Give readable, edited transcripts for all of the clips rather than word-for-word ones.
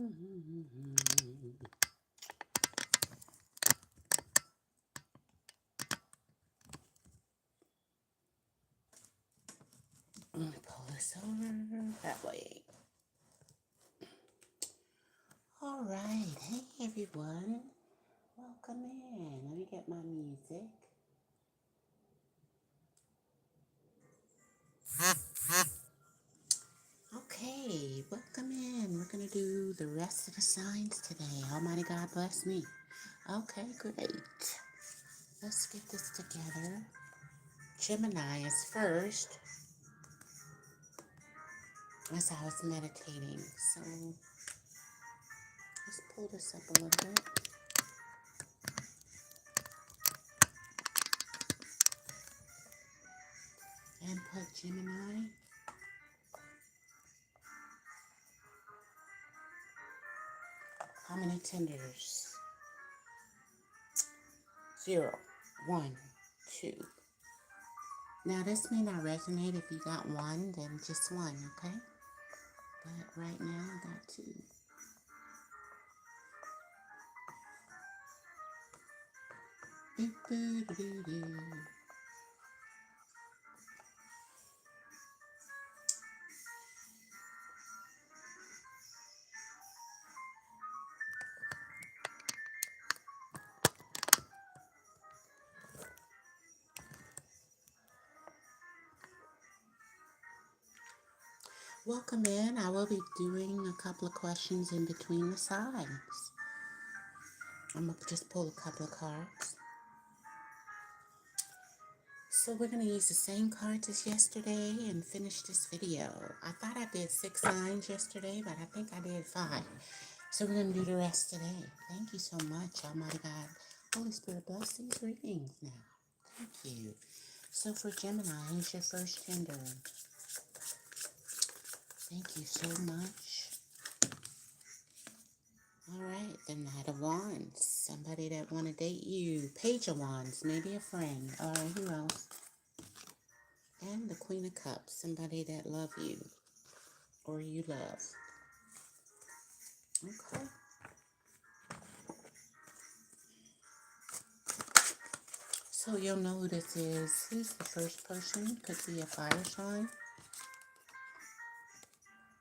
Pull this over that way. All right. Hey, everyone. Welcome in. Let me get my music. Okay, welcome in. We're going to do the rest of the signs today. Almighty God bless me. Okay, great. Let's get this together. Gemini is first, as I was meditating. So let's pull this up a little bit. And put Gemini. How many tenders? 0, 1, 2. Now this may not resonate. If you got 1, then just 1, okay? But right now I got 2. Welcome in. I will be doing a couple of questions in between the signs. I'm going to just pull a couple of cards. So we're going to use the same cards as yesterday and finish this video. I thought I did 6 signs yesterday, but I think I did 5. So we're going to do the rest today. Thank you so much, Almighty God. Holy Spirit, bless these readings now. Thank you. So for Gemini, here's your first tender. Thank you so much. All right, the Knight of Wands. Somebody that want to date you. Page of Wands, maybe a friend. All right, who else? And the Queen of Cups. Somebody that love you or you love. Okay. So you'll know who this is. Who's the first person? Could be a fire sign.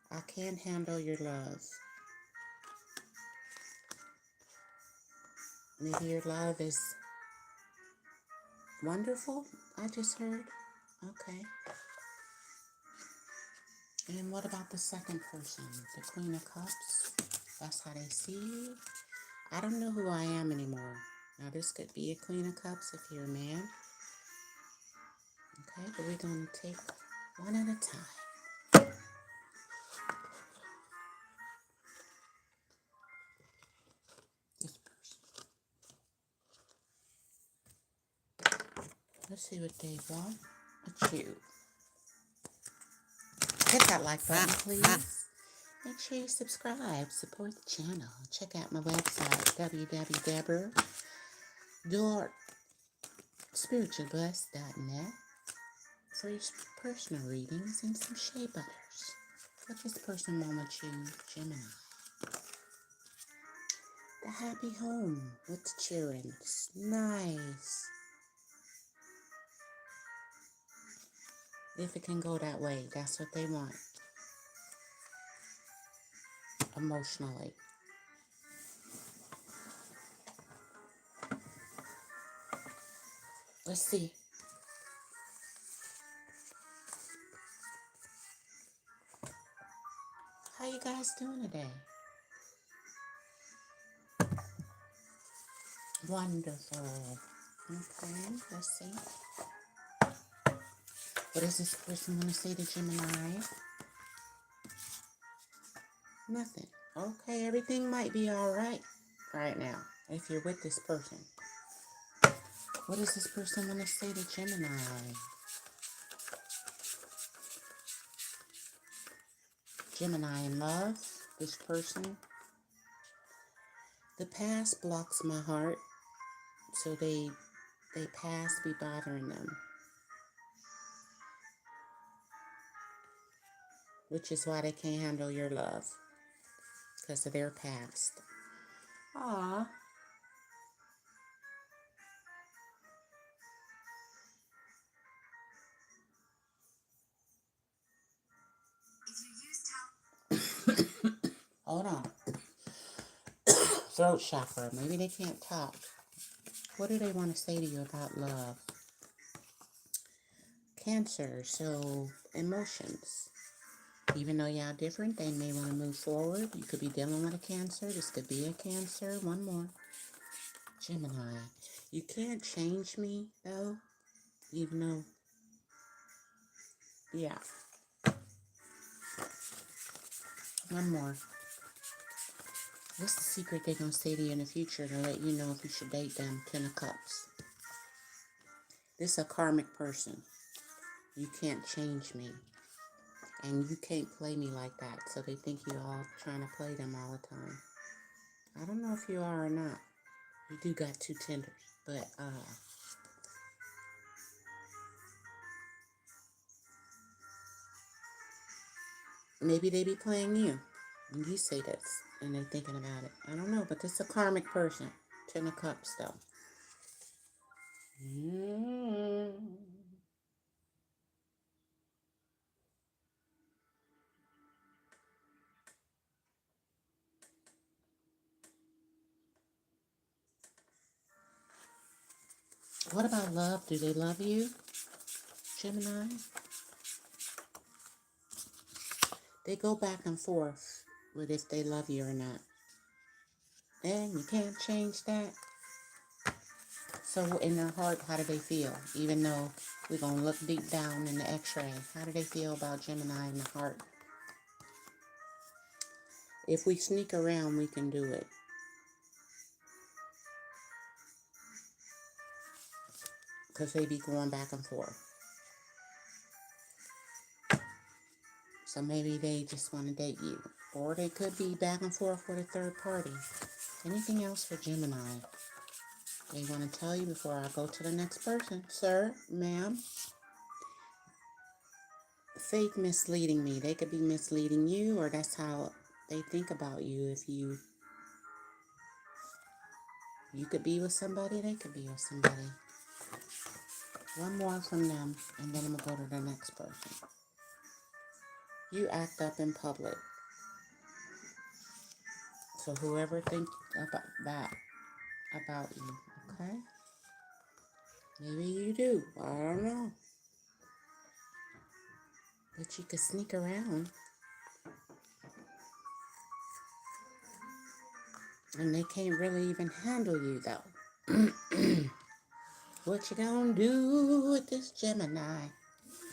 I can't handle your love. Maybe your love is wonderful, I just heard. Okay. And what about the second person? The Queen of Cups. That's how they see you. I don't know who I am anymore. Now this could be a Queen of Cups if you're a man. Okay, but we're going to take one at a time. This person. Let's see what they want. You. Hit that like button, please. Make sure you subscribe. Support the channel. Check out my website, www.spiritualbless.net for your personal readings and some shea butters. What this person want with you, Gemini? The happy home with the children. Nice. If it can go that way, that's what they want. Emotionally. Let's see. How you guys doing today? Wonderful. Okay, let's see. What does this person want to say to Gemini? Nothing. Okay, everything might be all right now if you're with this person. What does this person want to say to Gemini? Gemini in love, this person. The past blocks my heart, so they past be bothering them. Which is why they can't handle your love. because of their past. Aw. Hold on. Throat chakra. Maybe they can't talk. What do they want to say to you about love? Cancer. So, emotions. Even though y'all different, they may want to move forward. You could be dealing with a Cancer. This could be a Cancer. One more. Gemini. You can't change me, though. Even though, yeah. One more. What's the secret they're going to say to you in the future to let you know if you should date them? 10 of Cups. This is a karmic person. You can't change me. And you can't play me like that. So they think you're all trying to play them all the time. I don't know if you are or not. You do got 2 tenders. But, maybe they be playing you. And you say this. And they're thinking about it. I don't know. But this is a karmic person. 10 of Cups, though. What about love? Do they love you, Gemini? They go back and forth with if they love you or not. And you can't change that. So in their heart, how do they feel? Even though we're going to look deep down in the x-ray, how do they feel about Gemini in the heart? If we sneak around, we can do it. Because they be going back and forth. So maybe they just want to date you. Or they could be back and forth with a third party. Anything else for Gemini? They want to tell you before I go to the next person. Sir, ma'am. Fake misleading me. They could be misleading you, or that's how they think about you. If you could be with somebody, they could be with somebody. One more from them, and then I'm going to go to the next person. You act up in public. So whoever thinks about that about you, okay? Maybe you do. I don't know. But you could sneak around. And they can't really even handle you, though. What you gonna do with this Gemini?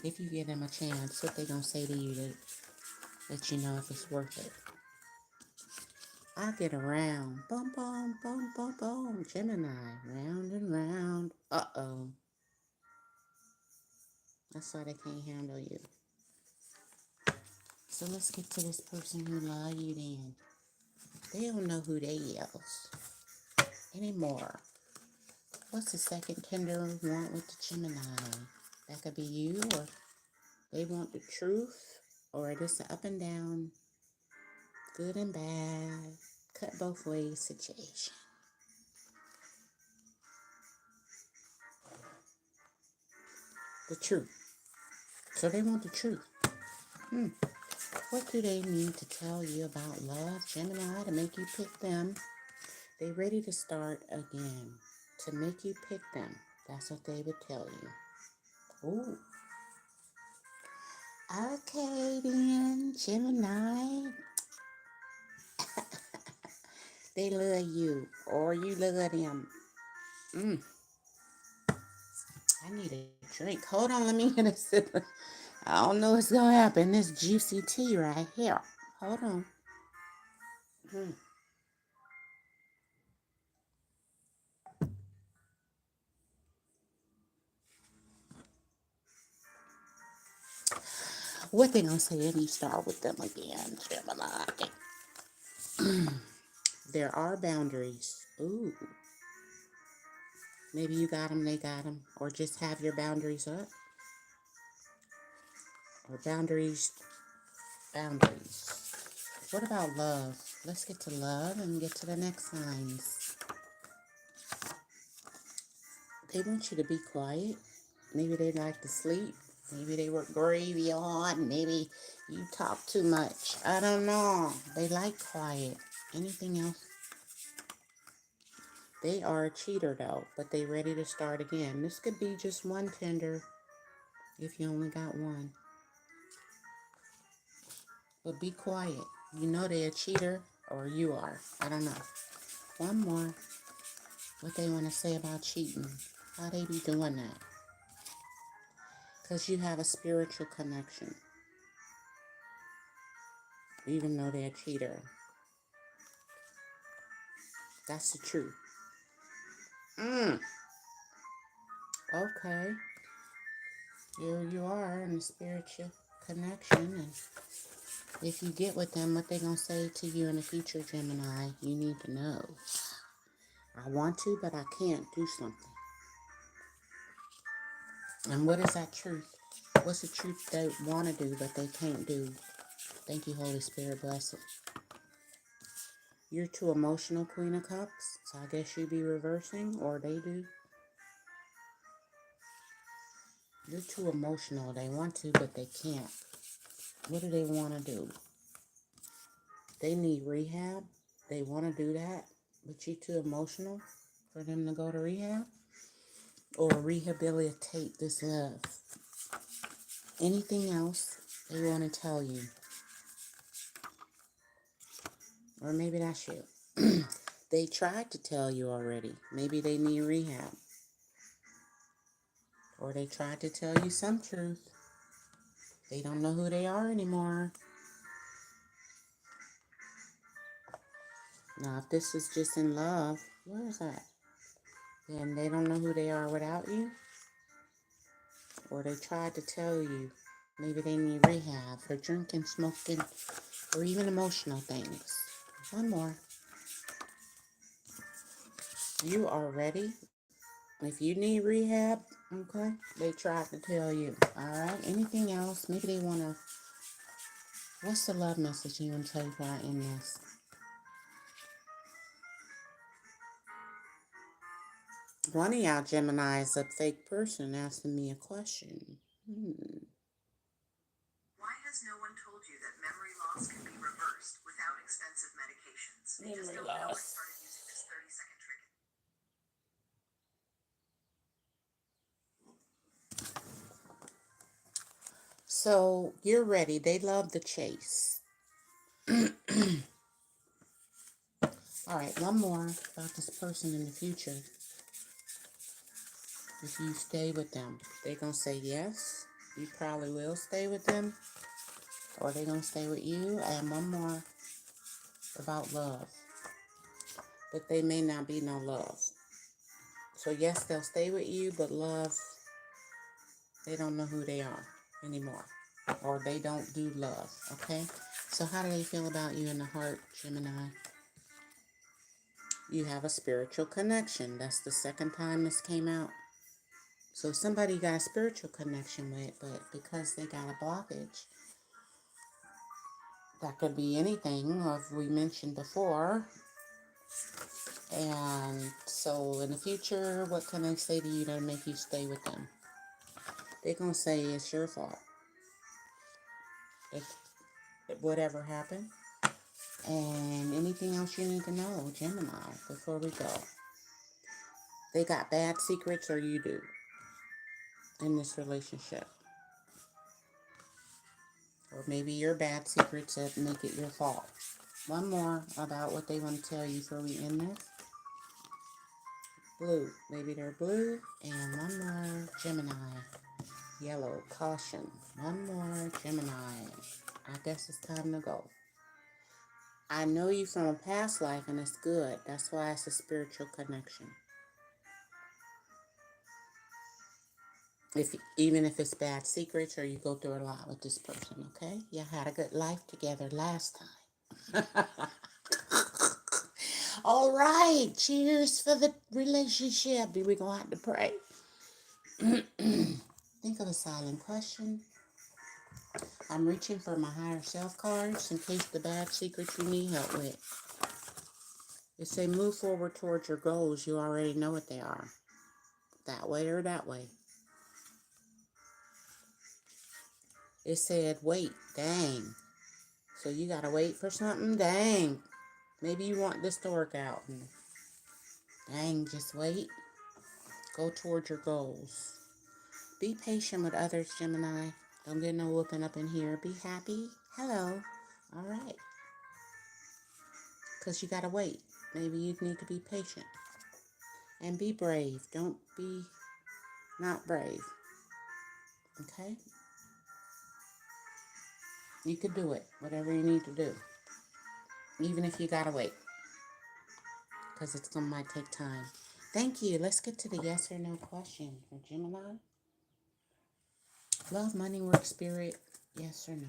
If you give them a chance, what they gonna say to you to let you know if it's worth it? I get around. Boom, boom, boom, boom, boom. Gemini. Round and round. Uh-oh. That's why they can't handle you. So let's get to this person who love you then. They don't know who they is anymore. What's the second tender want with the Gemini? That could be you, or they want the truth, or it is an up and down, good and bad, cut both ways situation. The truth. So they want the truth. What do they need to tell you about love, Gemini, to make you pick them? They ready to start again. To make you pick them. That's what they would tell you. Ooh. Okay then, Gemini. They love you, or you love them. I need a drink. Hold on, let me get a sip. I don't know what's gonna happen. This juicy tea right here. Hold on. What they gonna say? Let me start with them again, Gemini. There are boundaries. Ooh. Maybe you got them, they got them. Or just have your boundaries up. Or boundaries. What about love? Let's get to love and get to the next signs. They want you to be quiet. Maybe they like to sleep. Maybe they work gravy on. Maybe you talk too much. I don't know. They like quiet. Anything else? They are a cheater though, but they ready to start again. This could be just one tender if you only got one. But be quiet. You know they're a cheater or you are. I don't know. One more. What they want to say about cheating. How they be doing that. Because you have a spiritual connection. Even though they're a cheater. That's the truth. Okay. Here you are in a spiritual connection. And if you get with them, what they going to say to you in the future, Gemini, you need to know. I want to, but I can't do something. And what is that truth? What's the truth they want to do, but they can't do? Thank you, Holy Spirit. Bless it. You're too emotional, Queen of Cups. So I guess you be reversing, or they do. You're too emotional. They want to, but they can't. What do they want to do? They need rehab. They want to do that, but you're too emotional for them to go to rehab? Or rehabilitate this love? Anything else they want to tell you? Or maybe that's you. They tried to tell you already. Maybe they need rehab. Or they tried to tell you some truth. They don't know who they are anymore. Now, if this is just in love, where is that? Then they don't know who they are without you. Or they tried to tell you. Maybe they need rehab for drinking, smoking, or even emotional things. One more. You are ready. If you need rehab, okay, they tried to tell you. All right. Anything else? Maybe they want to. What's the love message you want to tell you about in this? One of y'all Gemini is a fake person asking me a question. Why has no one told you that memory loss can be reversed without expensive medications? They just don't know it started using this 30-second trick. So you're ready. They love the chase. All right, one more about this person in the future. If you stay with them, they're going to say yes. You probably will stay with them. Or they're going to stay with you. And one more about love. But they may not be no love. So yes, they'll stay with you, but love, they don't know who they are anymore. Or they don't do love, okay? So how do they feel about you in the heart, Gemini? You have a spiritual connection. That's the second time this came out. So somebody got a spiritual connection with, but because they got a blockage, that could be anything, as we mentioned before. And so in the future, what can they say to you to make you stay with them? They're going to say it's your fault. If whatever happened. And anything else you need to know, Gemini, before we go. They got bad secrets, or you do, in this relationship. Or maybe your bad secrets that make it your fault. One more about what they want to tell you before we end this. Blue. Maybe they're blue. And one more, Gemini. Yellow. Caution. One more, Gemini. I guess it's time to go. I know you from a past life, and it's good. That's why it's a spiritual connection. Even if it's bad secrets or you go through a lot with this person, okay? You had a good life together last time. All right, cheers for the relationship. We're going to have to pray. Think of a silent question. I'm reaching for my higher self cards in case the bad secrets you need help with. It say move forward towards your goals. You already know what they are. That way or that way. It said wait. Dang. So you gotta wait for something? Dang. Maybe you want this to work out. Dang, just wait. Go towards your goals. Be patient with others, Gemini. Don't get no whooping up in here. Be happy. Hello. All right. Because you gotta wait. Maybe you need to be patient. And be brave. Don't be not brave. Okay? You can do it. Whatever you need to do. Even if you gotta wait. Because it's gonna might take time. Thank you. Let's get to the yes or no question for Gemini. Love, money, work, spirit. Yes or no?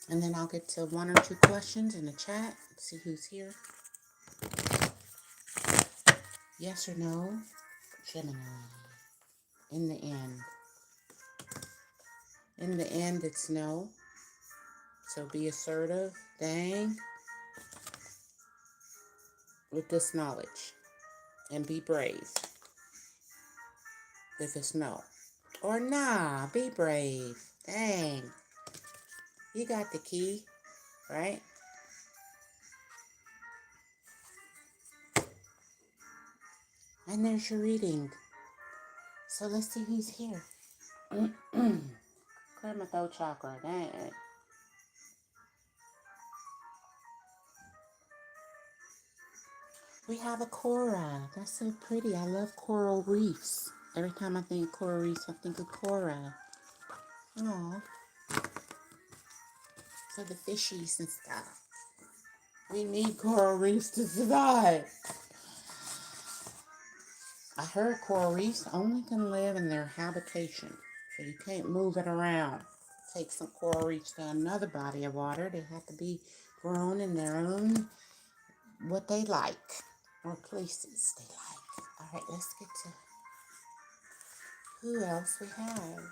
And then I'll get to one or two questions in the chat. See who's here. Yes or no? Gemini. In the end. In the end, it's no. So be assertive. Dang. With this knowledge. And be brave. If it's no. Or nah, be brave. Dang. You got the key, right? And there's your reading. So let's see who's here. Clear my throat chakra. Dang. We have a Cora. That's so pretty. I love coral reefs. Every time I think coral reefs, I think of Cora. Aw. For the fishies and stuff. We need coral reefs to survive. I heard coral reefs only can live in their habitation. So you can't move it around. Take some coral reefs to another body of water. They have to be grown in their own, what they like. Or places they like. All right, let's get to who else we have.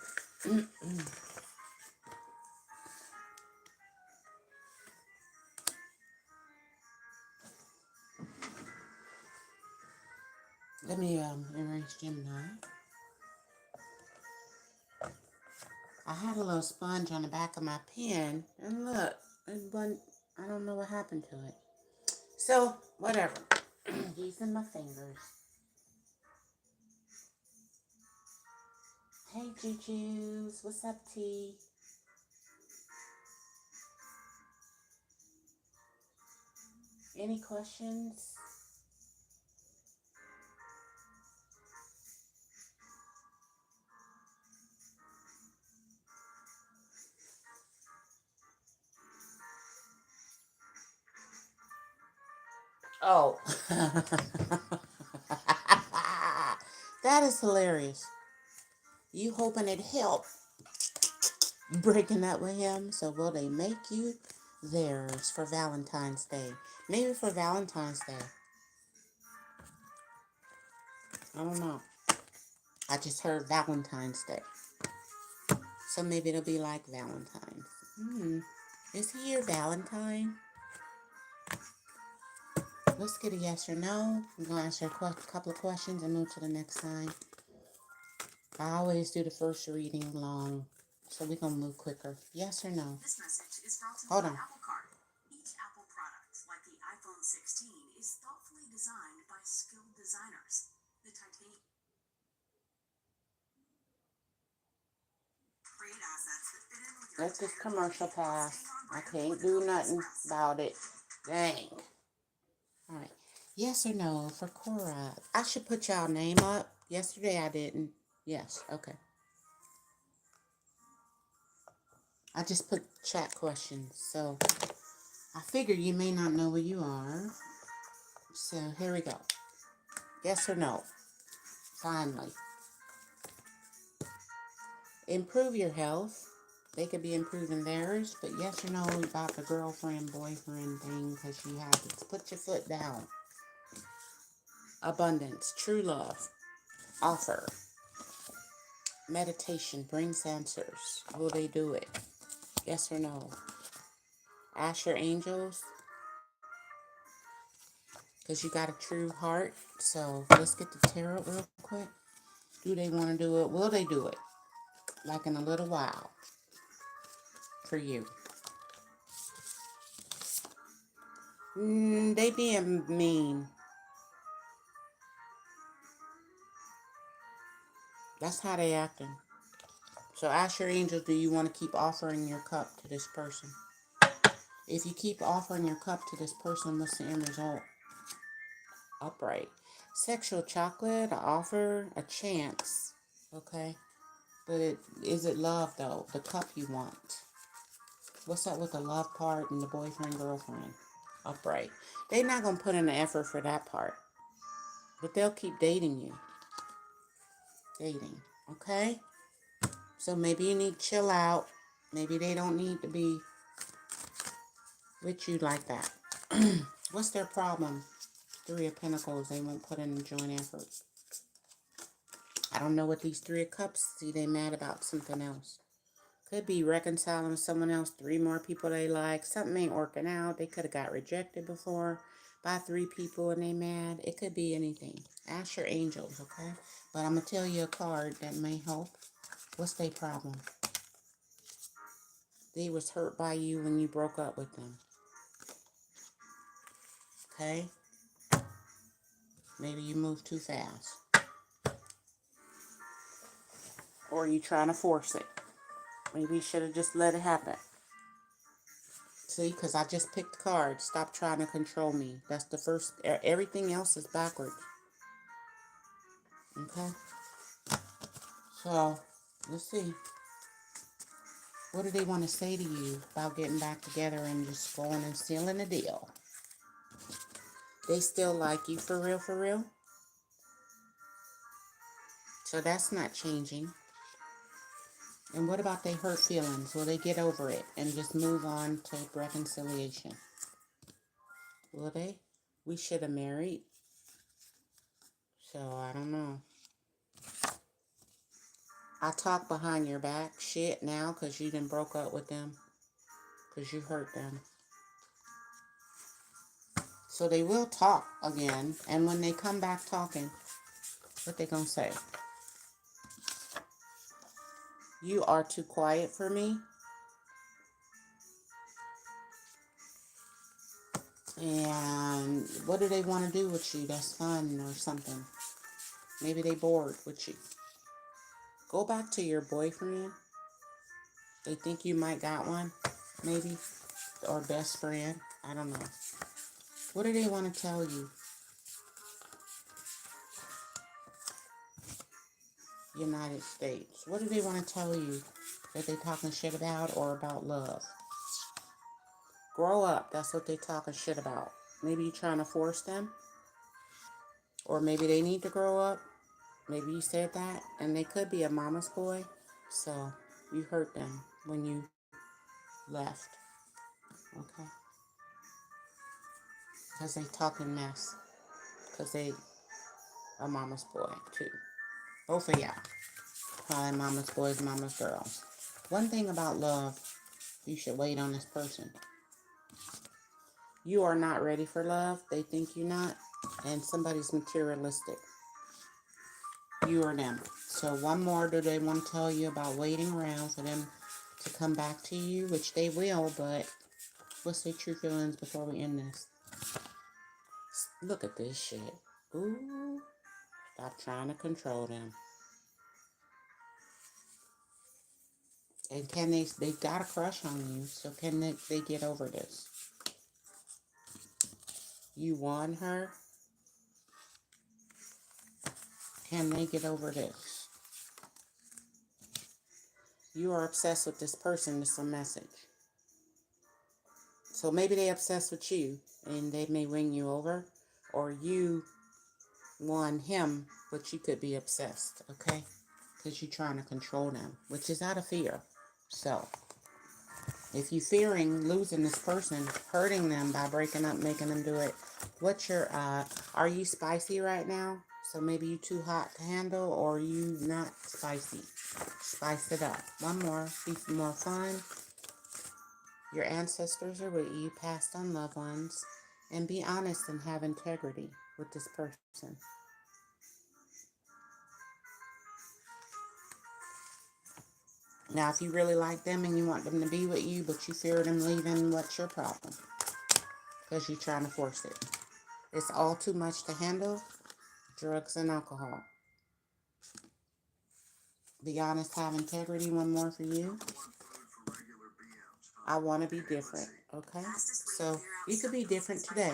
Let me erase Gemini. I had a little sponge on the back of my pen, and look, I don't know what happened to it. So, whatever. Using my fingers. Hey, Juju's. What's up, T? Any questions? Oh. That is hilarious. You hoping it helped breaking up with him? So will they make you theirs for Valentine's Day? Maybe for Valentine's Day. I don't know. I just heard Valentine's Day. So maybe it'll be like Valentine's. Is he your Valentine? Let's get a yes or no. I'm going to answer a couple of questions and move to the next line. I always do the first reading long, so we're going to move quicker. Yes or no? This message is brought to you Hold by on. Apple Card. Each Apple product, like the iPhone 16, is thoughtfully designed by skilled designers. The titanium create assets that fit in with your Let this commercial pass. I can't do nothing about it. Dang. All right. Yes or no for Cora? I should put y'all name up. Yesterday I didn't. Yes. Okay. I just put chat questions. So I figure you may not know where you are. So here we go. Yes or no? Finally. Improve your health. They could be improving theirs, but yes or no about the girlfriend, boyfriend thing, because you have to put your foot down. Abundance, true love, offer. Meditation brings answers. Will they do it? Yes or no? Ask your angels, because you got a true heart. So let's get the tarot real quick. Do they want to do it? Will they do it? Like in a little while for you. They being mean. That's how they acting. So ask your angels, do you want to keep offering your cup to this person? If you keep offering your cup to this person, what's the end result? Upright. Sexual chocolate, an offer, a chance. Okay? But is it love, though? The cup you want. What's up with the love part and the boyfriend, girlfriend? Upright. They're not going to put in the effort for that part. But they'll keep dating you. Dating. Okay? So maybe you need to chill out. Maybe they don't need to be with you like that. What's their problem? Three of Pentacles. They won't put in a joint effort. I don't know what these Three of Cups. See, they mad about something else. Could be reconciling with someone else. Three more people they like. Something ain't working out. They could have got rejected before by three people and they mad. It could be anything. Ask your angels, okay? But I'm going to tell you a card that may help. What's their problem? They was hurt by you when you broke up with them. Okay? Maybe you moved too fast. Or you trying to force it. Maybe you should have just let it happen. See, because I just picked cards. Stop trying to control me. That's the first. Everything else is backwards. Okay? So, let's see. What do they want to say to you about getting back together and just going and sealing a deal? They still like you for real, for real? So that's not changing. And what about their hurt feelings? Will they get over it and just move on to reconciliation? Will they? We should have married. So, I don't know. I talk behind your back shit now because you done broke up with them. Because you hurt them. So they will talk again. And when they come back talking, what they gonna say? You are too quiet for me. And what do they want to do with you that's fun or something? Maybe they bored with you. Go back to your boyfriend. They think you might got one, maybe. Or best friend. I don't know. What do they want to tell you? United States. What do they want to tell you that they talking shit about or about love? Grow up. That's what they talking shit about. Maybe you trying to force them. Or maybe they need to grow up. Maybe you said that. And they could be a mama's boy. So you hurt them when you left. Okay? Because they talking mess. Because they a mama's boy too. Both of y'all. Probably mama's boys, mama's girls. One thing about love, you should wait on this person. You are not ready for love. They think you're not. And somebody's materialistic. You or them. So one more do they want to tell you about waiting around for them to come back to you, which they will, but what's their true feelings before we end this? Look at this shit. Ooh. Stop trying to control them. And can they got a crush on you, so can they get over this? You won her. Can they get over this? You are obsessed with this person. It's a message. So maybe they obsessed with you and they may win you over. Or you won him, but you could be obsessed, okay? Because you're trying to control them, which is out of fear. So, if you're fearing losing this person, hurting them by breaking up, making them do it, what's your, are you spicy right now? So maybe you too hot to handle or you not spicy? Spice it up. One more. Be more fun. Your ancestors are with you, past on loved ones. And be honest and have integrity with this person. Now, if you really like them and you want them to be with you, but you fear them leaving, what's your problem? Because you're trying to force it. It's all too much to handle. Drugs and alcohol. Be honest, have integrity. One more for you. I want to be different. Okay? So, you could be different today.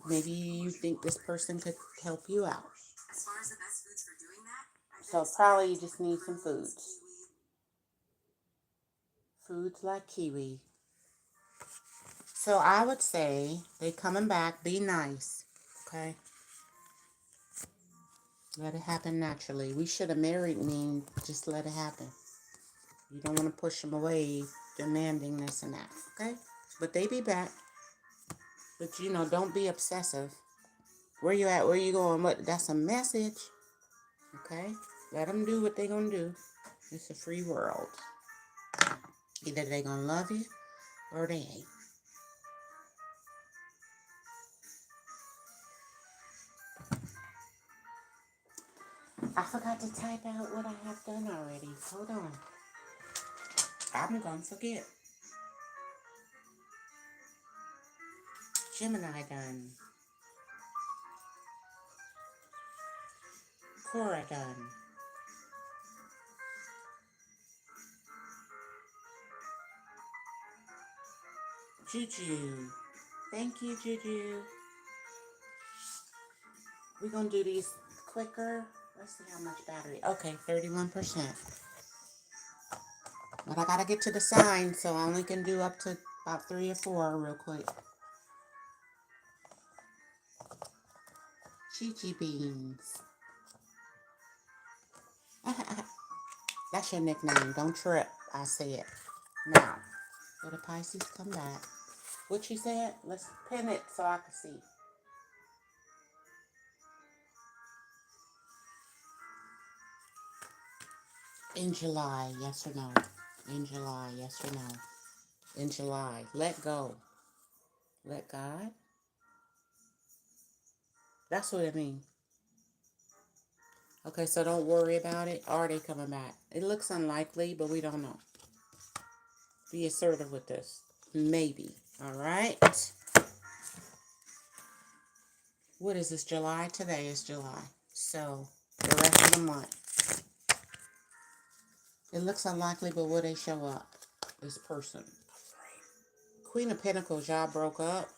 Maybe you think this person could help you out. So probably you just need some foods. Foods like kiwi. So I would say they coming back. Be nice. Okay? Let it happen naturally. We should have married me and just let it happen. You don't want to push them away demanding this and that. Okay? But they be back. But don't be obsessive. Where you at? Where you going? What? That's a message. Okay? Let them do what they gonna do. It's a free world. Either they gonna love you or they ain't. I forgot to type out what I have done already. Hold on. I'm gonna forget. Gemini done. Cora done. Juju. Thank you, Juju. We're gonna do these quicker. Let's see how much battery. Okay, 31%. But I gotta get to the sign, so I only can do up to about 3 or 4 real quick. Chi Beans. That's your nickname. Don't trip. I say it. Now, will the Pisces come back? What you said? Let's pin it so I can see. In July, yes or no? In July, yes or no? In July, let go. Let God. That's what it means. Okay, so don't worry about it. Are they coming back? It looks unlikely, but we don't know. Be assertive with this. Maybe. All right. What is this? July? Today is July. So, the rest of the month. It looks unlikely, but will they show up? This person. Queen of Pentacles, y'all broke up.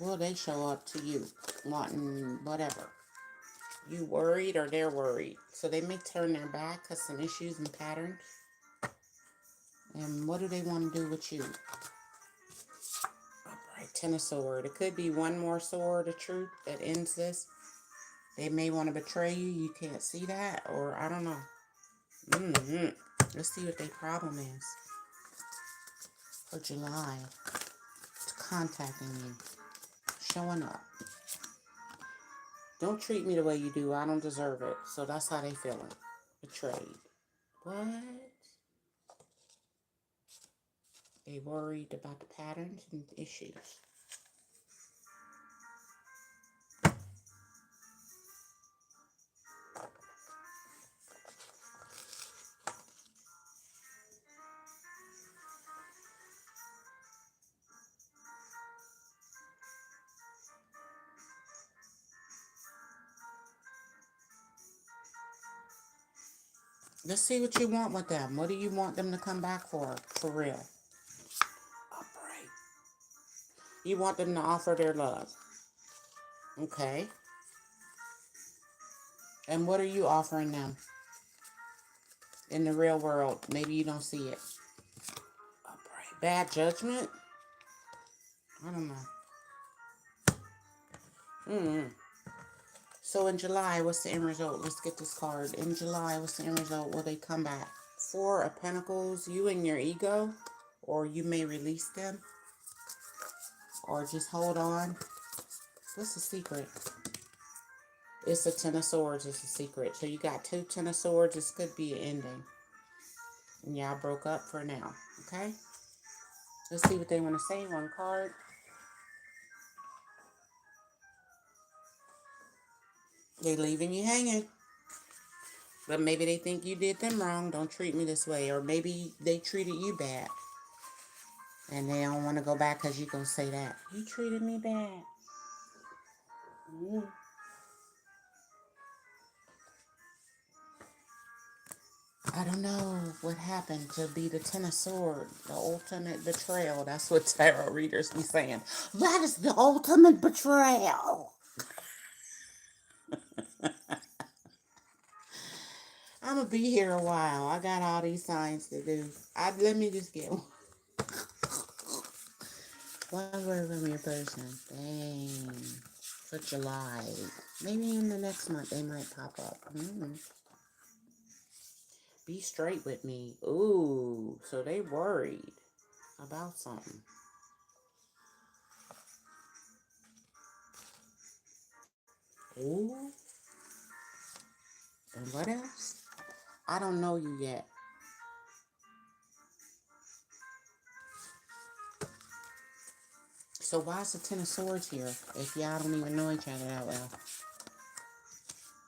Will they show up to you? Wanting whatever. You worried or they're worried. So they may turn their back because some issues and patterns. And what do they want to do with you? Upright, 10 of Swords. It could be one more sword of truth that ends this. They may want to betray you. You can't see that. Or I don't know. Let's see what their problem is. For July. It's contacting you. Showing up. Don't treat me the way you do. I don't deserve it. So that's how they feeling. Betrayed. What? They worried about the patterns and issues. Let's see what you want with them. What do you want them to come back for real? Upright. You want them to offer their love. Okay. And what are you offering them? In the real world, maybe you don't see it. Upright. Bad judgment? I don't know. So in July, what's the end result? Let's get this card. In July, what's the end result? Will they come back? 4 of Pentacles, you and your ego, or you may release them, or just hold on. What's the secret? It's a Ten of Swords. It's a secret. So you got two Ten of Swords. This could be an ending. And y'all broke up for now. Okay? Let's see what they want to say. One card. They leaving you hanging. But maybe they think you did them wrong. Don't treat me this way. Or maybe they treated you bad. And they don't want to go back because you're going to say that. You treated me bad. Mm. I don't know what happened to be the Ten of Swords, the ultimate betrayal. That's what tarot readers be saying. That is the ultimate betrayal. I'm going to be here a while. I got all these signs to do. Let me just get one word from your person. Dang. For July. Maybe in the next month they might pop up. Be straight with me. Ooh, so they worried about something. Ooh. And what else? I don't know you yet. So why is the Ten of Swords here if y'all don't even know each other that well?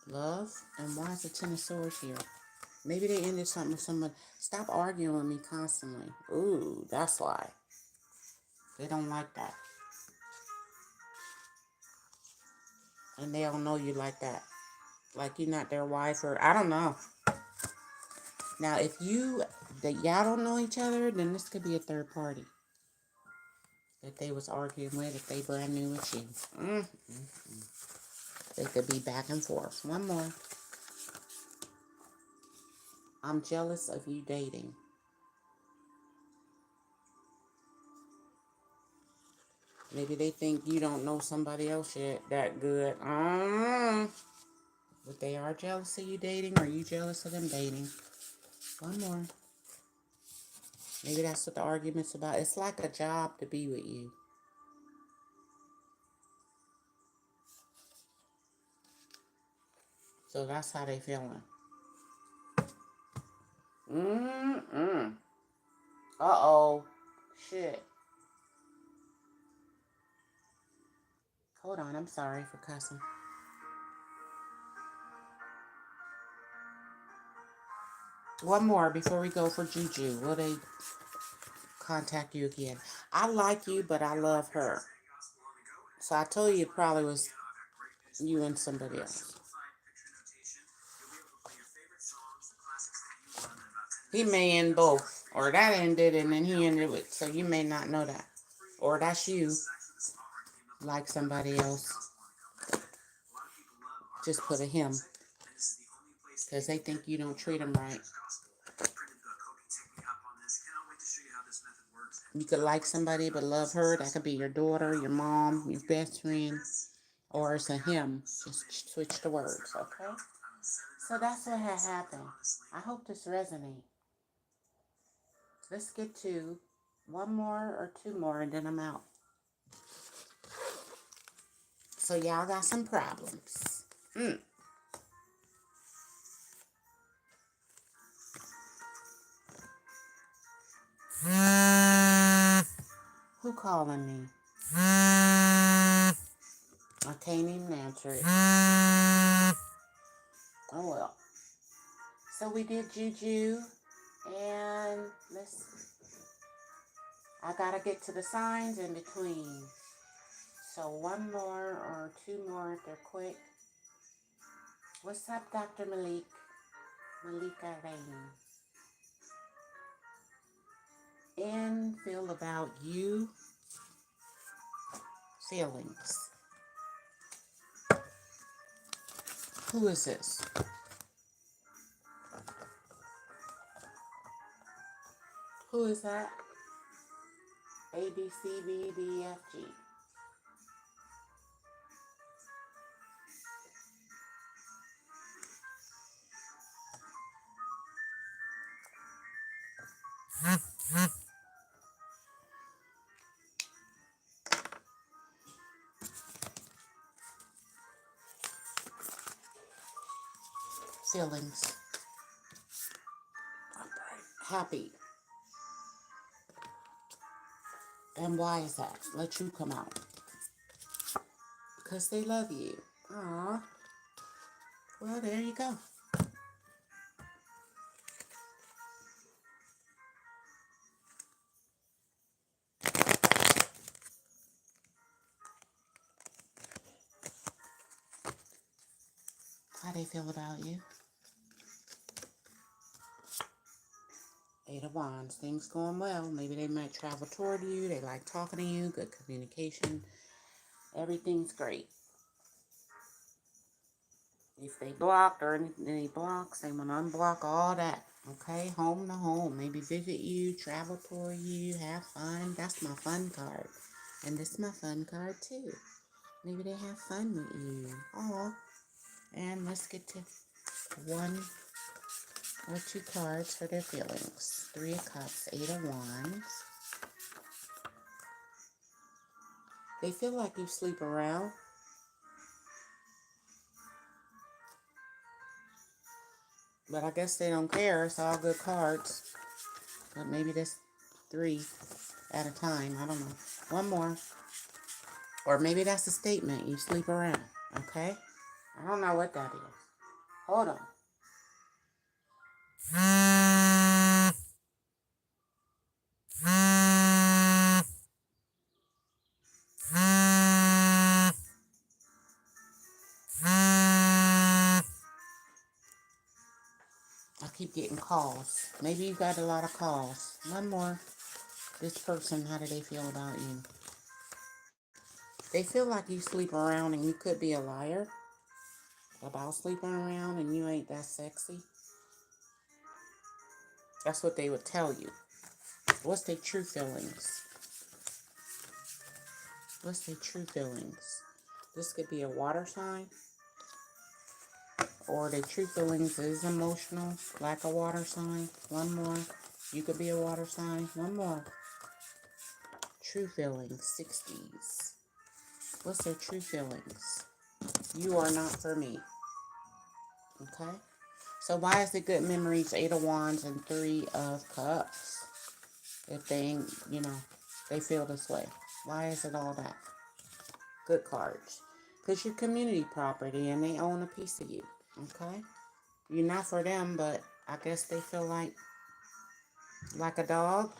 Love? And why is the Ten of Swords here? Maybe they ended something with someone. Stop arguing with me constantly. Ooh, that's why. They don't like that. And they don't know you like that. Like you're not their wife or I don't know. Now, if y'all don't know each other, then this could be a third party that they was arguing with if they brand new with you. They could be back and forth. One more. I'm jealous of you dating. Maybe they think you don't know somebody else yet that good. But they are jealous of you dating, or you jealous of them dating. One more. Maybe that's what the argument's about. It's like a job to be with you. So that's how they feeling. Uh-oh. Shit. Hold on, I'm sorry for cussing. One more before we go for Juju. Will they contact you again? I like you, but I love her. So I told you it probably was you and somebody else. He may end both. Or that ended and then he ended with. So you may not know that. Or that's you. Like somebody else. Just put a him. Because they think you don't treat them right. You could like somebody but love her. That could be your daughter, your mom, your best friend. Or it's a him. Just switch the words, okay? So that's what had happened. I hope this resonates. Let's get to one more or two more and then I'm out. So y'all got some problems. Who calling me? I can't even answer it. Oh well. So we did Juju, and I gotta get to the signs in between. So one more or two more if they're quick. What's up, Dr. Malik? Malika Rain. And feel about you. Feelings. Who is this? Who is that? A, B, C, B, D, F, G. happy. And why is that? Let you come out. Because they love you. Aw. Well, there you go. How they feel about you? Eight of Wands. Things going well. Maybe they might travel toward you. They like talking to you. Good communication. Everything's great. If they blocked or any blocks, they want to unblock all that. Okay? Home to home. Maybe visit you, travel toward you, have fun. That's my fun card. And this is my fun card too. Maybe they have fun with you. Aw. And let's get to one or two cards for their feelings. Three of Cups, Eight of Wands. They feel like you sleep around. But I guess they don't care. It's all good cards. But maybe that's three at a time. I don't know. One more. Or maybe that's a statement. You sleep around. Okay? I don't know what that is. Hold on. I keep getting calls. Maybe you got a lot of calls. One more. This person, how do they feel about you? They feel like you sleep around and you could be a liar about sleeping around and you ain't that sexy. That's what they would tell you. What's their true feelings? What's their true feelings? This could be a water sign. Or their true feelings is emotional, like a water sign. One more. You could be a water sign. One more. True feelings, 60s. What's their true feelings? You are not for me. Okay? So why is it good memories, Eight of Wands and Three of Cups? If they ain't, they feel this way. Why is it all that? Good cards. Because you're community property and they own a piece of you. Okay? You're not for them, but I guess they feel like a dog.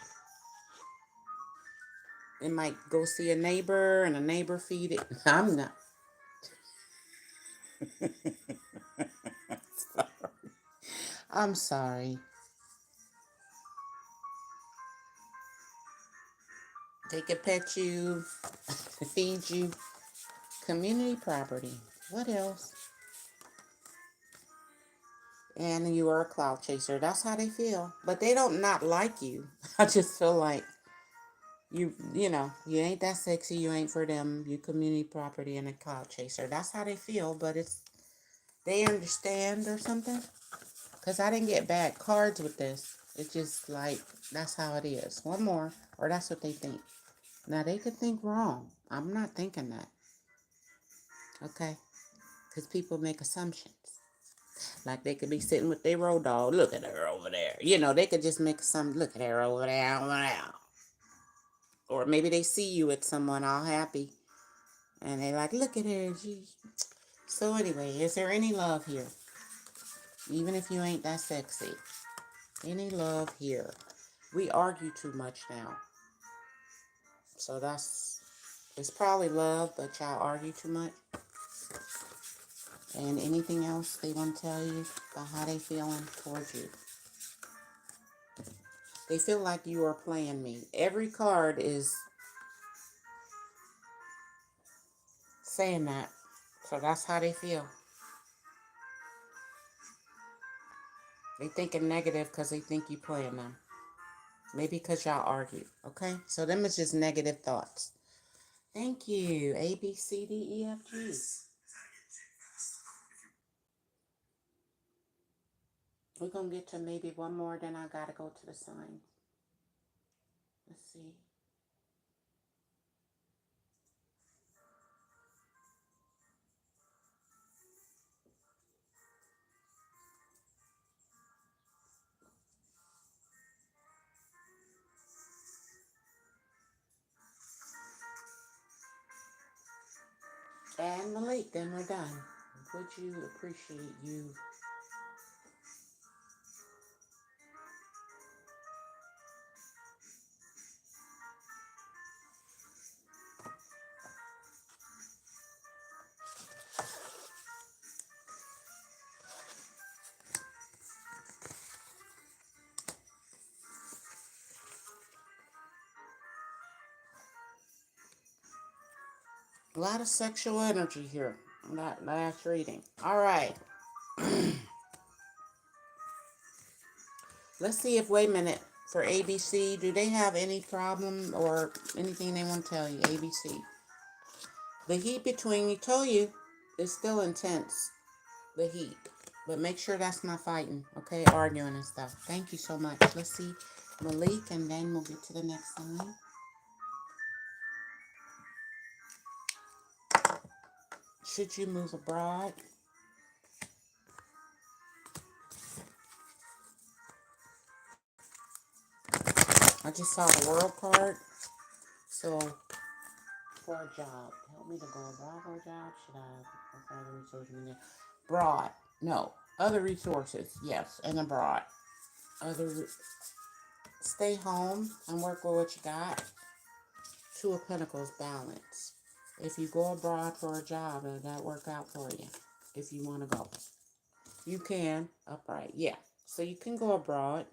They might go see a neighbor and a neighbor feed it. I'm not. I'm sorry. They could pet you, feed you. Community property. What else? And you are a cloud chaser. That's how they feel. But they don't not like you. I just feel like you ain't that sexy. You ain't for them. You community property and a cloud chaser. That's how they feel. But they understand or something. Because I didn't get bad cards with this. It's just like, that's how it is. One more. Or that's what they think. Now, they could think wrong. I'm not thinking that. Okay? Because people make assumptions. Like they could be sitting with their road dog. Look at her over there. They could just make some, look at her over there, over there. Or maybe they see you with someone all happy. And they like, look at her. So anyway, is there any love here? Even if you ain't that sexy. Any love here? We argue too much now. So it's probably love, but y'all argue too much. And anything else they want to tell you about how they feeling towards you? They feel like you are playing me. Every card is saying that. So that's how they feel. They thinking negative because they think you playing them. Maybe because y'all argue. Okay? So them is just negative thoughts. Thank you. A, B, C, D, E, F, G. We're going to get to maybe one more, then I got to go to the signs. Let's see. And Malik, then we're done. Would you appreciate you? A lot of sexual energy here. That last reading. All right. Let's see if, wait a minute, for ABC, do they have any problem or anything they want to tell you? ABC. The heat between you, told you, is still intense. The heat. But make sure that's not fighting, okay? Arguing and stuff. Thank you so much. Let's see Malik, and then we'll get to the next sign. Should you move abroad? I just saw the world card. So, for a job, help me to go abroad for a job. Should I? Other resources? Broad. No. Other resources. Yes. And abroad. Stay home and work with what you got. Two of Pentacles, balance. If you go abroad for a job, it'll that work out for you. If you want to go. You can. Upright. Yeah. So you can go abroad.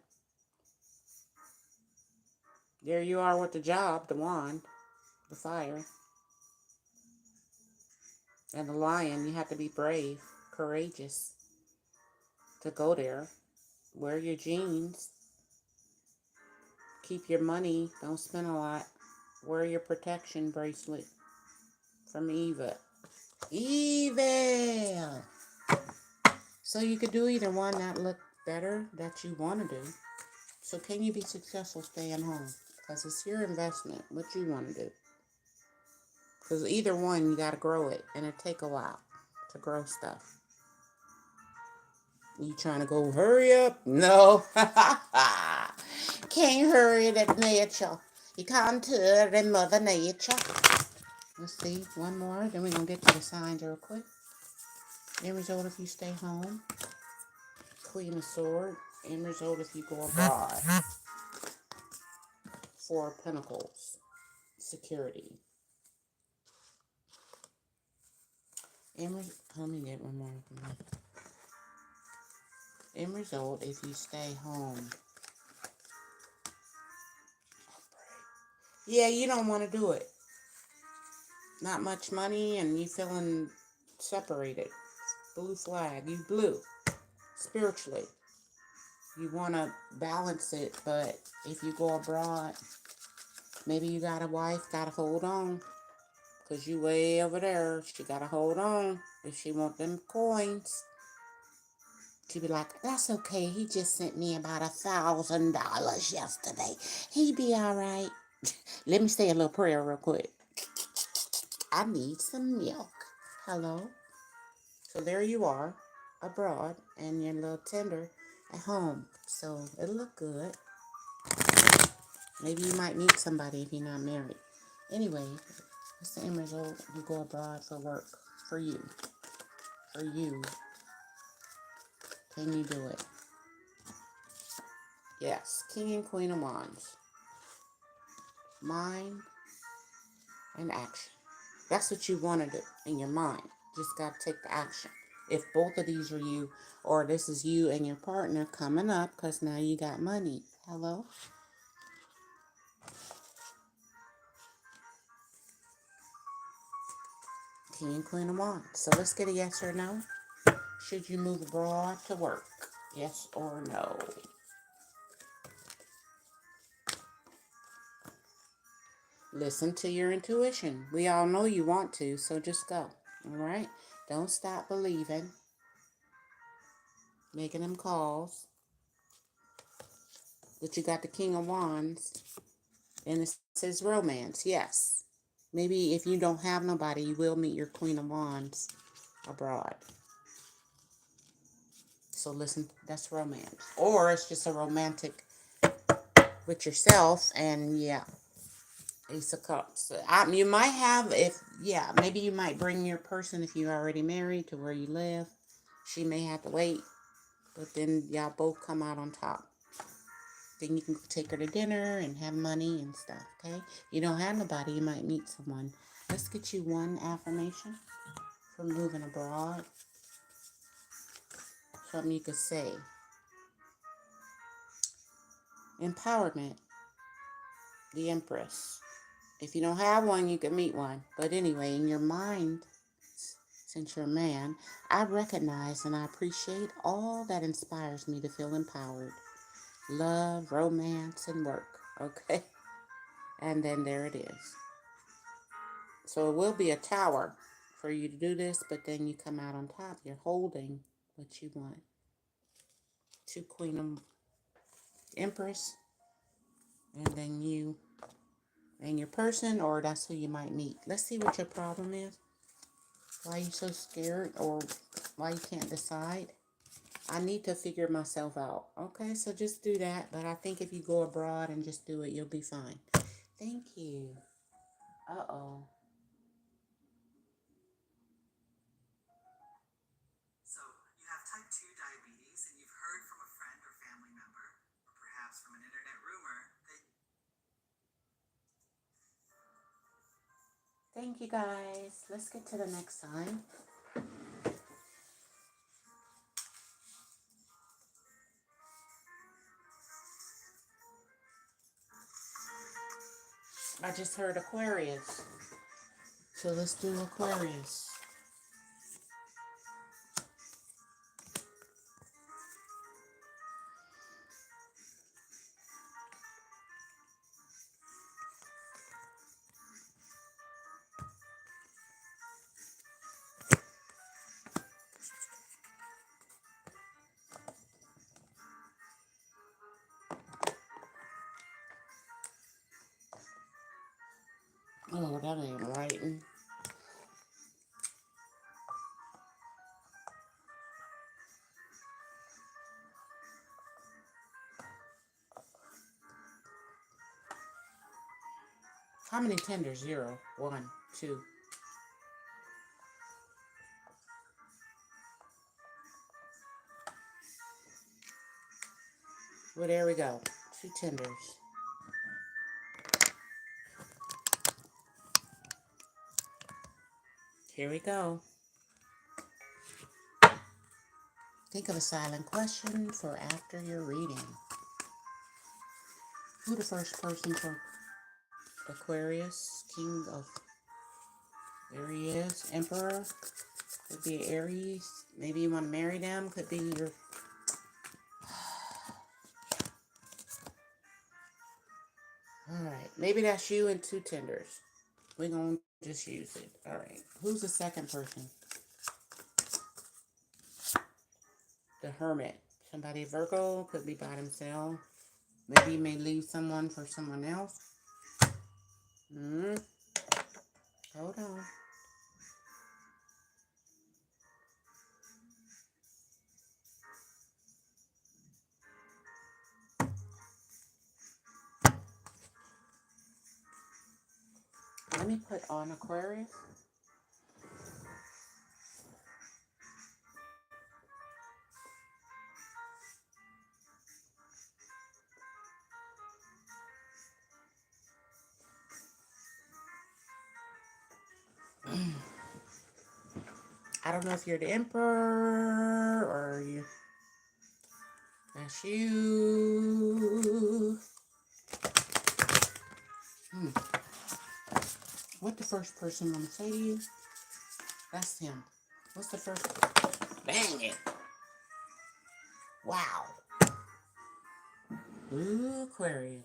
There you are with the job, the wand, the fire. And the lion, you have to be brave, courageous to go there. Wear your jeans. Keep your money. Don't spend a lot. Wear your protection bracelet from Eva. Evil! So you could do either one that look better that you want to do. So can you be successful staying home? Because it's your investment, what you want to do. Because either one, you got to grow it. And it take a while to grow stuff. You trying to go hurry up? No. Can't hurry that nature. You can't hurry Mother Nature. Let's see, one more. Then we're going to get to the signs real quick. End result if you stay home. Queen of Swords. End result if you go abroad. Four of Pentacles. Security. Let me get one more. End result if you stay home. Yeah, you don't want to do it. Not much money and you feeling separated. Blue flag. You blue. Spiritually. You want to balance it, but if you go abroad, maybe you got a wife, got to hold on. Because you way over there. She got to hold on if she want them coins. She be like, that's okay. He just sent me about $1,000 yesterday. He be all right. Let me say a little prayer real quick. I need some milk. Hello? So there you are, abroad, and your little tender at home. So it'll look good. Maybe you might meet somebody if you're not married. Anyway, it's the end result. You go abroad for work. For you. For you. Can you do it? Yes. King and Queen of Wands. Mind and action. That's what you want to do in your mind. Just got to take the action. If both of these are you, or this is you and your partner coming up, because now you got money. Hello? King and Queen of Wands. So let's get a yes or no. Should you move abroad to work? Yes or no? Listen to your intuition. We all know you want to, so just go. All right? Don't stop believing. Making them calls. But you got the King of Wands. And it says romance. Yes. Maybe if you don't have nobody, you will meet your Queen of Wands abroad. So listen, that's romance. Or it's just a romantic with yourself, and yeah. Ace of Cups. You might have, maybe you might bring your person if you're already married to where you live. She may have to wait, but then y'all both come out on top. Then you can take her to dinner and have money and stuff, okay? You don't have nobody, you might meet someone. Let's get you one affirmation for moving abroad. Something you could say. Empowerment. The Empress. If you don't have one, you can meet one. But anyway, in your mind, since you're a man, I recognize and I appreciate all that inspires me to feel empowered. Love, romance, and work. Okay? And then there it is. So it will be a tower for you to do this, but then you come out on top. You're holding what you want. To Queen of Empress. And then you and your person, or that's who you might meet. Let's see what your problem is. Why are you so scared, or why you can't decide? I need to figure myself out. Okay, so just do that. But I think if you go abroad and just do it, you'll be fine. Thank you. Uh-oh. So, you have type 2 diabetes, and you've heard from a friend or family member, or perhaps from an internet rumor, that Thank you, guys. Let's get to the next sign. I just heard Aquarius. So let's do Aquarius. Oh, that ain't writing. How many tenders? 0, 1, 2. Well, there we go. 2 tenders. Here we go. Think of a silent question for after your reading. Who the first person for Aquarius? King of... There he is. Emperor. Could be Aries. Maybe you want to marry them. Could be your... Alright. Maybe that's you and 2 tenders. We're going to just use it. Alright. Who's the second person? The Hermit. Somebody Virgo. Could be by themselves. Maybe you may leave someone for someone else. Hold on. Let me put on Aquarius. I don't know if you're the Emperor or you. That's you. What the first person want to say to you? That's him. What's the first? Dang it. Wow. Ooh, Aquarius.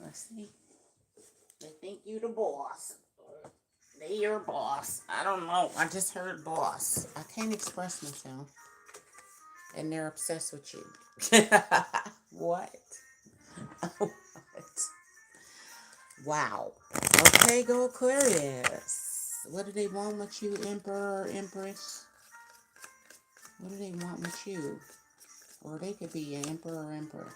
Let's see. They think you the boss. They your boss. I don't know. I just heard boss. I can't express myself. And they're obsessed with you. What? What? Wow. Okay, go Aquarius. What do they want with you, Emperor, Empress? What do they want with you? Or they could be an Emperor or Empress.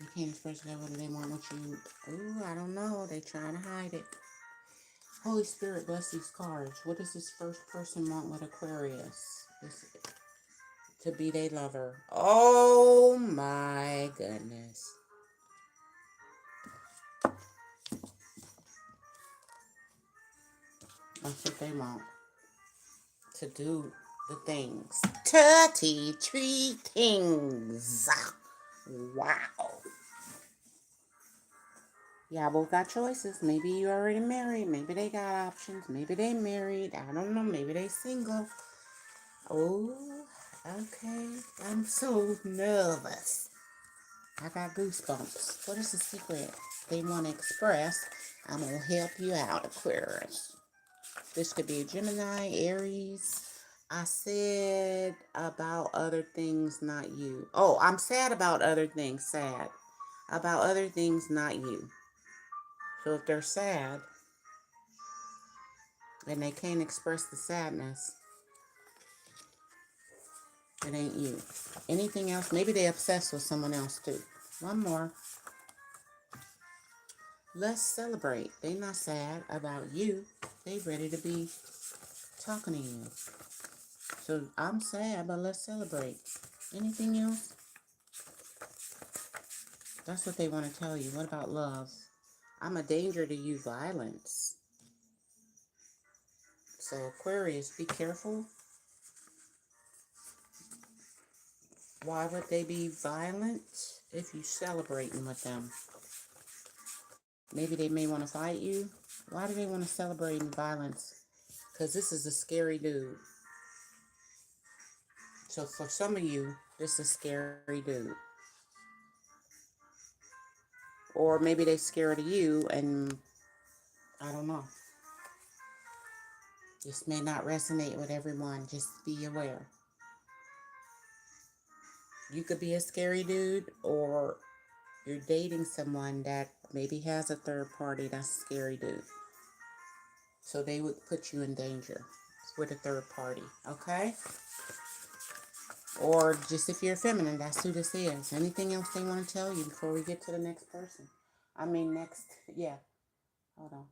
You can't express that whether they want what you. Ooh, I don't know. They trying to hide it. Holy Spirit, bless these cards. What does this first person want with Aquarius? To be their lover. Oh my goodness. That's what they want. To do the things. Tutty tree things. Wow. Y'all both got choices. Maybe you already married. Maybe they got options. Maybe they married. I don't know. Maybe they single. Oh, okay. I'm so nervous. I got goosebumps. What is the secret they want to express? I'm going to help you out, Aquarius. This could be a Gemini, Aries. I said about other things, not you. Oh, I'm sad about other things. Sad. About other things, not you. So if they're sad and they can't express the sadness, it ain't you. Anything else? Maybe they obsessed with someone else too. One more. Let's celebrate. They not sad about you. They ready to be talking to you. So I'm sad, but let's celebrate. Anything else? That's what they want to tell you. What about love? I'm a danger to you, violence. So Aquarius, be careful. Why would they be violent if you celebrating with them? Maybe they may want to fight you. Why do they want to celebrate in violence? Because this is a scary dude. So for some of you, this is a scary dude. Or maybe they're scared of you and I don't know. This may not resonate with everyone. Just be aware. You could be a scary dude or you're dating someone that maybe has a third party that's a scary dude. So they would put you in danger with a third party, okay? Or just if you're feminine, that's who this is. Anything else they want to tell you before we get to the next person? Yeah. Hold on.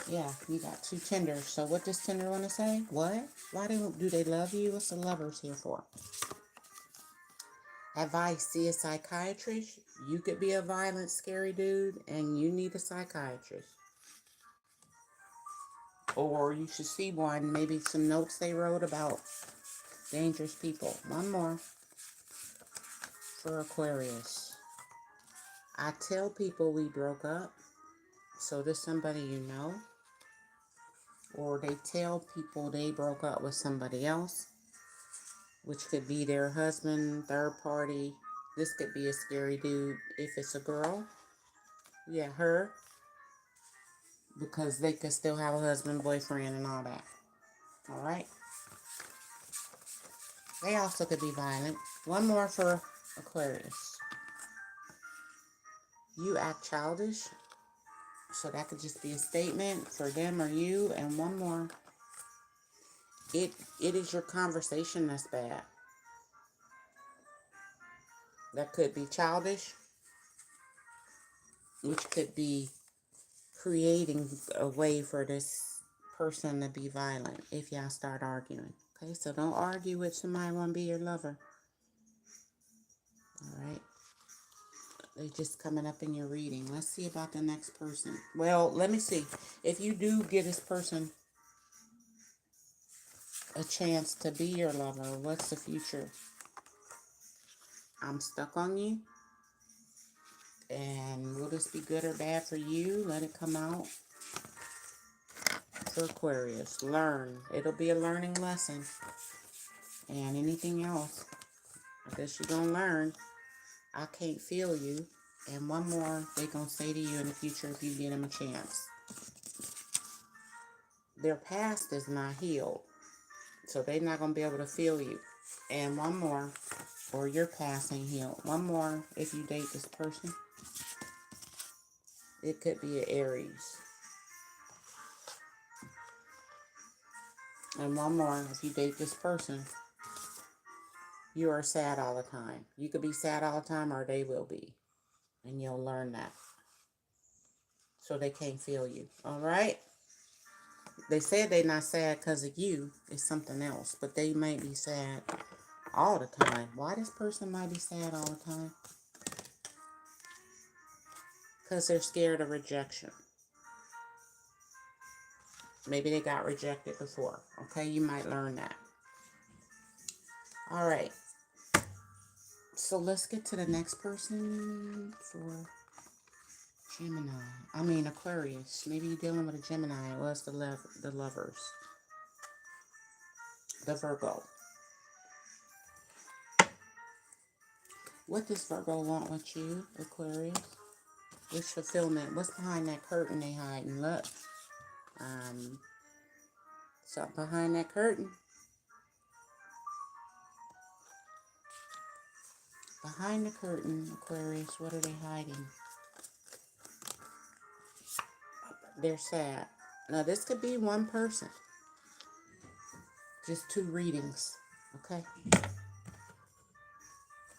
Yeah, you got two tenders. So what does tender want to say? What? Why do they love you? What's the lovers here for? Advice, see a psychiatrist. You could be a violent, scary dude, and you need a psychiatrist. Or you should see one, maybe some notes they wrote about dangerous people. One more for Aquarius. I tell people we broke up, so there's somebody you know. Or they tell people they broke up with somebody else, which could be their husband, third party. This could be a scary dude if it's a girl. Yeah, her. Because they could still have a husband, boyfriend, and all that. All right? They also could be violent. One more for Aquarius. You act childish. So that could just be a statement for them or you. And one more. It is your conversation that's bad. That could be childish, which could be creating a way for this person to be violent if y'all start arguing. Okay, so don't argue with somebody who want to be your lover. All right. They just coming up in your reading. Let's see about the next person. Well, let me see. If you do give this person a chance to be your lover, what's the future? I'm stuck on you. And will this be good or bad for you? Let it come out. For Aquarius, learn. It'll be a learning lesson. And anything else, I guess you're going to learn. I can't feel you. And one more they're going to say to you in the future if you give them a chance. Their past is not healed. So they're not going to be able to feel you. And one more, or your past ain't healed. One more, if you date this person, it could be an Aries. And one more, if you date this person, You are sad all the time. You could be sad all the time, or they will be. And you'll learn that. So they can't feel you. All right? They said they're not sad because of you. It's something else. But they might be sad all the time. Why this person might be sad all the time? Because they're scared of rejection. Maybe they got rejected before. Okay? You might learn that. All right. So let's get to the next person for Gemini. Aquarius. Maybe you're dealing with a Gemini. It was the lovers. The Virgo. What does Virgo want with you, Aquarius? Wish fulfillment. What's behind that curtain they hiding? Look. Something behind that curtain. Behind the curtain, Aquarius, what are they hiding? They're sad. Now, this could be one person. Just 2 readings. Okay?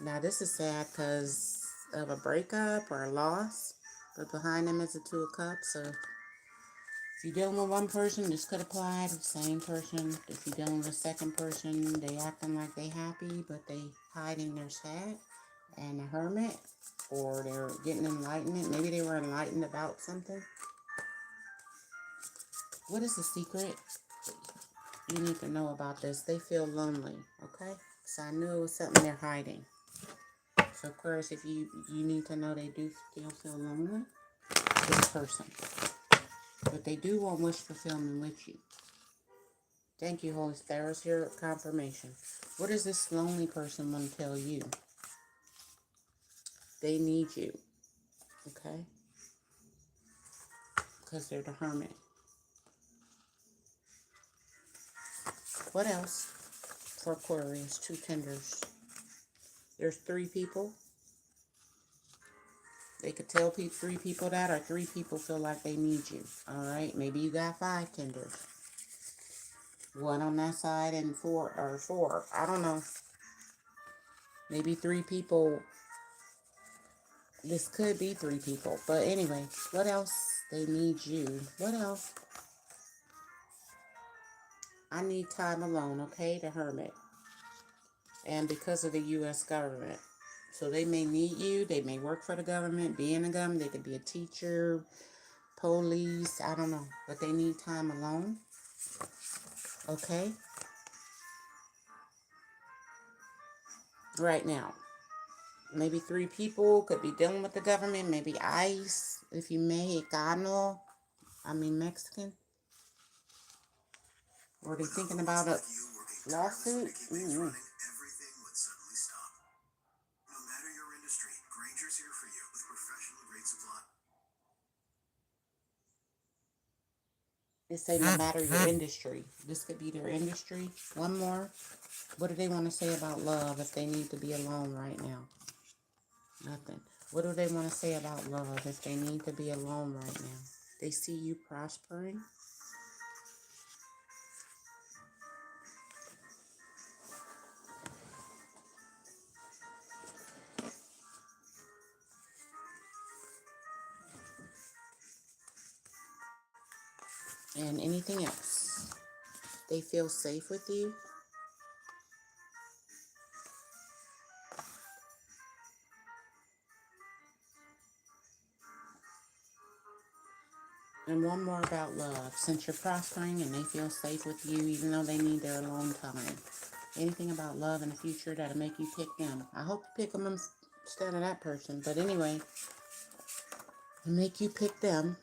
Now, this is sad because of a breakup or a loss. But behind them is the 2 of Cups. So, if you're dealing with one person, this could apply to the same person. If you're dealing with a second person, they acting like they happy, but they hiding their sad. And the Hermit. Or they're getting enlightenment. Maybe they were enlightened about something. What is the secret? You need to know about this. They feel lonely, okay? So I knew it was something they're hiding. So Aquarius, if you need to know they do still feel lonely, this person. But they do want wish fulfillment with you. Thank you, Holy Spirit. It's your confirmation. What does this lonely person want to tell you? They need you, okay? Because they're the Hermit. What else for Aquarius? 2 tenders. There's 3 people. They could tell 3 people that, or 3 people feel like they need you. All right? Maybe you got 5 tenders. 1 on that side and 4. I don't know. Maybe 3 people. This could be 3 people. But anyway, what else? They need you. What else? I need time alone, okay? The Hermit. And because of the U.S. government. So they may need you. They may work for the government, be in the government. They could be a teacher, police, I don't know. But they need time alone. Okay? Right now. Maybe 3 people could be dealing with the government. Maybe ICE, if you Mexicano. Mexican. Or they thinking about a lawsuit? Mm-hmm. They say no matter your industry. This could be their industry. One more. What do they want to say about love if they need to be alone right now? Nothing. What do they want to say about love if they need to be alone right now? They see you prospering. And anything else? They feel safe with you. And one more about love. Since you're prospering and they feel safe with you, even though they need their alone time. Anything about love in the future that'll make you pick them. I hope you pick them instead of that person. But anyway, to make you pick them,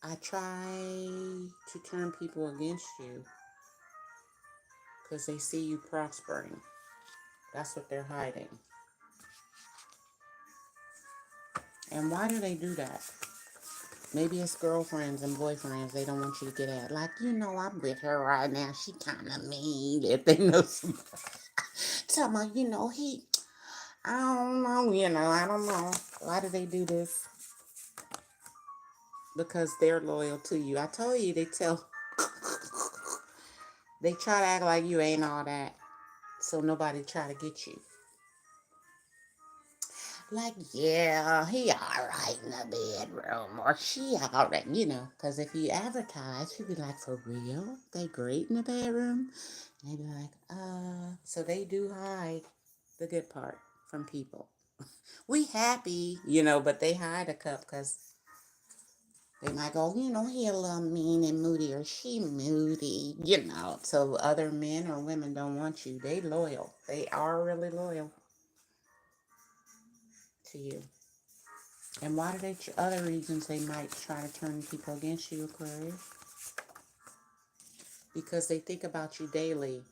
I try to turn people against you. Because they see you prospering. That's what they're hiding. And why do they do that? Maybe it's girlfriends and boyfriends they don't want you to get at. Like, I'm with her right now. She kind of mean. If they know somebody. Tell me, I don't know, I don't know. Why do they do this? Because they're loyal to you. I told you, they try to act like you ain't all that. So nobody try to get you. Like, yeah, he all right in the bedroom, or she all right, because if you advertise, you'd be like, for real? They great in the bedroom? And they'd be like, so they do hide the good part from people. We happy, but they hide a cup because they might go, he a little mean and moody, or she moody, So other men or women don't want you. They loyal. They are really loyal to you. And why do they, other reasons they might try to turn people against you, Aquarius? Because they think about you daily.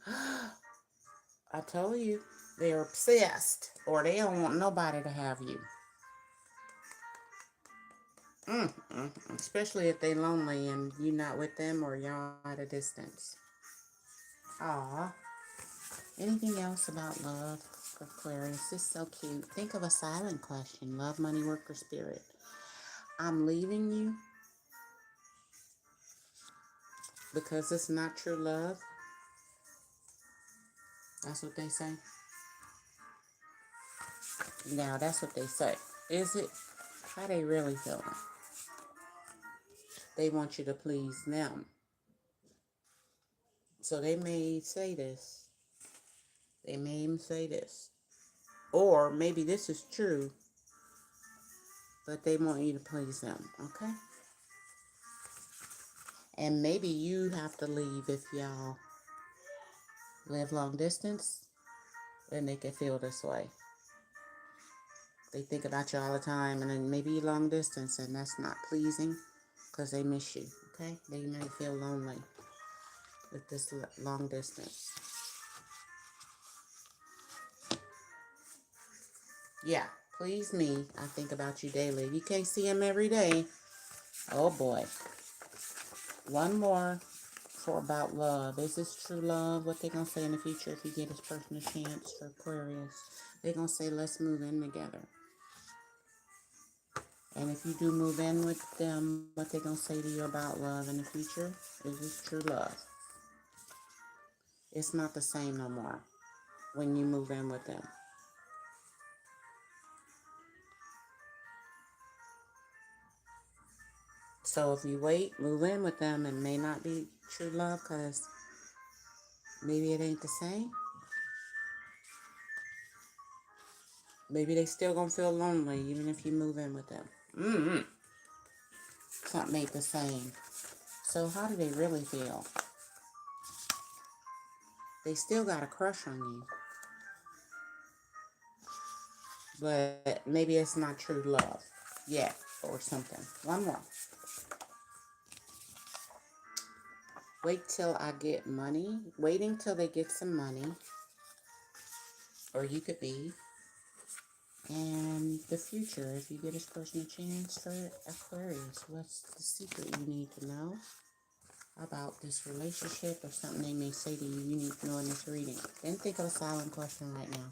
I told you, they're obsessed, or they don't want nobody to have you. Especially if they lonely and you not with them or y'all at a distance. Aw. Anything else about love for Aquarius? This is so cute. Think of a silent question. Love, money, work, or spirit. I'm leaving you because it's not true love. That's what they say. Now, that's what they say. Is it? How they really feeling? They want you to please them. So they may say this. They may even say this. Or maybe this is true, but they want you to please them, okay? And maybe you have to leave if y'all live long distance, and they can feel this way. They think about you all the time, and then maybe long distance, and that's not pleasing because they miss you, okay? They may feel lonely with this long distance. Yeah, please me. I think about you daily. You can't see him every day. Oh boy. One more for about love. Is this true love? What they gonna say in the future if you get this person a chance for Aquarius? They gonna say, let's move in together. And if you do move in with them, what they gonna say to you about love in the future? Is this true love? It's not the same no more when you move in with them. So if you wait, move in with them, it may not be true love because maybe it ain't the same. Maybe they still gonna feel lonely even if you move in with them. Something ain't the same. So how do they really feel? They still got a crush on you. But maybe it's not true love yet or something. One more. Wait till I get money. Waiting till they get some money. Or you could be. And the future, if you get this person a chance for Aquarius, what's the secret you need to know about this relationship or something they may say to you you need to know in this reading? Then think of a silent question right now.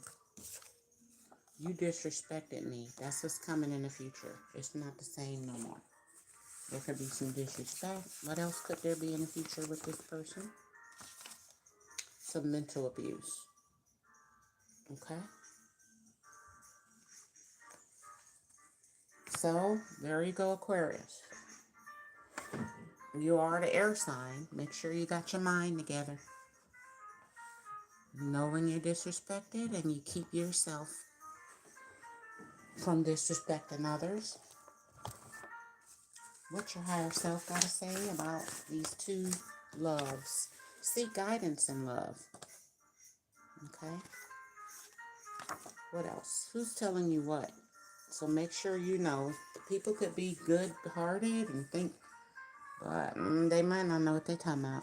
You disrespected me. That's what's coming in the future. It's not the same no more. There could be some disrespect. What else could there be in the future with this person? Some mental abuse. Okay? So, there you go, Aquarius. You are the air sign. Make sure you got your mind together. Know when you're disrespected and you keep yourself from disrespecting others. What your higher self got to say about these two loves? Seek guidance in love. Okay? What else? Who's telling you what? So make sure you know. People could be good-hearted and think, but they might not know what they're talking about.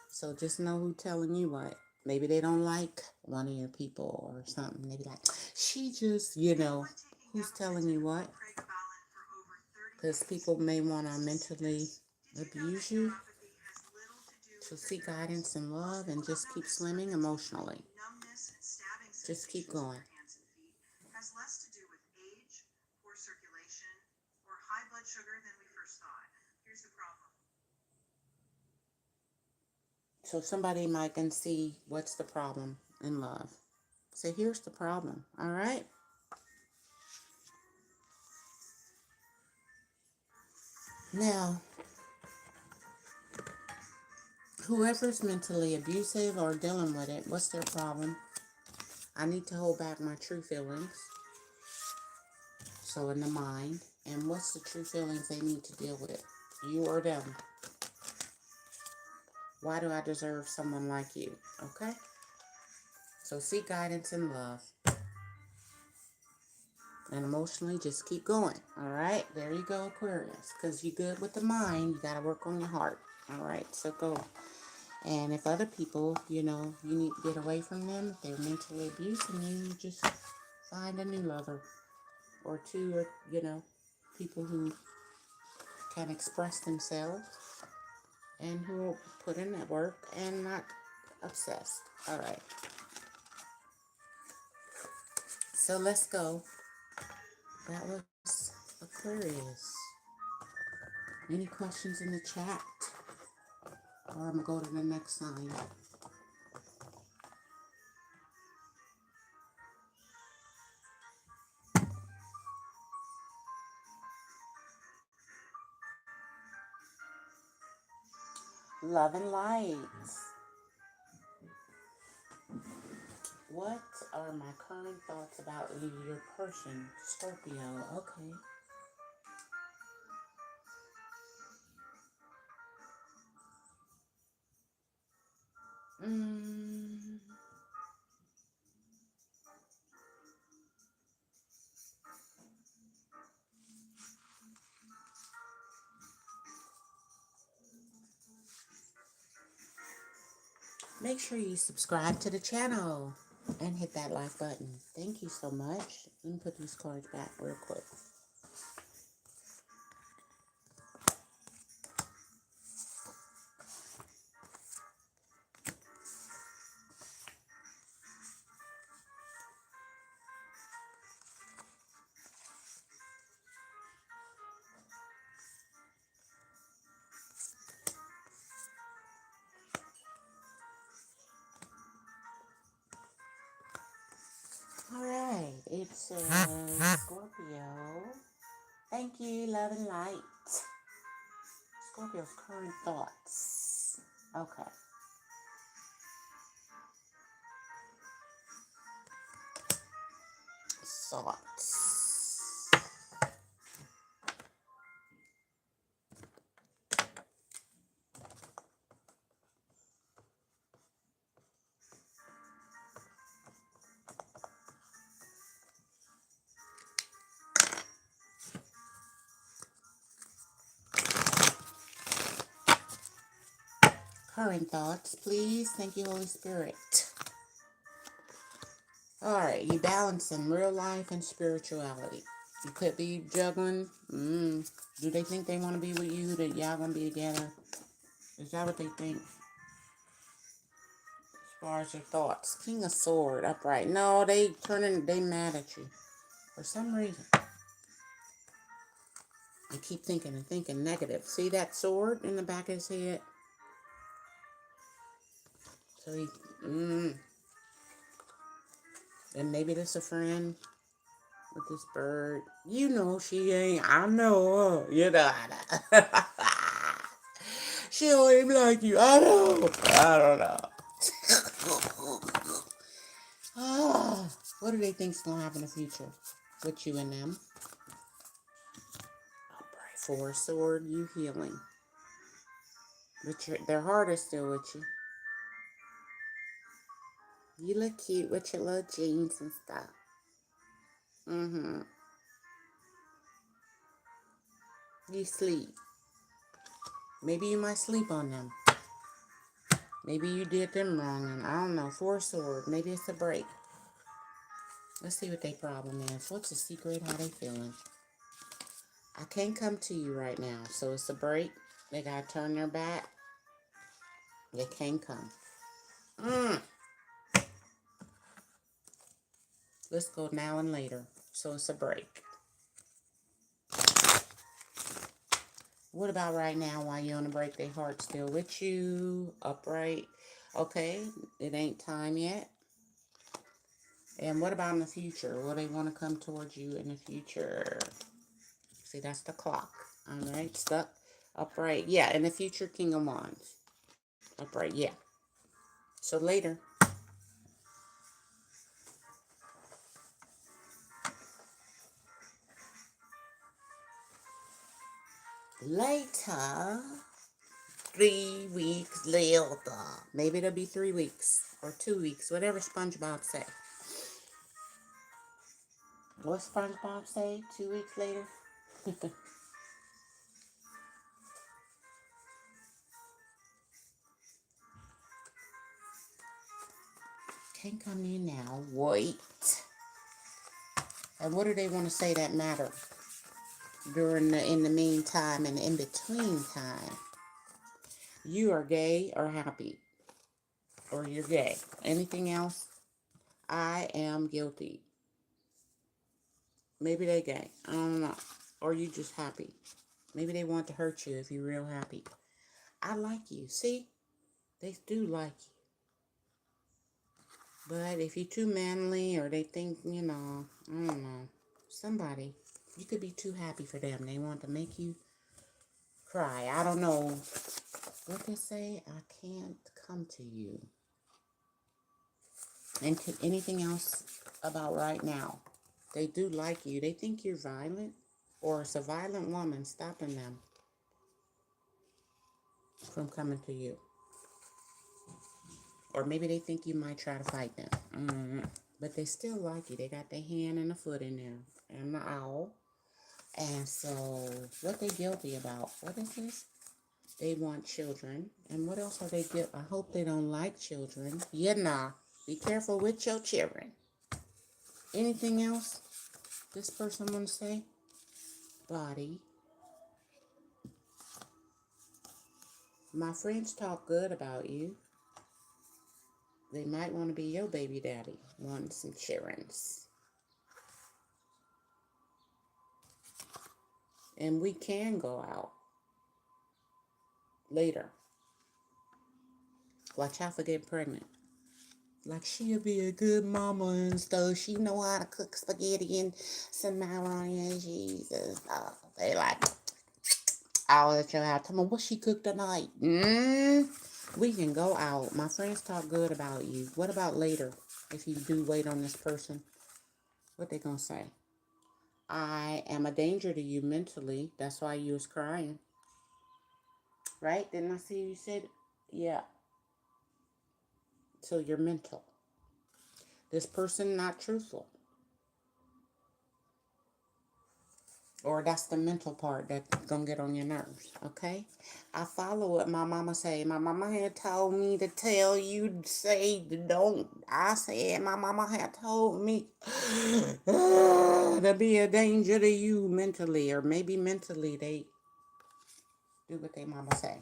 So just know who's telling you what. Maybe they don't like one of your people or something. Maybe like, she just, who's telling you what? Because people may want to mentally abuse you. So seek guidance and love and just keep swimming emotionally. Just keep going. Has less to do with age, poor circulation, or high blood sugar than we first thought. Here's the problem. So somebody might can see what's the problem in love. So here's the problem, all right? Now, whoever's mentally abusive or dealing with it, what's their problem? I need to hold back my true feelings. So in the mind. And what's the true feelings they need to deal with? You or them. Why do I deserve someone like you? Okay? So seek guidance and love. And emotionally, just keep going. Alright? There you go, Aquarius. Because you're good with the mind. You got to work on your heart. Alright? So go. And if other people, you know, you need to get away from them, if they're mentally abusing you, you just find a new lover. Or two, or, you know, people who can express themselves and who will put in that work and not obsessed. All right. So let's go. That was Aquarius. Any questions in the chat? Or I'm going to go to the next sign. Love and light. What are my current thoughts about your person, Scorpio? Okay. Make sure you subscribe to the channel and hit that like button. Thank you so much. Let me put these cards back real quick. All right, it's Scorpio. Thank you, love and light. Scorpio's current thoughts. Okay. Thoughts. Current thoughts, please. Thank you, Holy Spirit. All right, you balancing real life and spirituality. You could be juggling. Do they think they want to be with you, that y'all going to be together? Is that what they think? As far as your thoughts. King of Sword, upright. No, they mad at you. For some reason. I keep thinking and thinking negative. See that sword in the back of his head? So he, and maybe this a friend with this bird. You know she ain't. I know her. You know. She don't even like you. I know. I don't know. What do they think's gonna happen in the future with you and them? Upright. Four sword, you healing. But their heart is still with you. You look cute with your little jeans and stuff. You sleep. Maybe you might sleep on them. Maybe you did them wrong, and I don't know. Four sword. Maybe it's a break. Let's see what their problem is. What's the secret? How they feeling? I can't come to you right now, so it's a break. They gotta turn their back. They can't come. Let's go now and later. So it's a break. What about right now while you're on a break? Their heart's still with you. Upright. Okay, it ain't time yet. And what about in the future? Will they want to come towards you in the future? See, that's the clock. All right, stuck. Upright, yeah, in the future, King of Wands. Upright, yeah. So later. Later. 3 weeks later. Maybe it'll be 3 weeks or 2 weeks, whatever SpongeBob say. What SpongeBob say? 2 weeks later? Can't come in now. Wait. And what do they want to say that matter in the meantime and in between time? You are gay or happy, or you're gay. Anything else? I am guilty. Maybe they gay. I don't know. Or you just happy. Maybe they want to hurt you if you're real happy. I like you. See? They do like you. But if you're too manly or they think, I don't know, somebody, you could be too happy for them. They want to make you cry. I don't know what they say. I can't come to you. And anything else about right now? They do like you. They think you're violent, or it's a violent woman stopping them from coming to you. Or maybe they think you might try to fight them. But they still like you. They got their hand and a foot in there. And the owl. And so, what they guilty about? What is this? They want children. And what else are they guilty? I hope they don't like children. Yeah, nah. Be careful with your children. Anything else this person want to say? Body. My friends talk good about you. They might want to be your baby daddy. Want some childrens. And we can go out later. Watch out for getting pregnant. Like, she'll be a good mama and stuff. She know how to cook spaghetti and some macaroni and cheese and stuff. They like, I'll let you have. Tell me what she cooked tonight. We can go out. My friends talk good about you. What about later? If you do wait on this person, what they gonna say? I am a danger to you mentally. That's why you was crying. Right? Didn't I see you said? Yeah. So you're mental. This person not truthful. Or that's the mental part that's gonna get on your nerves, okay? I follow what my mama say. My mama had told me to tell you, say don't. I said my mama had told me to be a danger to you mentally. Or maybe mentally they do what they mama say.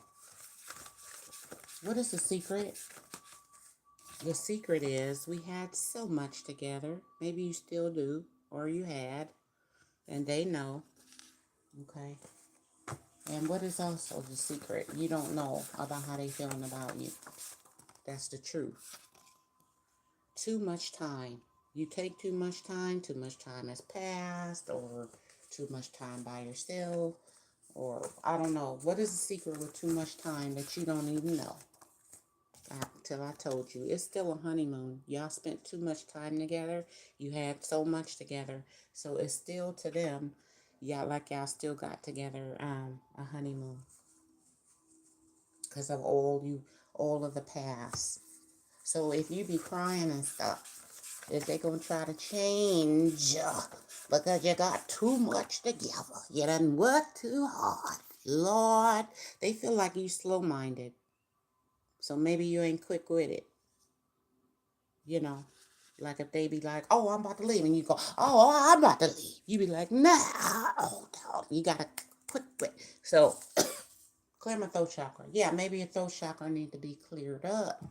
What is the secret? The secret is we had so much together. Maybe you still do, or you had, and they know, okay? And what is also the secret? You don't know about how they feeling about you. That's the truth. Too much time. You take too much time has passed, or too much time by yourself, or I don't know. What is the secret with too much time that you don't even know? Till I told you. It's still a honeymoon. Y'all spent too much time together. You had so much together. So it's still to them, y'all still got together a honeymoon. Because of all of the past. So if you be crying and stuff, if they gonna try to change because you got too much together, you done worked too hard, Lord, they feel like you slow-minded. So maybe you ain't quick with it. Like if they be like, oh, I'm about to leave, and you go, oh, I'm about to leave. You be like, nah, oh, no. You gotta quick with. So clear my throat chakra. Yeah, maybe your throat chakra need to be cleared up.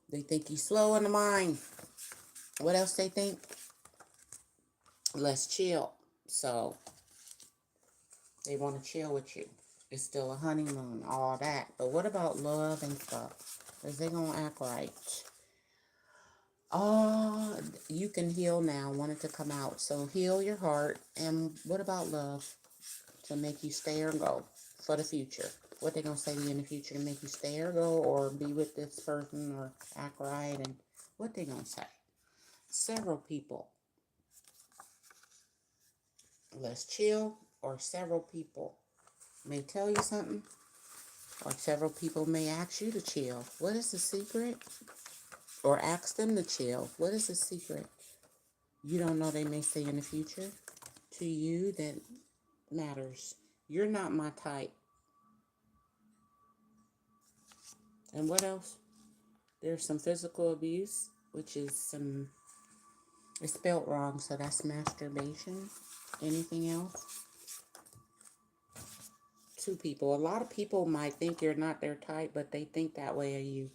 They think you slow in the mind. What else they think? Let's chill. So they want to chill with you. It's still a honeymoon, all that. But what about love and stuff? Is they gonna act right? You can heal now. Want it to come out. So heal your heart. And what about love? To make you stay or go for the future. What they gonna say to you in the future to make you stay or go or be with this person or act right, and what they gonna say? Several people. Let's chill, or several people may tell you something, or several people may ask you to chill. What is the secret? Or ask them to chill. What is the secret? You don't know, they may say in the future to you that matters. You're not my type. And what else? There's some physical abuse, which is it's spelled wrong, so that's masturbation. Anything else? Two people. A lot of people might think you're not their type, but they think that way of you.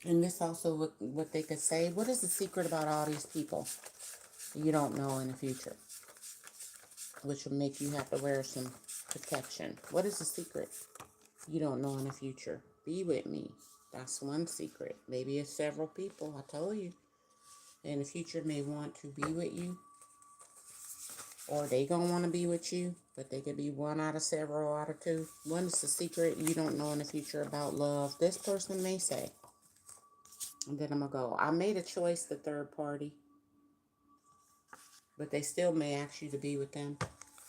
And this also what they could say. What is the secret about all these people you don't know in the future? Which will make you have to wear some protection. What is the secret you don't know in the future? Be with me. That's one secret. Maybe it's several people. I told you. In the future may want to be with you. Or they gonna want to be with you. But they could be one out of several out of two. One is the secret you don't know in the future about love. This person may say. And then I'm gonna go. I made a choice, the third party. But they still may ask you to be with them.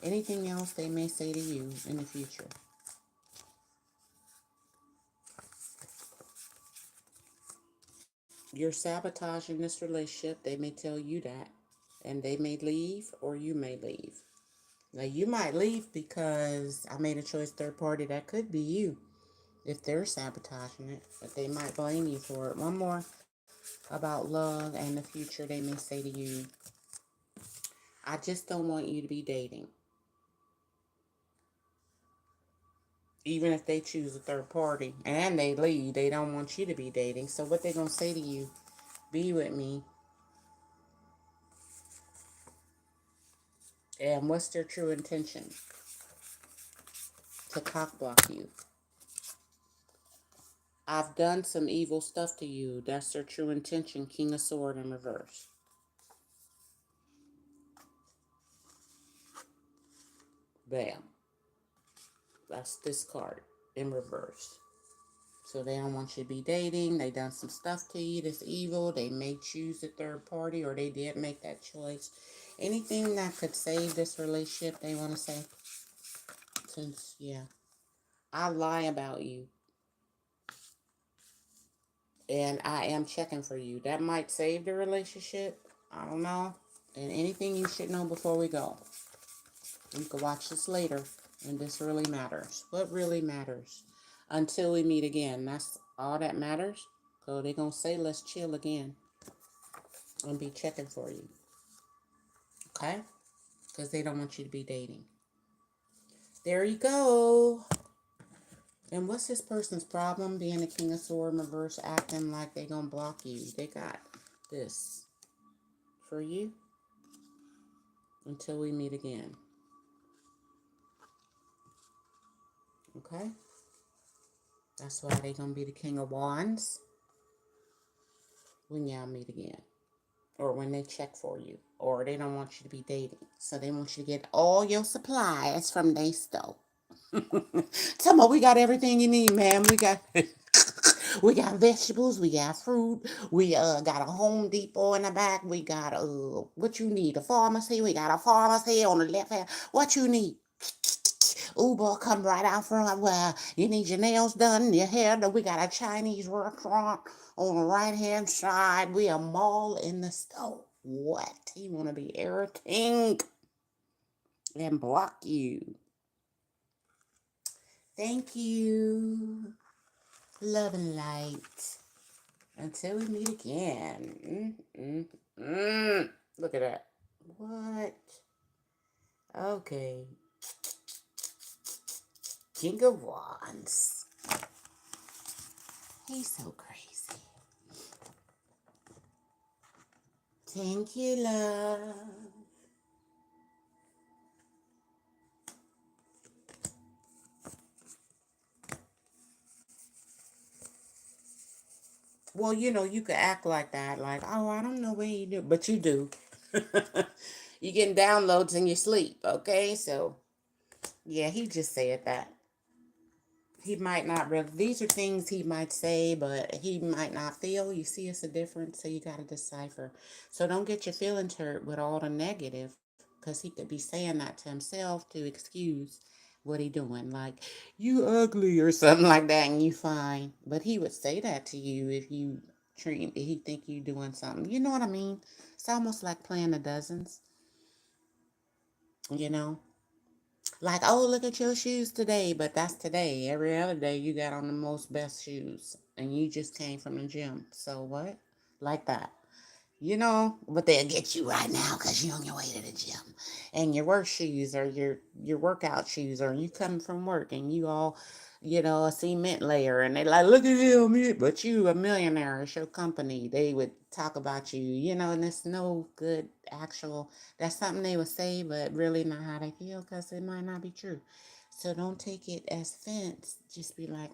Anything else they may say to you in the future. You're sabotaging this relationship. They may tell you that. And they may leave or you may leave. Now, you might leave because I made a choice, third party. That could be you if they're sabotaging it. But they might blame you for it. One more about love and the future. They may say to you, I just don't want you to be dating. Even if they choose a third party and they leave, they don't want you to be dating. So what they going to say to you, be with me. And what's their true intention? To cock block you. I've done some evil stuff to you. That's their true intention. King of Sword in reverse. Bam. That's this card in reverse. So they don't want you to be dating. They done some stuff to you that's evil. They may choose a third party, or they did make that choice. Anything that could save this relationship, they want to say. Since, yeah, I lie about you. And I am checking for you. That might save the relationship. I don't know. And anything you should know before we go. You can watch this later. And this really matters. What really matters? Until we meet again. That's all that matters. So they're going to say, let's chill again. And be checking for you. Okay? Because they don't want you to be dating. There you go. And what's this person's problem? Being a King of Swords in reverse, acting like they're going to block you. They got this for you until we meet again. Okay? That's why they're going to be the King of Wands when y'all meet again. Or when they check for you. Or they don't want you to be dating. So they want you to get all your supplies from their store. Tell me, we got everything you need, ma'am. We got we got vegetables, we got fruit, we got a Home Depot in the back, we got what you need, a pharmacy, we got a pharmacy on the left hand. What you need? Uber come right out front where you need your nails done, your hair done. We got a Chinese restaurant on the right hand side. We a mall in the store. What? You wanna be everything and block you. Thank you. Love and light. Until we meet again. Look at that. What? Okay. King of Wands. He's so crazy. Thank you, love. Well, you could act like that, like, oh, I don't know what you do, but you do. You getting downloads in your sleep, okay? So, yeah, he just said that. He might not really, these are things he might say, but he might not feel. You see, it's a difference, so you got to decipher. So don't get your feelings hurt with all the negative, because he could be saying that to himself to excuse what he doing. Like, you ugly or something like that, and you fine. But he would say that to you if you treat, if he think you doing something. You know what I mean? It's almost like playing the dozens, you know? Like, oh, look at your shoes today, but that's today. Every other day you got on the most best shoes and you just came from the gym. So what? Like that. But they'll get you right now because you're on your way to the gym. And your work shoes or your workout shoes, or you come from work and you all, a cement layer, and they like, look at him, but you a millionaire, it's your company. They would talk about you, and it's no good actual, that's something they would say, but really not how they feel because it might not be true. So don't take it as offense. Just be like,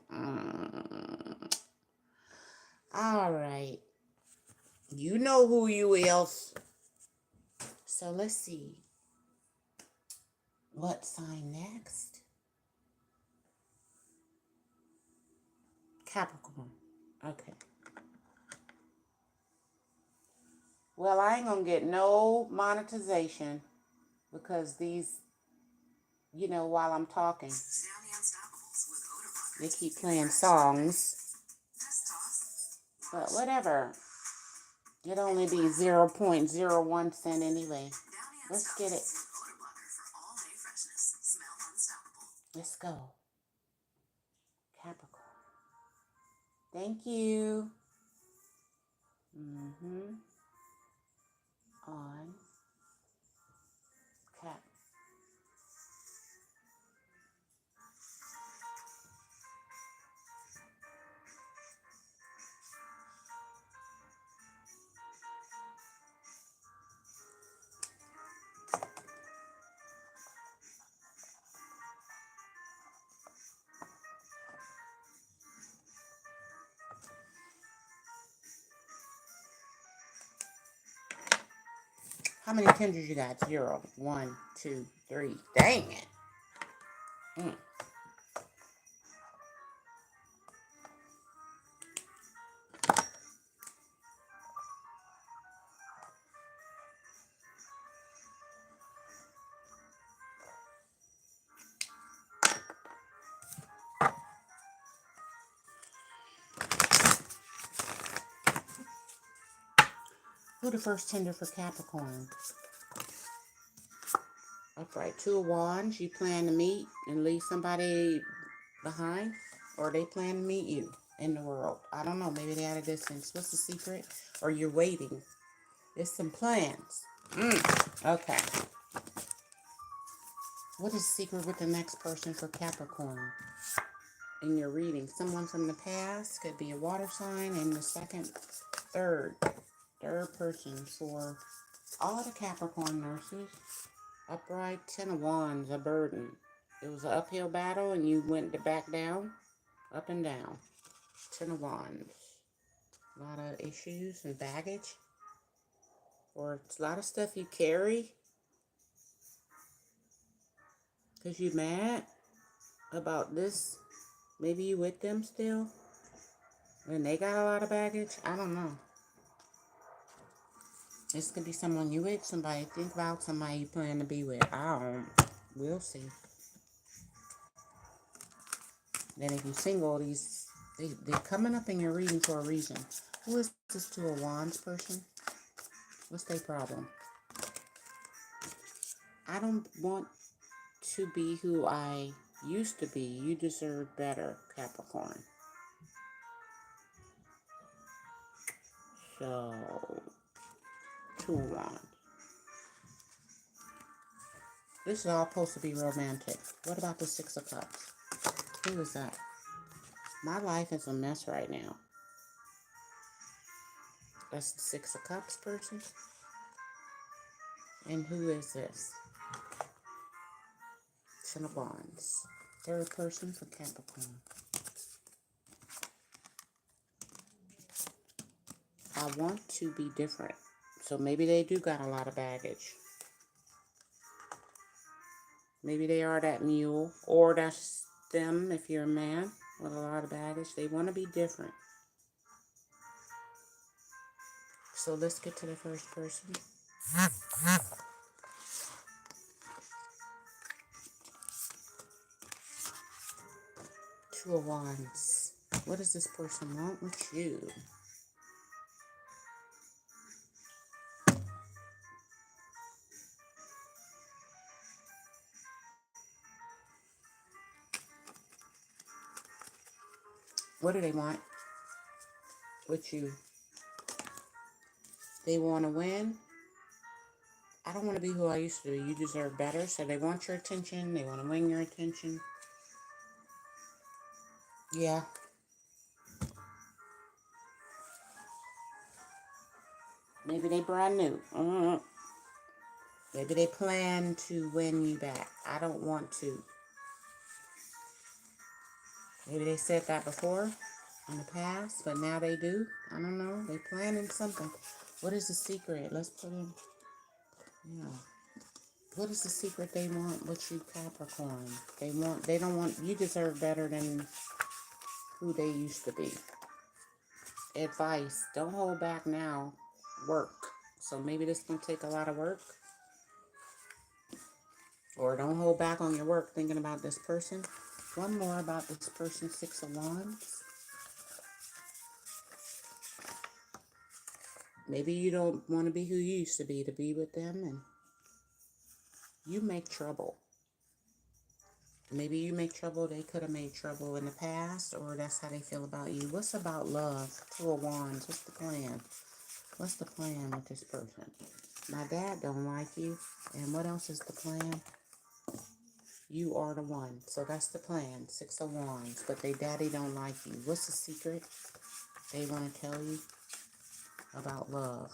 all right. You know who you else. So let's see. What sign next? Capricorn. Okay. Well, I ain't gonna get no monetization because these, while I'm talking, they keep playing songs. But whatever. It'd only be 0.01 cent anyway. Let's get it. Let's go. Capricorn. Thank you. On Cap. How many tenders you got? 0, 1, 2, 3. Dang it. Mm. Who the first tender for Capricorn? Upright. 2 of Wands. You plan to meet and leave somebody behind? Or they plan to meet you in the world? I don't know. Maybe they're at a distance. What's the secret? Or you're waiting. There's some plans. Okay. What is the secret with the next person for Capricorn? In your reading, someone from the past, could be a water sign, and the third person for all the Capricorn nurses. Upright, 10 of Wands, a burden. It was an uphill battle and you went to back down, up and down. 10 of Wands. A lot of issues and baggage. Or it's a lot of stuff you carry because you're mad about this. Maybe you with them still and they got a lot of baggage. I don't know. This could be someone you with, somebody you think about, somebody you plan to be with. We'll see. Then if you're single, they're coming up in your reading for a reason. Who is this 2 of Wands person? What's their problem? I don't want to be who I used to be. You deserve better, Capricorn. So, 2 of Wands. This is all supposed to be romantic. What about the 6 of Cups? Who is that? My life is a mess right now. That's the 6 of Cups person. And who is this? 10 of Wands. Third person for Capricorn. I want to be different. So maybe they do got a lot of baggage. Maybe they are that mule, or that's them if you're a man with a lot of baggage. They want to be different. So let's get to the first person. Two of Wands. What does this person want with you? What do they want with you? They want to win. I don't want to be who I used to be. You deserve better. So they want your attention. They want to win your attention. Yeah. Maybe they brand new. Maybe they plan to win you back. I don't want to. Maybe they said that before in the past, but now they do. I don't know. They planning something. What is the secret? Let's put in. Yeah. What is the secret they want with you, Capricorn? They don't want, you deserve better than who they used to be. Advice, don't hold back now. Work. So maybe this can take a lot of work. Or don't hold back on your work thinking about this person. One more about this person, Six of Wands. Maybe you don't want to be who you used to be with them, and you make trouble. Maybe you make trouble, they could have made trouble in the past, or that's how they feel about you. What's about love? Two of Wands, what's the plan? What's the plan with this person? My dad don't like you, and what else is the plan? You are the one, so that's the plan, Six of Wands, but they daddy don't like you. What's the secret they want to tell you about love?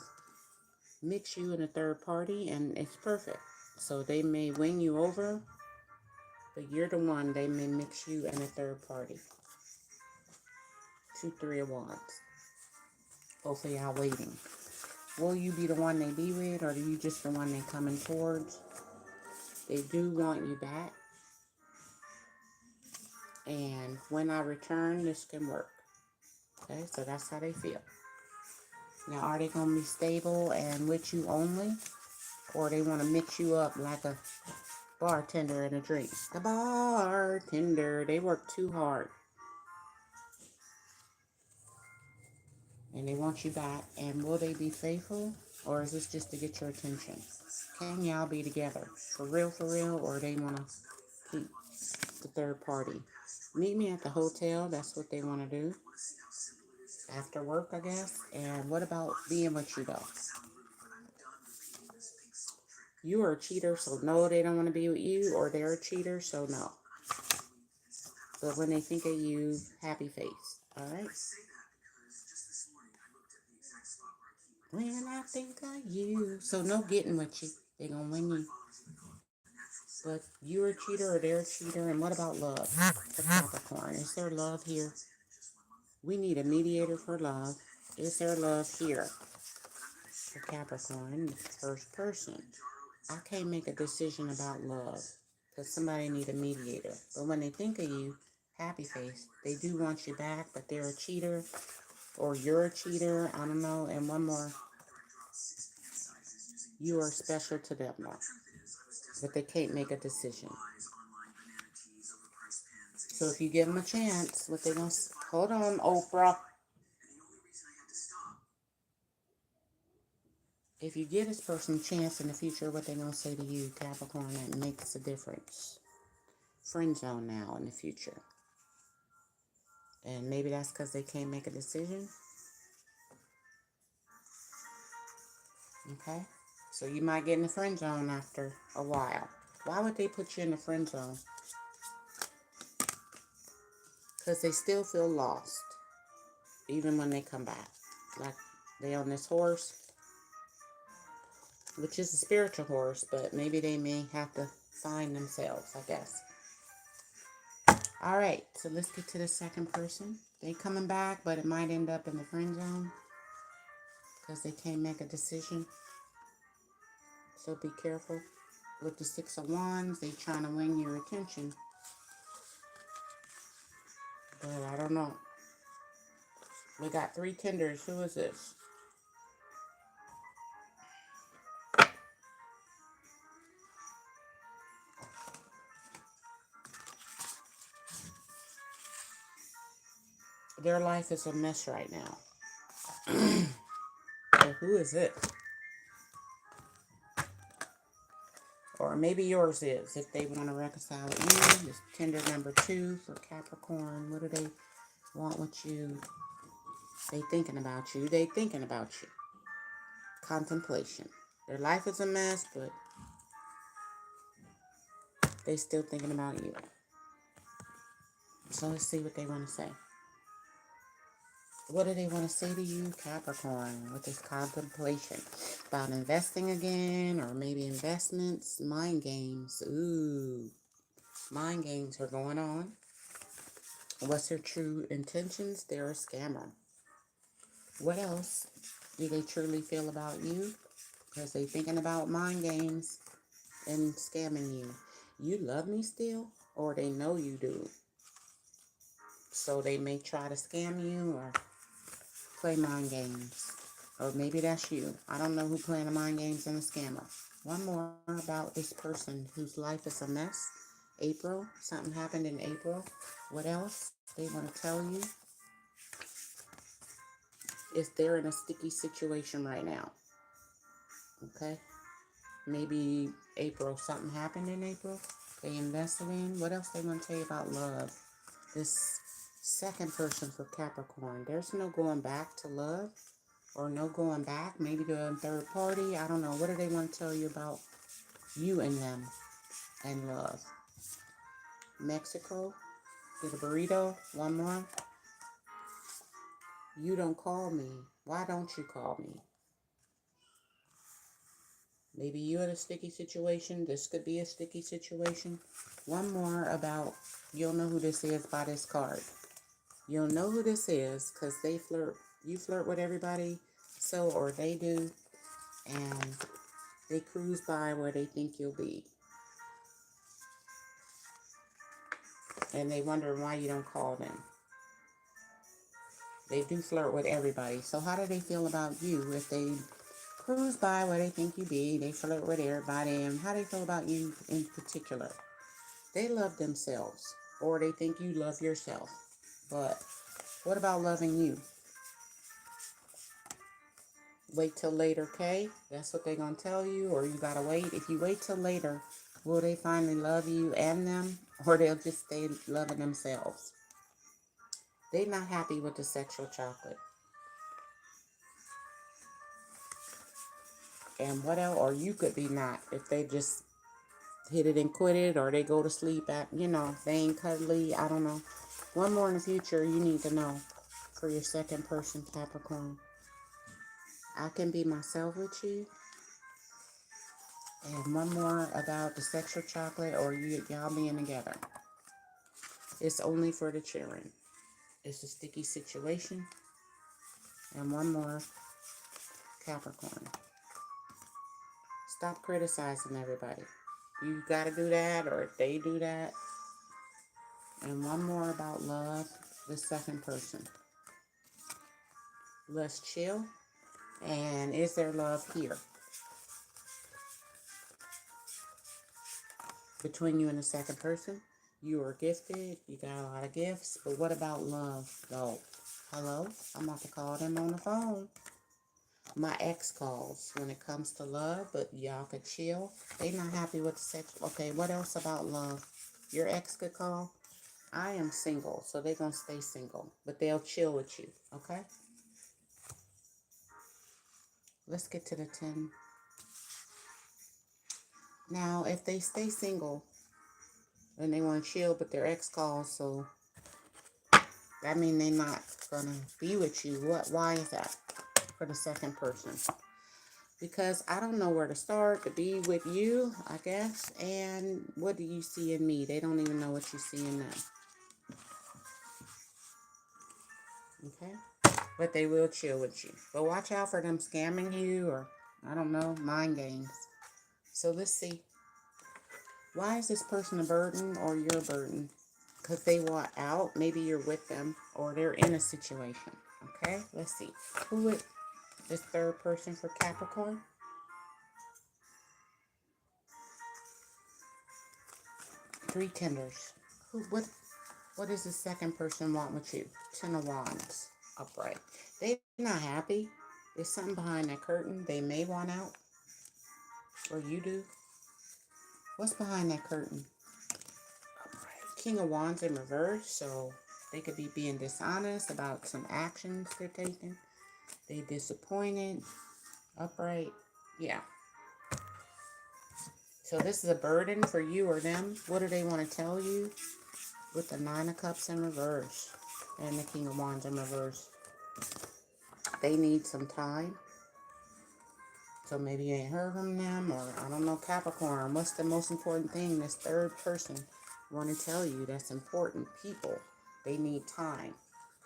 Mix you in a third party, and it's perfect. So they may win you over, but you're the one. They may mix you in a third party. 2, 3 of Wands. Both of y'all waiting. Will you be the one they be with, or are you just the one they coming towards? They do want you back. And when I return, this can work. Okay, so that's how they feel. Now, are they going to be stable and with you only? Or they want to mix you up like a bartender in a drink? The bartender, they work too hard. And they want you back. And will they be faithful? Or is this just to get your attention? Can y'all be together? For real? Or they want to keep the third party? Meet me at the hotel. That's what they want to do. After work, I guess. And what about being with you, though? You are a cheater, so no, they don't want to be with you. Or they're a cheater, so no. But when they think of you, happy face. All right? When I think of you. So no getting with you. They're going to win you. But you're a cheater or they're a cheater. And what about love for Capricorn? Is there love here? We need a mediator for love. Is there love here for Capricorn, the first person? I can't make a decision about love because somebody need a mediator. But when they think of you, happy face, they do want you back, but they're a cheater or you're a cheater. I don't know. And one more, you are special to them now, but they can't make a decision. So if you give them a chance, what they gonna? Hold on, Oprah. If you give this person a chance in the future, what they gonna say to you, Capricorn, that makes a difference. Friend zone now in the future. And maybe that's because they can't make a decision. Okay? So you might get in the friend zone after a while. Why would they put you in the friend zone? Because they still feel lost. Even when they come back. Like they on this horse. Which is a spiritual horse. But maybe they may have to find themselves, I guess. Alright. So let's get to the second person. They coming back. But it might end up in the friend zone. because they can't make a decision. So be careful. With the Six of Wands, they trying to win your attention. But I don't know. We got 3 Kinders. Who is this? Their life is a mess right now. So who is it? Or maybe yours is, if they want to reconcile with you. This Kinder number 2 for Capricorn. What do they want with you? They thinking about you. They thinking about you. Contemplation. Their life is a mess, but they still thinking about you. So let's see what they want to say. What do they want to say to you, Capricorn, with this contemplation? About investing again, or maybe investments, mind games. Ooh, mind games are going on. What's their true intentions? They're a scammer. What else do they truly feel about you? Because they thinking about mind games and scamming you. You love me still? Or they know you do. So they may try to scam you or play mind games. Or maybe that's you. I don't know who playing the mind games and the scammer. One more about this person whose life is a mess. April. Something happened in April. What else they want to tell you? Is they're in a sticky situation right now. Okay? Maybe April. Something happened in April. They invested in. What else they want to tell you about love? This second person for Capricorn. There's no going back to love. Or no going back, maybe to a third party. I don't know. What do they want to tell you about you and them and love? Mexico, get a burrito. One more. You don't call me. Why don't you call me? Maybe you're in a sticky situation. This could be a sticky situation. One more about, you'll know who this is by this card. You'll know who this is because they flirt. You flirt with everybody, so, or they do. And they cruise by where they think you'll be. And they wonder why you don't call them. They do flirt with everybody. So how do they feel about you? If they cruise by where they think you be, they flirt with everybody, and how do they feel about you in particular? They love themselves, or they think you love yourself. But what about loving you? Wait till later, okay? That's what they're going to tell you, or you got to wait. If you wait till later, will they finally love you and them, or they'll just stay loving themselves? They're not happy with the sexual chocolate. And what else? Or you could be not. If they just hit it and quit it, or they go to sleep at, they ain't cuddly. I don't know. One more in the future you need to know for your second person, Capricorn. I can be myself with you. And one more about the sexual chocolate or y'all being together. It's only for the children. It's a sticky situation. And one more, Capricorn. Stop criticizing everybody. You got to do that, or if they do that. And one more about love, the second person. Let's chill. And is there love here? Between you and the second person, you are gifted. You got a lot of gifts. But what about love, though? Hello? I'm about to call them on the phone. My ex calls when it comes to love, but y'all could chill. They not happy with the sex. Okay, what else about love? Your ex could call. I am single, so they're going to stay single. But they'll chill with you, okay? Let's get to the 10. Now, if they stay single and they want to chill, but their ex calls, so that means they're not going to be with you. Why is that for the second person? Because I don't know where to start to be with you, I guess. And what do you see in me? They don't even know what you see in them. Okay? but they will chill with you. But watch out for them scamming you or, I don't know, mind games. So let's see. Why is this person a burden or you're a burden? Because they want out. Maybe you're with them or they're in a situation. Okay, let's see. Who is this third person for Capricorn? Three tenders. What does the second person want with you? Ten of Wands. Upright. They're not happy. There's something behind that curtain. They may want out. Or you do. What's behind that curtain? Upright. King of Wands in reverse. So they could be being dishonest about some actions they're taking. They disappointed. Upright. Yeah. So this is a burden for you or them. What do they want to tell you? With the Nine of Cups in reverse. And the King of Wands in reverse. They need some time. So maybe you ain't heard from them, or I don't know, Capricorn. What's the most important thing this third person want to tell you that's important? People. They need time.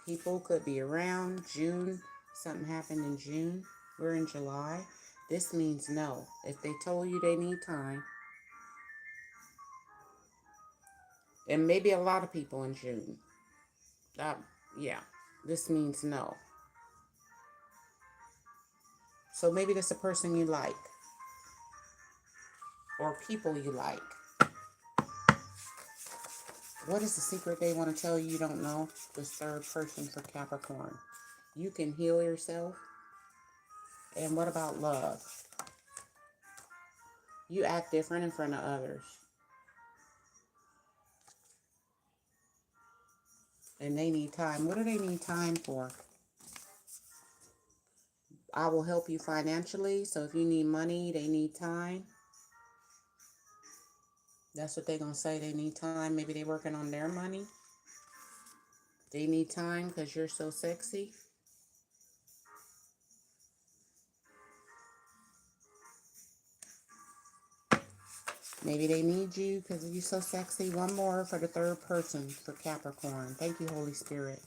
People could be around June. Something happened in June. We're in July. This means no. If they told you they need time, and maybe a lot of people in June. Yeah, this means no. So maybe that's a person you like. Or people you like. What is the secret they want to tell you don't know? This third person for Capricorn. You can heal yourself. And what about love? You act different in front of others. And they need time. What do they need time for? I will help you financially. So if you need money, they need time. That's what they're going to say. They need time. Maybe they're working on their money. They need time because you're so sexy. Maybe they need you because you're so sexy. One more for the third person for Capricorn. Thank you, Holy Spirit.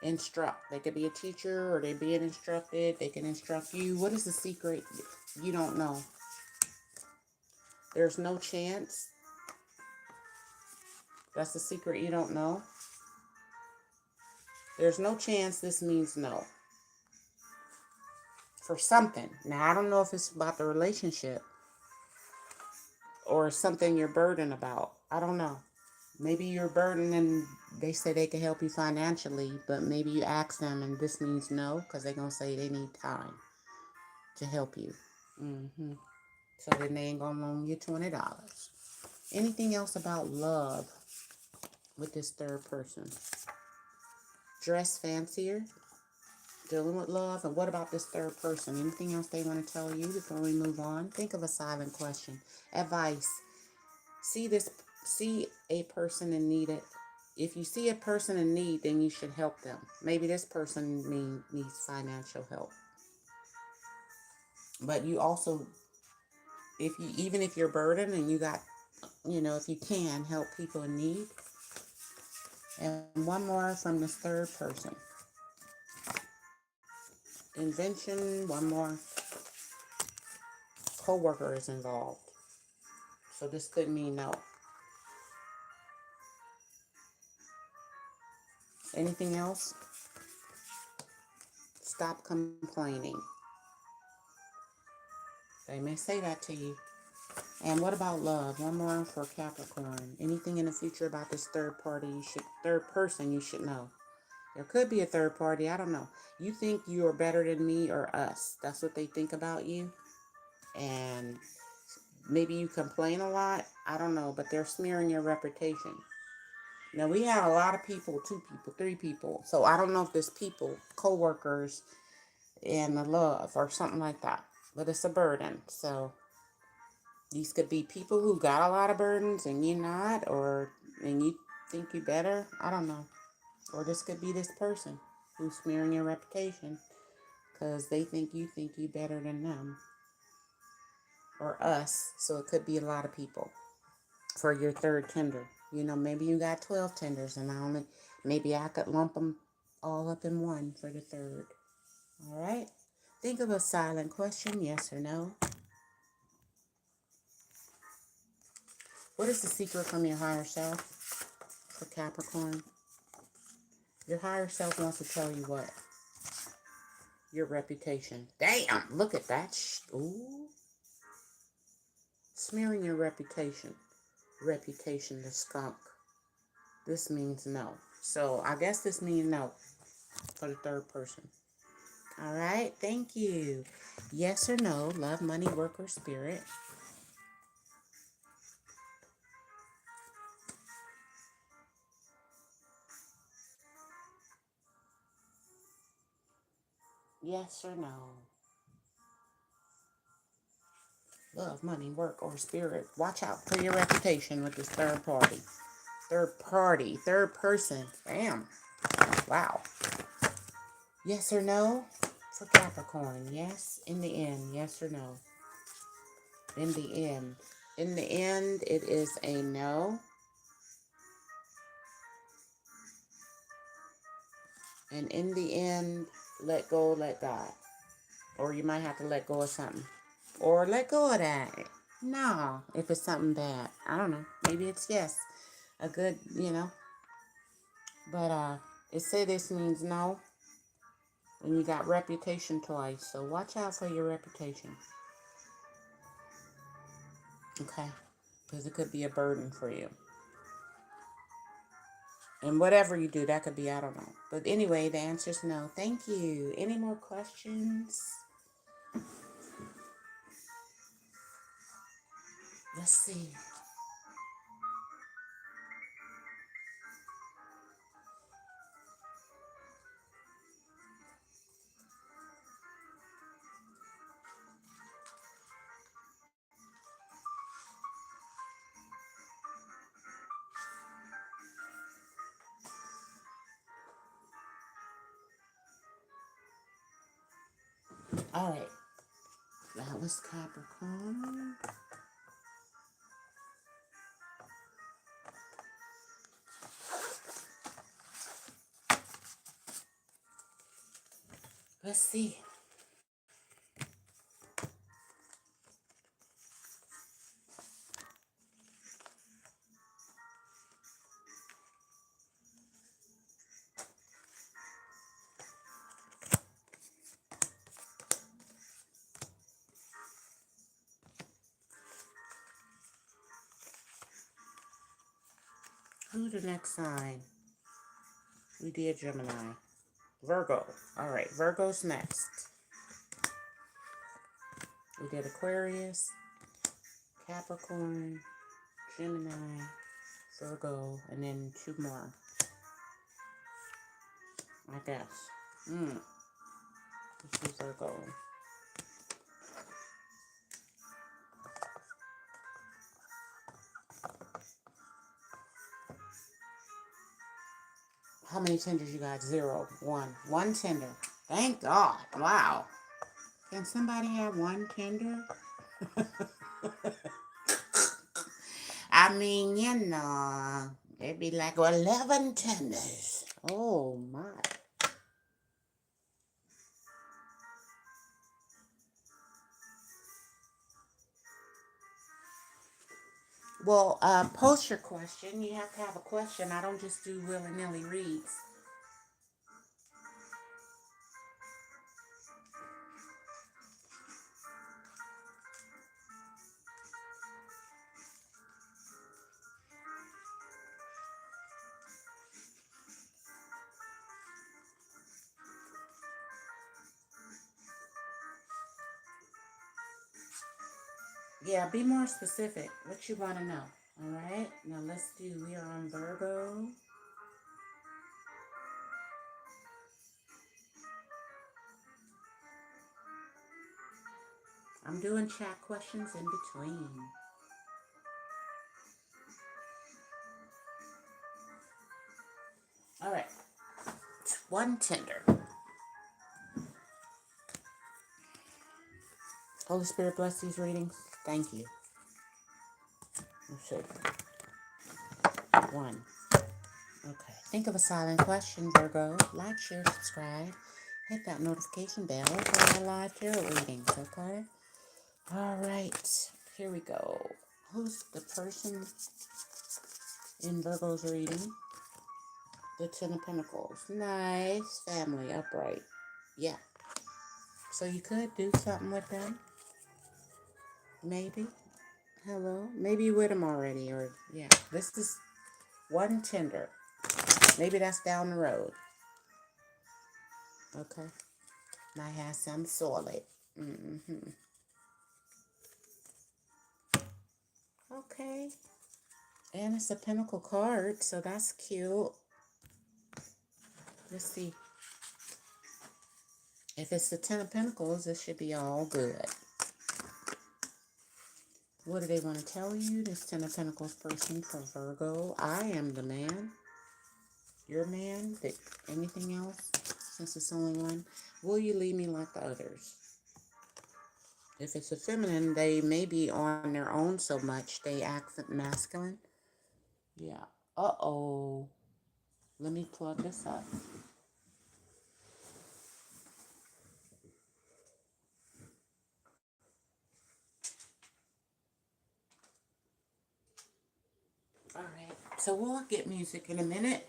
Instruct. They could be a teacher or they're being instructed. They can instruct you. What is the secret you don't know? There's no chance. That's the secret you don't know. There's no chance. This means no. For something. Now, I don't know if it's about the relationship or something you're burdened about. I don't know. Maybe you're burdened and they say they can help you financially, but maybe you ask them and this means no because they're going to say they need time to help you. So then they ain't going to loan you $20. Anything else about love with this third person? Dress fancier? Dealing with love? And what about this third person? Anything else they want to tell you before we move on? Think of a silent question. Advice. See a person in need. If you see a person in need, then you should help them. Maybe this person needs financial help. But you also, even if you're burdened and you got, if you can help people in need. And one more from this third person. Invention, one more. Co-worker is involved. So this could mean no. Anything else? Stop complaining. They may say that to you. And what about love? One more for Capricorn. Anything in the future about this third person you should know. There could be a third party. I don't know. You think you are better than me or us. That's what they think about you. And maybe you complain a lot. I don't know. But they're smearing your reputation. Now, we have a lot of people, 2 people, 3 people. So I don't know if there's people, co-workers, and the love or something like that. But it's a burden. So these could be people who got a lot of burdens and you not, and you think you better. I don't know. Or this could be this person who's smearing your reputation because they think you better than them or us. So it could be a lot of people for your third tender. Maybe you got 12 tenders and maybe I could lump them all up in one for the third. All right. Think of a silent question, yes or no. What is the secret from your higher self for Capricorn? Your higher self wants to tell you what? Your reputation. Damn, look at that. Ooh. Smearing your reputation. Reputation, the skunk. This means no. So I guess this means no for the third person. All right, thank you. Yes or no, love, money, work, or spirit. Yes or no. Love, money, work, or spirit. Watch out for your reputation with this third party. Third party, third person. Bam. Wow. Yes or no for Capricorn. Yes, in the end. Yes or no. In the end. In the end, it is a no. And in the end, let go, let God. Or you might have to let go of something. Or let go of that. No, if it's something bad. I don't know. Maybe it's yes. A good, But it say this means no. And you got reputation twice. So watch out for your reputation. Okay? Because it could be a burden for you. And whatever you do, that could be, I don't know. But anyway, the answer is no. Thank you. Any more questions? Let's see. All right. That was Capricorn. Let's see. Who's the next sign? We did Gemini. Virgo. All right, Virgo's next. We did Aquarius, Capricorn, Gemini, Virgo, and then two more, I guess. This is Virgo. How many tenders you got? 0. 1. 1 tender. Thank God. Wow. Can somebody have 1 tender? I mean, it'd be like 11 tenders. Oh, my. Well, post your question. You have to have a question. I don't just do willy-nilly reads. Yeah, be more specific. What you want to know. All right. Now let's do. We are on Virgo. I'm doing chat questions in between. All right. 1 tender. Holy Spirit, bless these readings. Thank you. Let's see. 1. Okay. Think of a silent question, Virgo. Like, share, subscribe. Hit that notification bell for our live tarot readings, okay? All right. Here we go. Who's the person in Virgo's reading? The Ten of Pentacles. Nice. Family, upright. Yeah. So you could do something with them. Maybe. Hello. Maybe you with them already. Or, yeah. This is one tender. Maybe that's down the road. Okay. Might have some solid. Mm-hmm. Okay. And it's a pentacle card, so that's cute. Let's see. If it's the Ten of Pentacles, it should be all good. What do they want to tell you? This Ten of Pentacles person for Virgo. I am the man. Your man. Anything else? Since it's only one. Will you leave me like the others? If it's a feminine, they may be on their own so much they act masculine. Yeah. Uh-oh. Let me plug this up. All right. So we'll get music in a minute.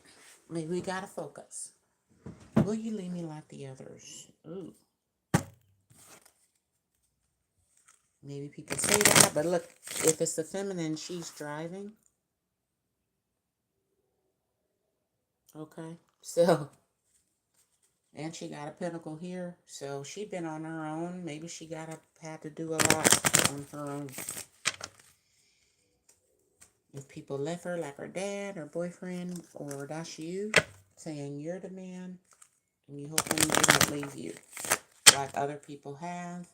Maybe we gotta focus. Will you leave me like the others? Ooh. Maybe people say that, but look, if it's the feminine, she's driving. Okay. So, and she got a pentacle here. So she been on her own. Maybe she had to do a lot on her own. If people left her, like her dad or boyfriend, or that's you, saying you're the man, and you hoping they don't leave you, like other people have.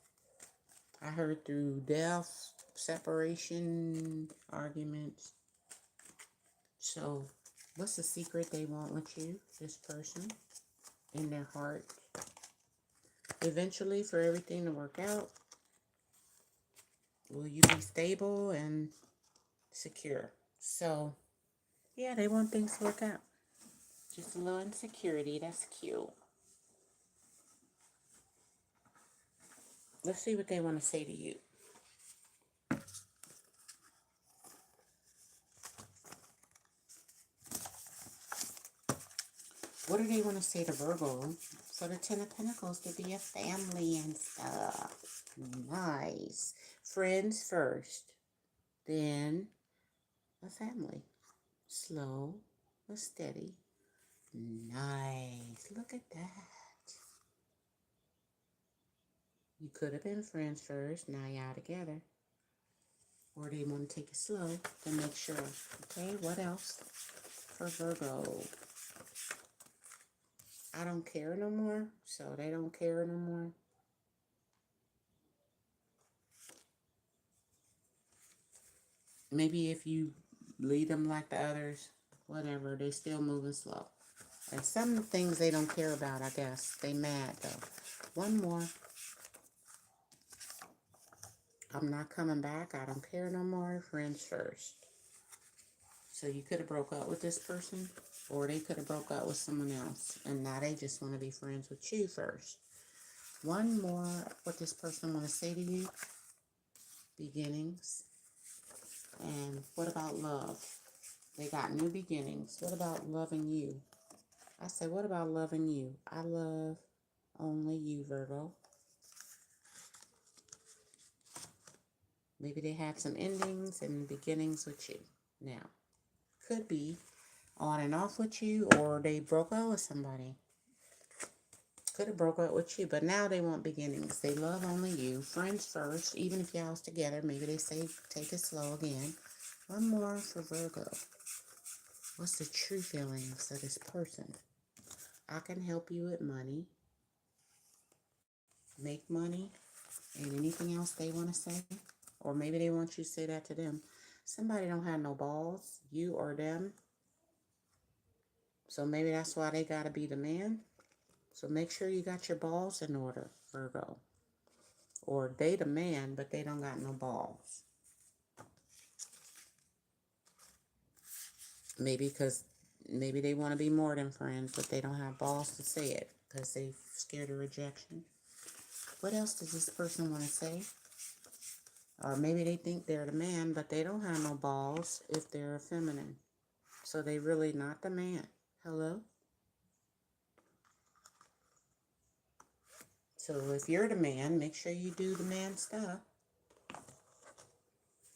I heard through death, separation, arguments. So, what's the secret they want with you, this person, in their heart? Eventually, for everything to work out, will you be stable and secure? So, yeah, they want things to work out. Just a little insecurity. That's cute. Let's see what they want to say to you. What do they want to say to Virgo? For the Ten of Pentacles to be a family and stuff. Nice. Friends first. Then a family. Slow but steady. Nice. Look at that. You could have been friends first. Now y'all together. Or they want to take it slow to make sure. Okay, what else for Virgo? I don't care no more. So they don't care no more. Maybe if you lead them like the others, whatever, they still moving slow. And some things they don't care about, I guess. They mad, though. One more. I'm not coming back. I don't care no more. Friends first. So you could have broke up with this person, or they could have broke up with someone else. And now they just want to be friends with you first. One more. What this person want to say to you. Beginnings. And what about love? They got new beginnings. What about loving you? I said, what about loving you? I love only you, Virgo. Maybe they had some endings and beginnings with you. Now, could be on and off with you, or they broke up with somebody. Could have broke up with you, but now they want beginnings. They love only you. Friends first, even if y'all's together. Maybe they say, take it slow again. One more for Virgo. What's the true feelings of this person? I can help you with money. Make money. And anything else they want to say? Or maybe they want you to say that to them. Somebody don't have no balls, you or them. So maybe that's why they got to be the man. So make sure you got your balls in order, Virgo. Or they the man, but they don't got no balls. Maybe because maybe they want to be more than friends, but they don't have balls to say it because they're scared of rejection. What else does this person want to say? Or maybe they think they're the man, but they don't have no balls if they're feminine. So they really not the man. Hello? So if you're the man, make sure you do the man stuff.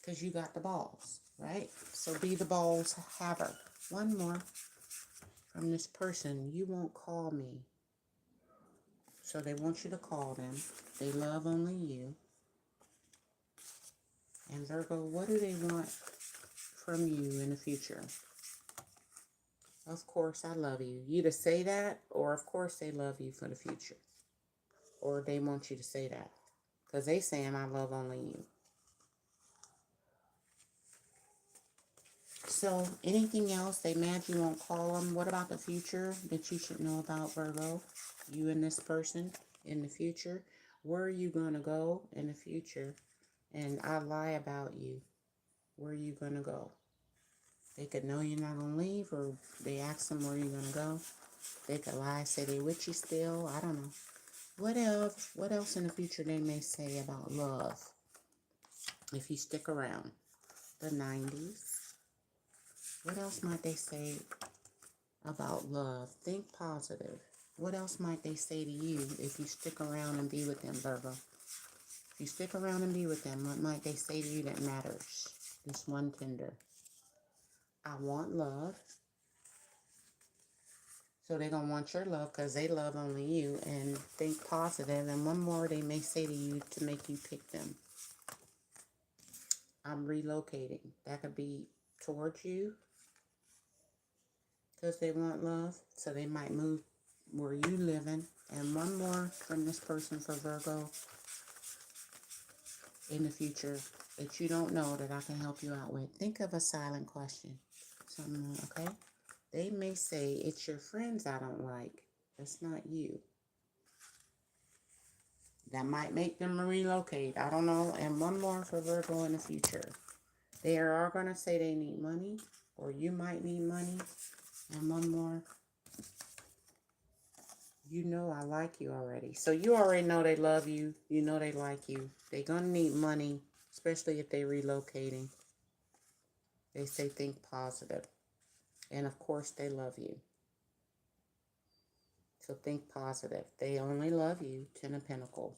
Because you got the balls, right? So be the balls haver. One more from this person. You won't call me. So they want you to call them. They love only you. And Virgo, what do they want from you in the future? Of course, I love you. You to say that, or of course they love you for the future. Or they want you to say that. Because they saying, I love only you. So, anything else? They mad you won't call them. What about the future that you should know about, Virgo? You and this person in the future. Where are you going to go in the future? And I lie about you. Where are you going to go? They could know you're not going to leave, or they ask them where you're going to go. They could lie, say they with you still. I don't know. What else? What else in the future they may say about love? If you stick around. The 90s. What else might they say about love? Think positive. What else might they say to you if you stick around and be with them, Virgo? If you stick around and be with them, what might they say to you that matters? This one tender. I want love. So they're going to want your love because they love only you. And think positive. And one more they may say to you to make you pick them. I'm relocating. That could be towards you because they want love. So they might move where you living. And one more from this person for Virgo in the future that you don't know that I can help you out with. Think of a silent question. Something, okay? They may say, it's your friends I don't like. That's not you. That might make them relocate. I don't know. And one more for Virgo in the future. They are going to say they need money, or you might need money. And one more. You know I like you already. So you already know they love you. You know they like you. They're going to need money, especially if they're relocating. They say think positive. And of course they love you. So think positive. They only love you. 10 of Pentacles.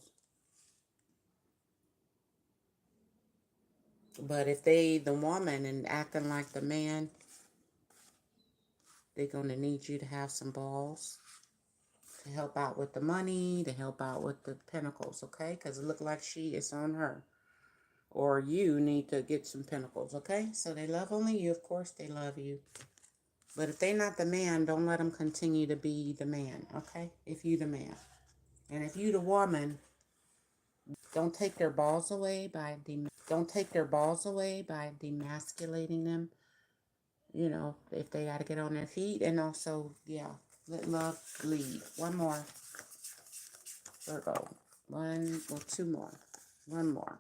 But if they, the woman, and acting like the man, they're going to need you to have some balls to help out with the money, to help out with the pentacles, okay? Because it looks like she is on her. Or you need to get some pentacles, okay? So they love only you. Of course they love you. But if they're not the man, don't let them continue to be the man, okay? If you the man. And if you the woman, don't take their balls away by demasculating them. You know, if they got to get on their feet. And also, yeah, let love lead. One more. Virgo. Two more. One more.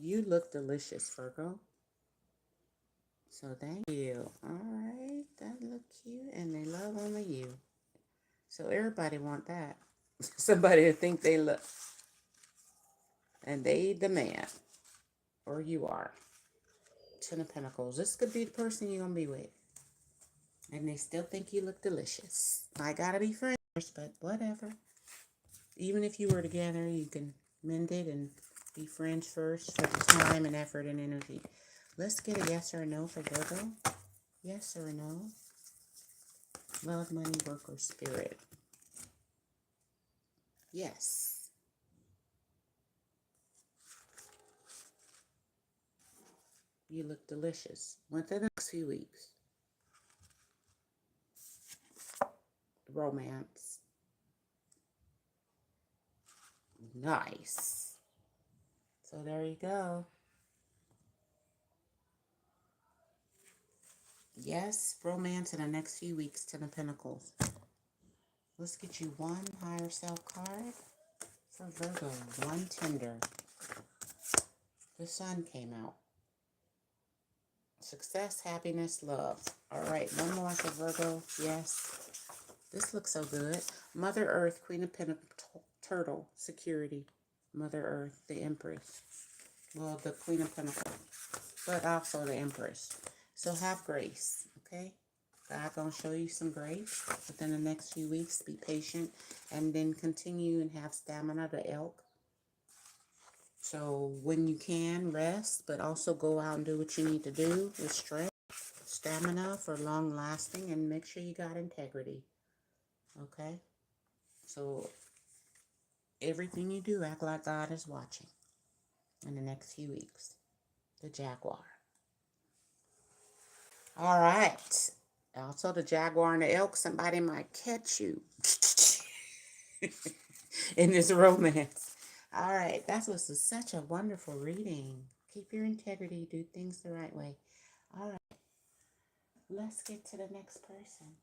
You look delicious, Virgo. So thank you. All right. That look cute. And they love only you. So everybody want that. Somebody to think they look. And they the man. Or you are. 10 of Pentacles. This could be the person you're going to be with. And they still think you look delicious. I gotta be friends, but whatever. Even if you were together, you can mend it and be friends first for the time and effort and energy. Let's get a yes or a no for Virgo. Yes or a no. Love, money, work, or spirit. Yes. You look delicious. Within the next few weeks. Romance. Nice. So there you go. Yes, romance in the next few weeks. 10 of Pentacles. Let's get you one higher self card for Virgo. One tender. The sun came out. Success, happiness, love. All right, one more for Virgo. Yes. This looks so good. Mother Earth, Queen of Pentacles, Turtle, security. Mother Earth, the Empress. Well, the Queen of Pentacles, but also the Empress. So have grace, okay? God gonna show you some grace within the next few weeks. Be patient and then continue and have stamina, the elk. So when you can, rest, but also go out and do what you need to do with strength, stamina for long lasting, and make sure you got integrity. Okay? So everything you do, act like God is watching in the next few weeks. The Jaguar. All right. Also, the Jaguar and the elk, somebody might catch you in this romance. All right. That was such a wonderful reading. Keep your integrity. Do things the right way. All right. Let's get to the next person.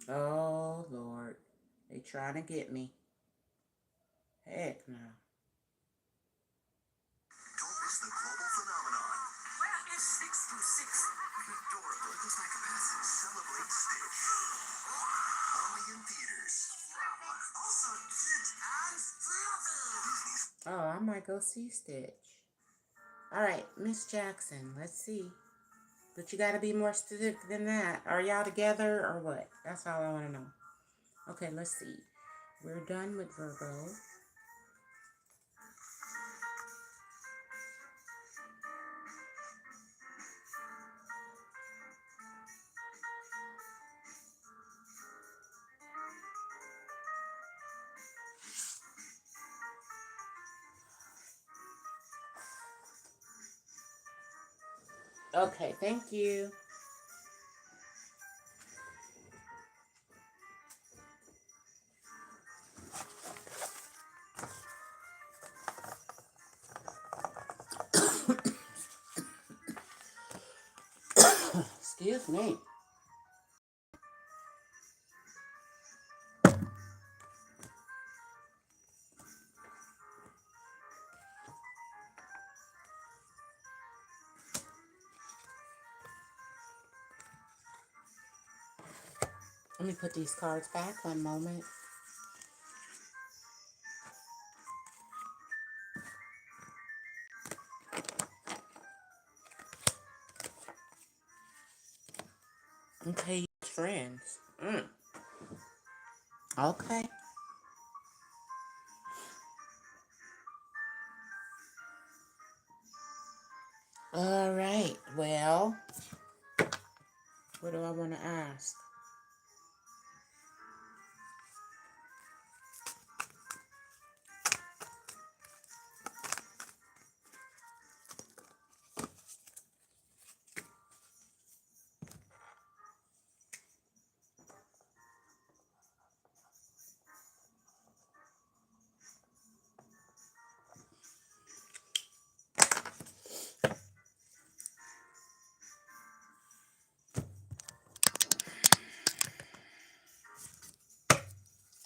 Oh, Lord. They trying to get me. Heck no. Don't miss the global phenomenon. Where is 626? Adorable. Looks like a Pisces celebrate Stitch. Only in theaters. Also cute and fluffy. Oh, I might go see Stitch. All right, Miss Jackson, let's see. But you got to be more specific than that. Are y'all together or what? That's all I want to know. Okay, let's see. We're done with Virgo. Okay, thank you. Excuse me. Let me put these cards back one moment. Okay, friends. Okay. All right. Well, what do I want to ask?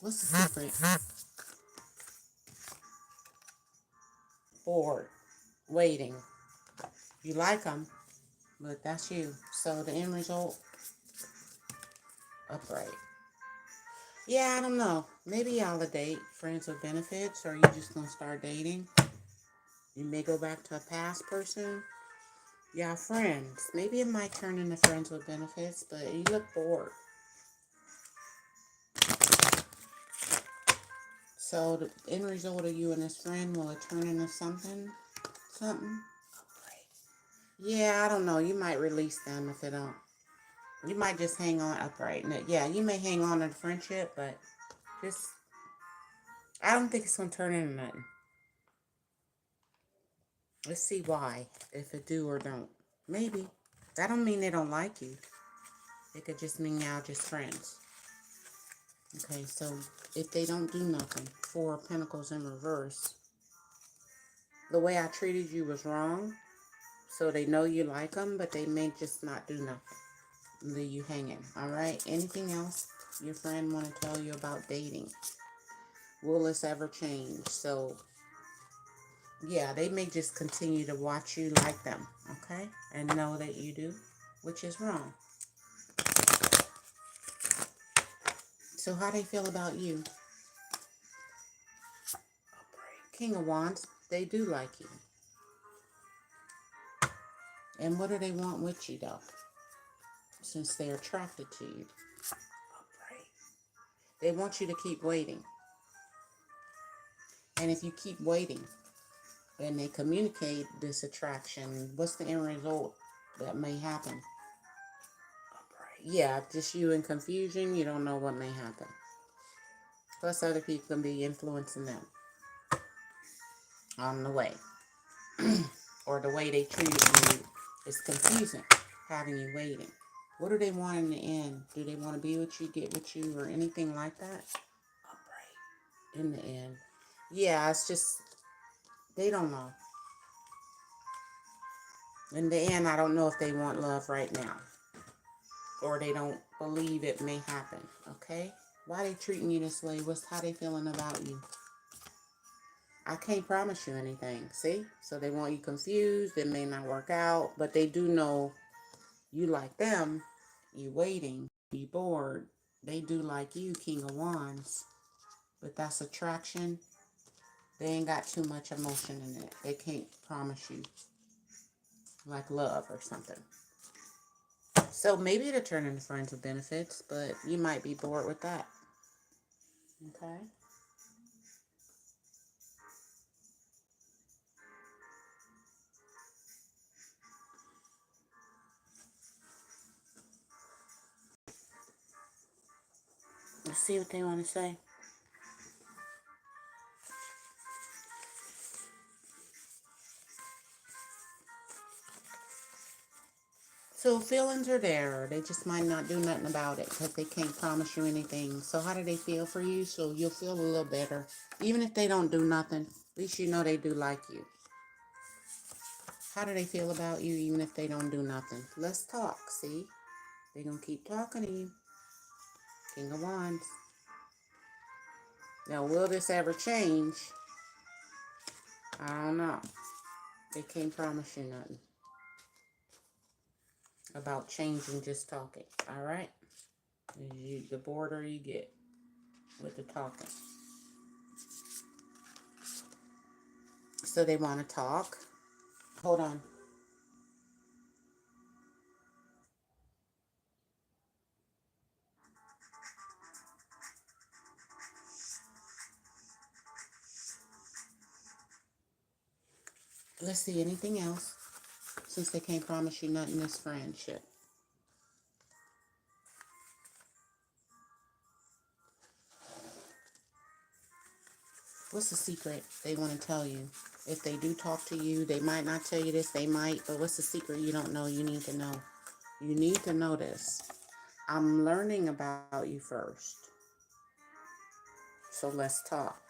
What's the secret? Bored. Waiting. You like them, but that's you. So the end result, upright. Yeah, I don't know. Maybe y'all a date, friends with benefits, or you just gonna start dating. You may go back to a past person. Y'all friends. Maybe it might turn into friends with benefits, but you look bored. So the end result of you and this friend, will it turn into something? Something? Yeah, I don't know. You might release them if it don't. You might just hang on upright. Yeah, you may hang on to the friendship, but just, I don't think it's going to turn into nothing. Let's see why, if it do or don't. Maybe. That don't mean they don't like you. It could just mean y'all just friends. Okay, so if they don't do nothing, Four of Pentacles in reverse, the way I treated you was wrong. So they know you like them, but they may just not do nothing. Leave you hanging. All right. Anything else your friend want to tell you about dating? Will this ever change? So yeah, they may just continue to watch you like them, okay, and know that you do, which is wrong. So how they feel about you? King of Wands, they do like you. And what do they want with you, though? Since they're attracted to you. They want you to keep waiting. And if you keep waiting and they communicate this attraction, what's the end result that may happen? Yeah, just you in confusion. You don't know what may happen. Plus other people can be influencing them on the way. Or the way they treated you is confusing, having you waiting. What do they want in the end? Do they want to be with you, get with you, or anything like that? In the end. Yeah, it's just, they don't know. In the end, I don't know if they want love right now. Or they don't believe it may happen, okay? Why they treating you this way? How they feeling about you? I can't promise you anything, see? So they want you confused. It may not work out, but they do know you like them. You waiting. You bored. They do like you, King of Wands. But that's attraction. They ain't got too much emotion in it. They can't promise you like love or something. So maybe it'll turn into friends with benefits, but you might be bored with that. Okay? Let's see what they want to say. So feelings are there. They just might not do nothing about it because they can't promise you anything. So how do they feel for you? So you'll feel a little better. Even if they don't do nothing, at least you know they do like you. How do they feel about you even if they don't do nothing? Let's talk, see? They're going to keep talking to you. King of Wands. Now, will this ever change? I don't know. They can't promise you nothing about changing just talking. All right? The border you get with the talking. So they want to talk. Hold on. Let's see, anything else? Since they can't promise you nothing in this friendship. What's the secret they want to tell you? If they do talk to you, they might not tell you this, they might, but what's the secret you don't know you need to know? You need to know this. I'm learning about you first. So let's talk.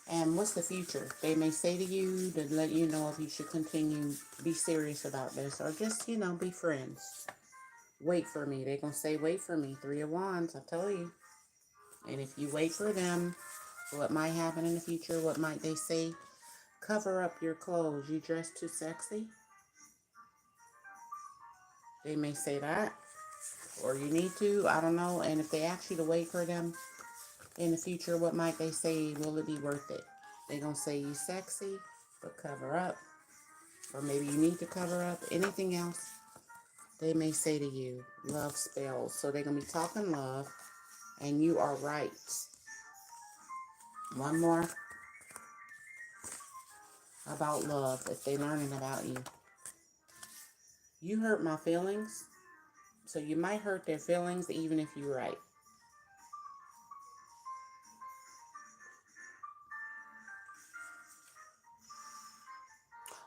And what's the future? They may say to you to let you know if you should continue, be serious about this, or just, be friends. Wait for me. They're going to say, wait for me. Three of Wands, I tell you. And if you wait for them, what might happen in the future? What might they say? Cover up your clothes. You dress too sexy. They may say that. Or you need to. I don't know. And if they ask you to wait for them in the future, what might they say? Will it be worth it? They're going to say you sexy, but cover up. Or maybe you need to cover up. Anything else they may say to you. Love spells. So they're going to be talking love. and you are right. One more about love, if they're learning about you. You hurt my feelings, so you might hurt their feelings even if you're right.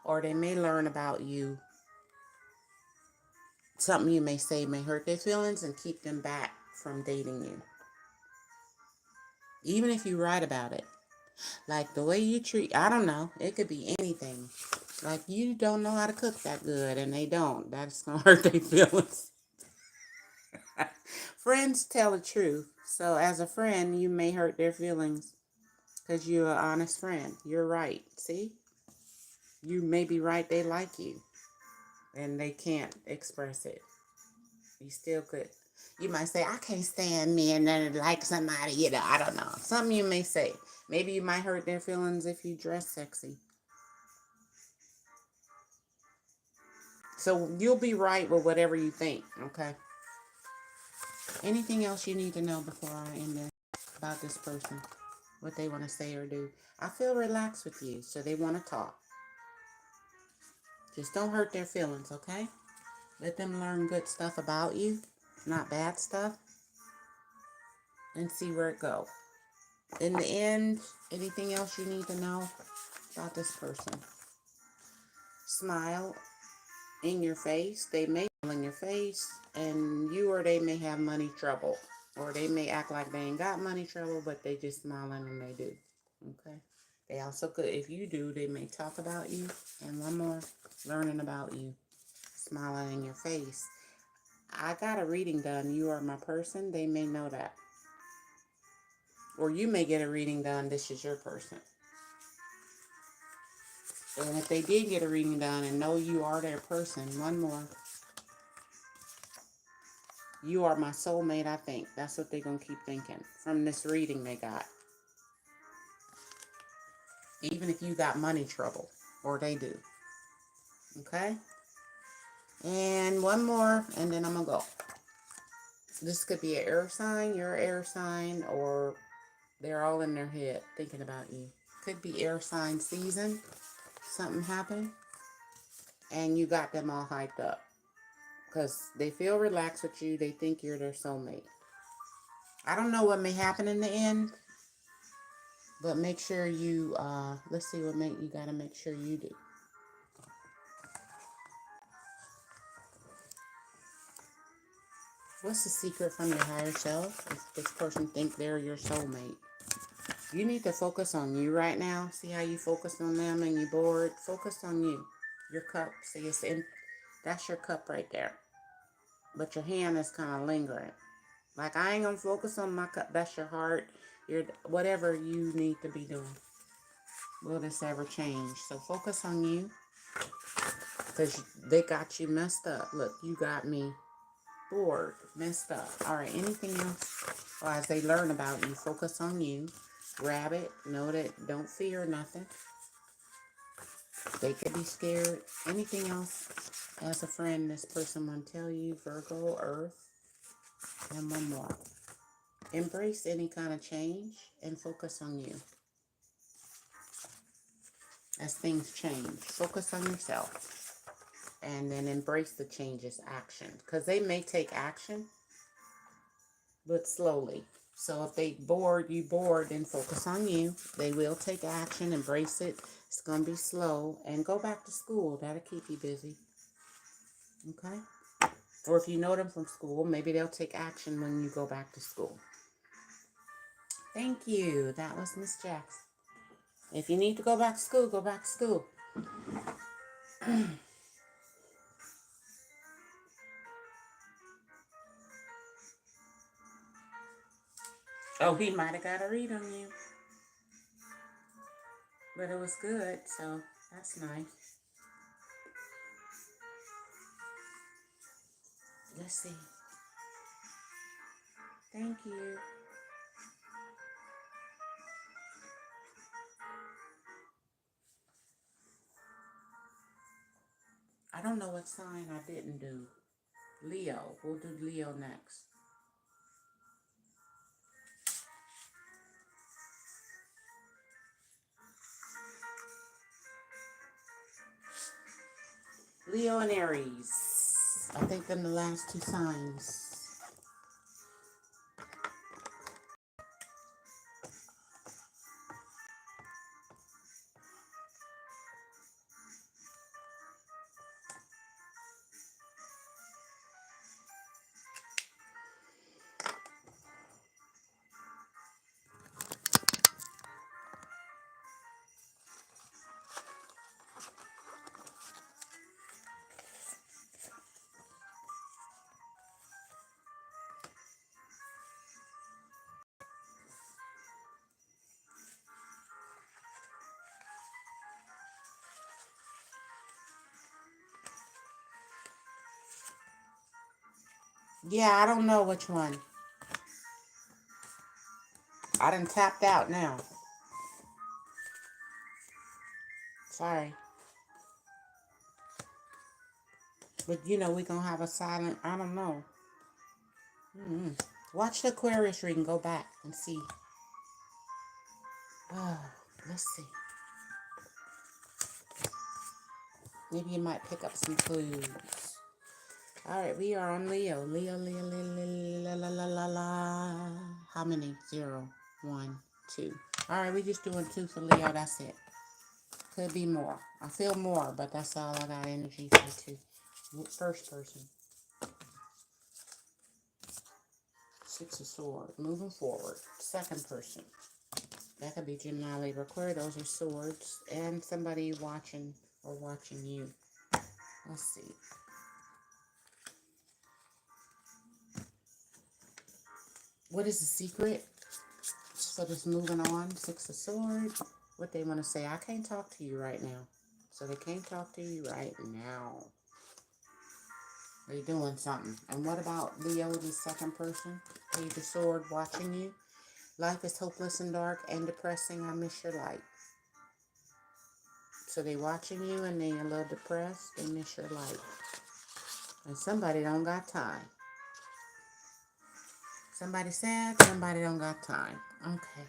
Or they may learn about you. Something you may say may hurt their feelings and keep them back from dating you. Even if you're right about it. Like the way you treat, I don't know, it could be anything. Like you don't know how to cook that good and they don't. That's going to hurt their feelings. Friends tell the truth. So as a friend, you may hurt their feelings because you're an honest friend. You're right. See? You may be right. They like you and they can't express it. You still could. You might say, I can't stand men that like somebody, I don't know. Something you may say. Maybe you might hurt their feelings if you dress sexy. So you'll be right with whatever you think, okay? Anything else you need to know before I end this about this person? What they want to say or do? I feel relaxed with you, so they want to talk. Just don't hurt their feelings, okay? Let them learn good stuff about you, not bad stuff, and see where it goes. In the end, anything else you need to know about this person? Smile in your face. They may smile in your face, and you or they may have money trouble. Or they may act like they ain't got money trouble, but they just smiling and they do. Okay? They also could, if you do, they may talk about you. And one more, learning about you. Smiling in your face. I got a reading done. You are my person. They may know that. Or you may get a reading done. This is your person. And if they did get a reading done and know you are their person, one more. You are my soulmate, I think. That's what they're going to keep thinking from this reading they got. Even if you got money trouble, or they do. Okay? And one more, and then I'm going to go. This could be an air sign, you're an air sign, or they're all in their head thinking about you. Could be air sign season. Something happened, and you got them all hyped up. Because they feel relaxed with you. They think you're their soulmate. I don't know what may happen in the end. But make sure you, let's see what you got to make sure you do. What's the secret from your higher self? If this person think they're your soulmate. You need to focus on you right now. See how you focus on them and you're bored? Focus on you. Your cup. See, it's in, that's your cup right there. But your hand is kind of lingering. Like, I ain't going to focus on my cup. That's your heart. Your, whatever you need to be doing. Will this ever change? So focus on you. Because they got you messed up. Look, you got me bored, messed up. All right, anything else? Well, as they learn about you, focus on you. Grab it. Know that don't fear nothing. They could be scared. Anything else? As a friend, this person want to tell you, Virgo, Earth, and one more. Embrace any kind of change and focus on you. As things change, focus on yourself. And then embrace the changes, action. Because they may take action, but slowly. So if they you bored, then focus on you. They will take action, embrace it. It's going to be slow. And go back to school. That'll keep you busy. Okay? Or if you know them from school, maybe they'll take action when you go back to school. Thank you. That was Miss Jackson. If you need to go back to school, go back to school. Oh, he might have got a read on you. But it was good, so that's nice. Let's see. Thank you. I don't know what sign I didn't do. Leo. We'll do Leo next. Leo and Aries. I think them the last two signs. Yeah, I don't know which one. I done tapped out now. Sorry. But you know, we gonna have a silent, I don't know. Watch the Aquarius reading, go back and see. Oh, let's see. Maybe you might pick up some clues. All right, we are on Leo. Leo, Leo, Leo, Leo, la, la, la, la. How many? 0, 1, 2. All right, we just doing 2 for Leo. That's it. Could be more. I feel more, but that's all I got energy for 2. First person. 6 of Swords. Moving forward. Second person. That could be Gemini, Libra, Aquarius. Those are swords. And somebody watching or watching you. Let's see. What is the secret? So just moving on. 6 of Swords. What they want to say. I can't talk to you right now. So they can't talk to you right now. They're doing something. And what about Leo, the second person? Page of Swords watching you. Life is hopeless and dark and depressing. I miss your light. So they watching you and they a little depressed. They miss your light. And somebody don't got time. Somebody sad, somebody don't got time. Okay.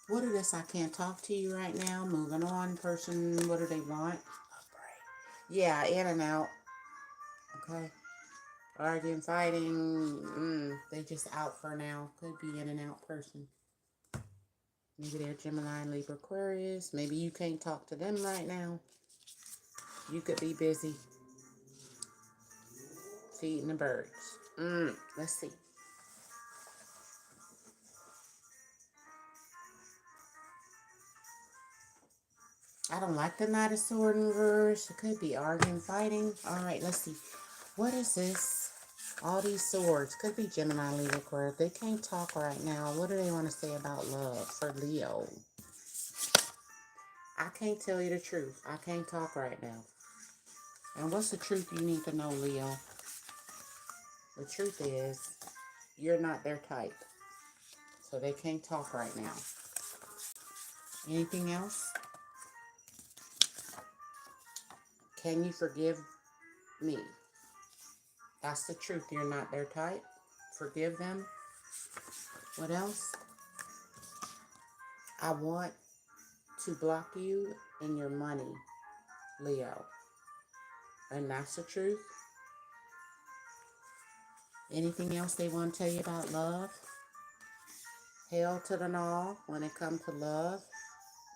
What is this? I can't talk to you right now. Moving on, person. What do they want? Yeah, in and out. Okay. Arguing, fighting. They just out for now. Could be in and out person. Maybe they're Gemini, Libra, Aquarius. Maybe you can't talk to them right now. You could be busy feeding the birds. Let's see. I don't like the Knight of Swords in reverse. It could be arguing, fighting. All right, let's see. What is this? All these swords. Could be Gemini, Libra, Aquarius. They can't talk right now. What do they want to say about love for Leo? I can't tell you the truth. I can't talk right now. And what's the truth you need to know, Leo? The truth is, you're not their type. So they can't talk right now. Anything else? Can you forgive me? That's the truth. You're not their type. Forgive them. What else? I want to block you in your money, Leo. And that's the truth. Anything else they want to tell you about love? Hell to the gnaw when it comes to love.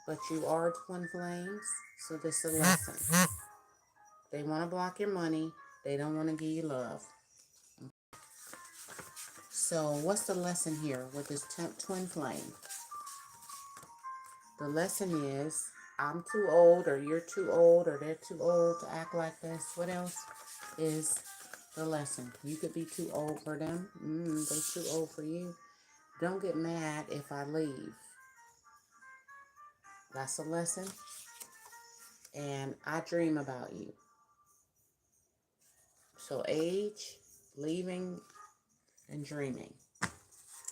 But you are twin flames. So this is a lesson. They want to block your money. They don't want to give you love. So what's the lesson here with this twin flame? The lesson is, I'm too old, or you're too old, or they're too old to act like this. What else is the lesson? You could be too old for them. They're too old for you. Don't get mad if I leave. That's a lesson. And I dream about you. So age, leaving, and dreaming.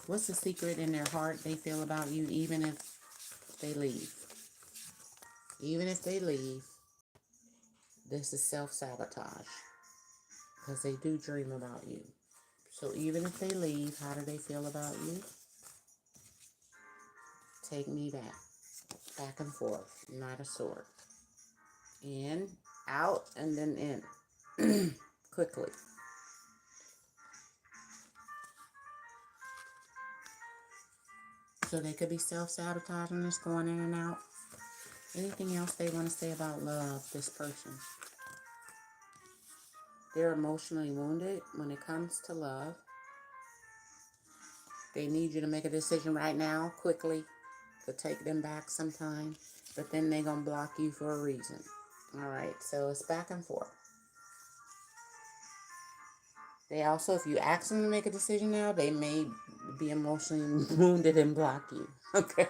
What's the secret in their heart they feel about you even if they leave? Even if they leave, this is self-sabotage. Because they do dream about you. So even if they leave, how do they feel about you? Take me back. Back and forth. Knight of Swords. In, out, and then in. Quickly. So they could be self-sabotaging this, going in and out. Anything else they want to say about love, this person? They're emotionally wounded when it comes to love. They need you to make a decision right now, quickly, to take them back sometime. But then they're going to block you for a reason. All right, so it's back and forth. They also, if you ask them to make a decision now, they may be emotionally wounded and block you. Okay.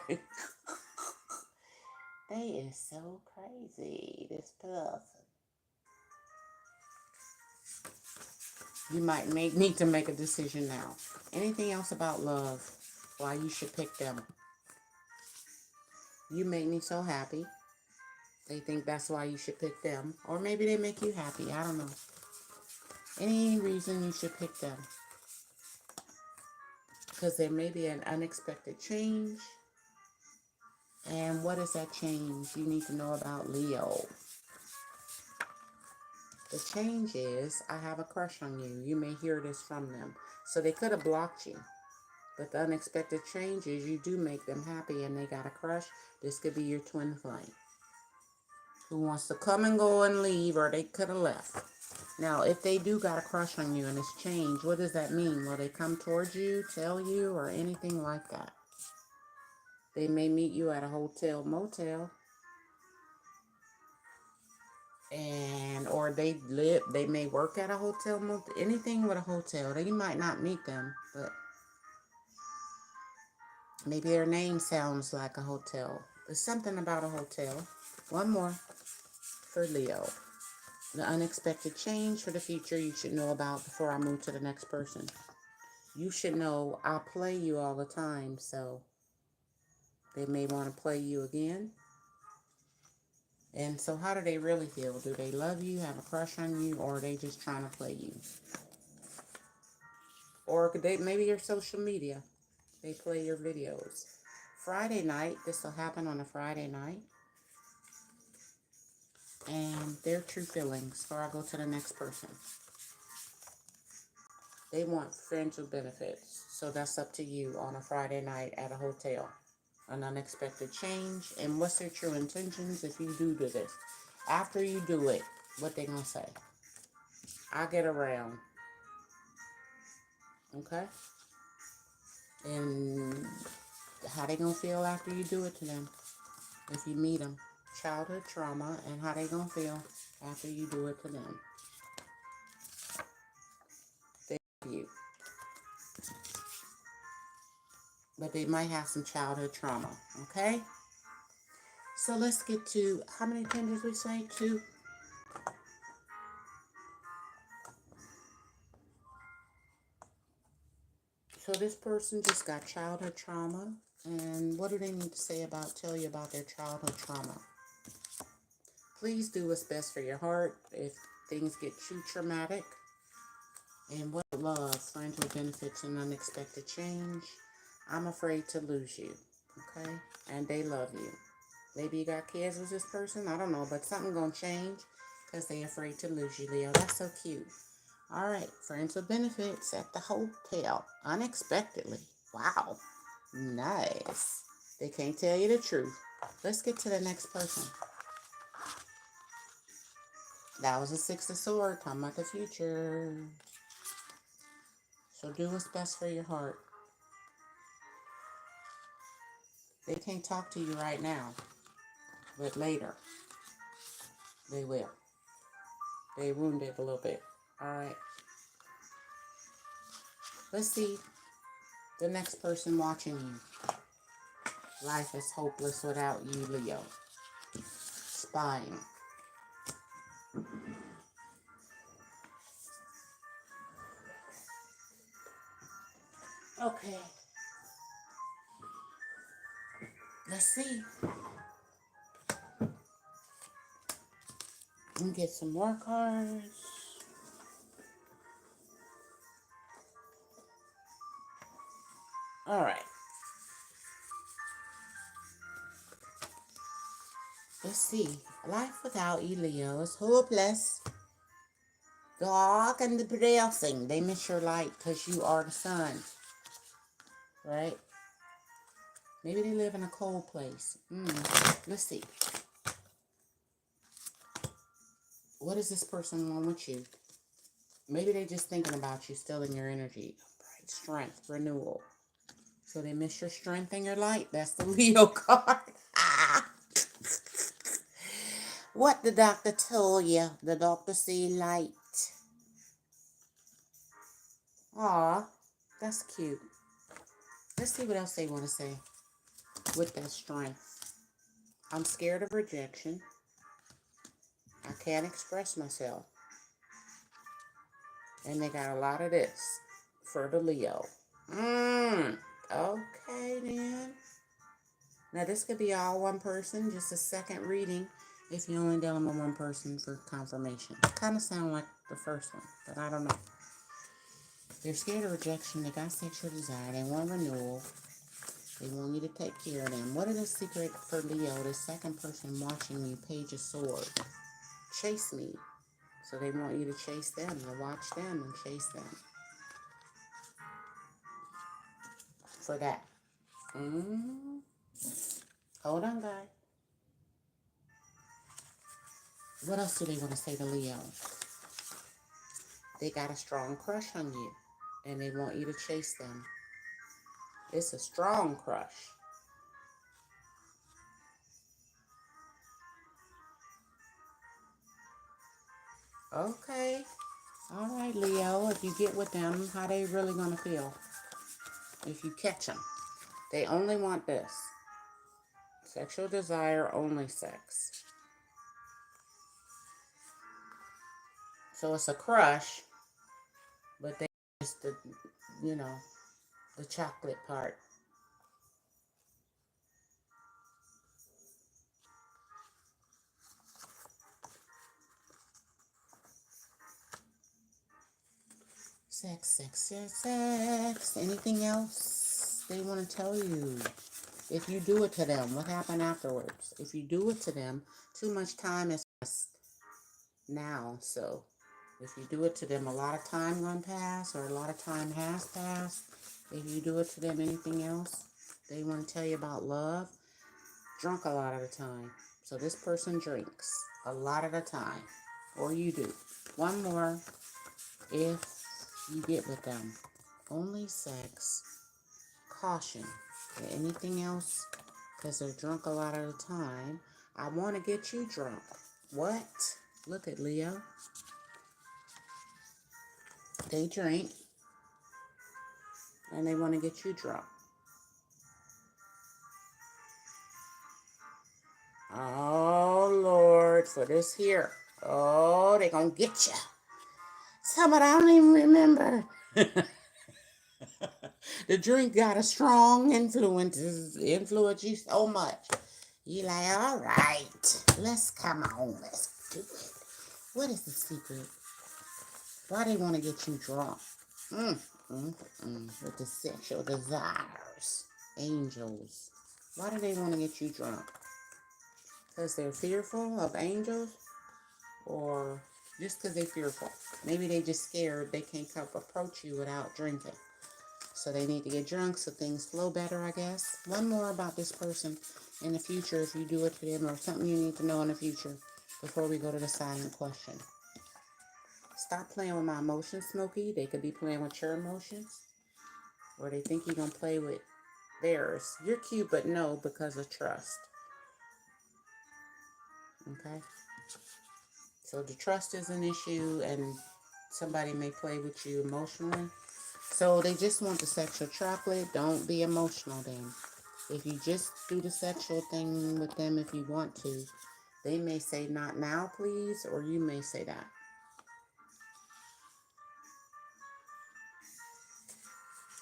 They is so crazy, this person. You might need to make a decision now. Anything else about love? Why you should pick them? You make me so happy. They think that's why you should pick them. Or maybe they make you happy. I don't know. Any reason you should pick them. Because there may be an unexpected change. And what is that change you need to know about Leo? The change is, I have a crush on you. You may hear this from them. So they could have blocked you. But the unexpected change is you do make them happy and they got a crush. This could be your twin flame who wants to come and go and leave, or they could have left. Now, if they do got a crush on you and it's changed, what does that mean? Will they come towards you, tell you, or anything like that? They may meet you at a hotel, motel, and or they may work at a hotel, motel, anything with a hotel. They might not meet them, but maybe their name sounds like a hotel. There's something about a hotel. One more for Leo. The unexpected change for the future you should know about before I move to the next person. You should know I play you all the time, so they may want to play you again. And so how do they really feel? Do they love you, have a crush on you, or are they just trying to play you? Or maybe your social media. They play your videos. Friday night, this will happen on a Friday night. And their true feelings before I go to the next person. They want financial benefits. So that's up to you on a Friday night at a hotel. An unexpected change. And what's their true intentions if you do this? After you do it, what they gonna say? I get around. Okay? And how they gonna feel after you do it to them? If you meet them. Childhood trauma, and how they gonna feel after you do it to them. They love you. But they might have some childhood trauma. Okay? So let's get to, how many tenders we say? 2. So this person just got childhood trauma. And what do they need to say about, tell you about their childhood trauma? Please do what's best for your heart if things get too traumatic. And what love, friends with benefits and unexpected change. I'm afraid to lose you. Okay? And they love you. Maybe you got kids with this person. I don't know. But something going to change because they're afraid to lose you, Leo. That's so cute. All right. Friends with benefits at the hotel. Unexpectedly. Wow. Nice. They can't tell you the truth. Let's get to the next person. That was a 6 of Swords. Talking about the future. So do what's best for your heart. They can't talk to you right now. But later. They will. They wounded a little bit. All right. Let's see the next person watching you. Life is hopeless without you, Leo. Spying. Okay. Let's see. And get some more cards. All right. Let's see. Life without you, Leo, is hopeless. Dark and depressing. They miss your light because you are the sun. Right? Maybe they live in a cold place. Let's see. What does this person want with you? Maybe they're just thinking about you, still in your energy. Bright strength, renewal. So they miss your strength and your light. That's the Leo card. What the doctor told you. The doctor see light. Aw, that's cute. Let's see what else they want to say with that strength. I'm scared of rejection. I can't express myself. And they got a lot of this for the Leo. Okay, then. Now, this could be all one person, just a second reading if you're only dealing with one person for confirmation. Kind of sound like the first one, but I don't know. They're scared of rejection. They got sexual desire. They want renewal. They want you to take care of them. What is the secret for Leo? The second person watching you, Page of Swords. Chase me. So they want you to chase them, to watch them and chase them. For that. Hold on, guys. What else do they want to say to Leo? They got a strong crush on you, and they want you to chase them. It's a strong crush. Okay. All right, Leo. If you get with them, how they really going to feel? If you catch them. They only want this. Sexual desire, only sex. So it's a crush, but they just the, the chocolate part. Sex, sex, sex, sex. Anything else they want to tell you? If you do it to them, what happened afterwards? If you do it to them, too much time is now. So if you do it to them, a lot of time gonna pass, or a lot of time has passed. If you do it to them, anything else they want to tell you about love? Drunk a lot of the time. So this person drinks a lot of the time, or you do. One more. If you get with them, only sex. Caution. Anything else? Because they're drunk a lot of the time. I want to get you drunk. What? Look at Leo. They drink. And they want to get you drunk. Oh, Lord. For this here. Oh, they going to get you. Somebody I don't even remember. The drink got a strong influence you so much. You like, all right, let's come on, let's do it. What is the secret? Why they want to get you drunk? With the sexual desires. Angels. Why do they want to get you drunk? Because they're fearful of angels? Or just because they're fearful? Maybe they just scared they can't come approach you without drinking. So they need to get drunk so things flow better, I guess. One more about this person in the future if you do it to them, or something you need to know in the future before we go to the silent question. Stop playing with my emotions, Smokey. They could be playing with your emotions. Or they think you're going to play with theirs. You're cute, but no, because of trust. Okay? So the trust is an issue, and somebody may play with you emotionally. So they just want the sexual chocolate. Don't be emotional then. If you just do the sexual thing with them if you want to, they may say not now, please, or you may say that.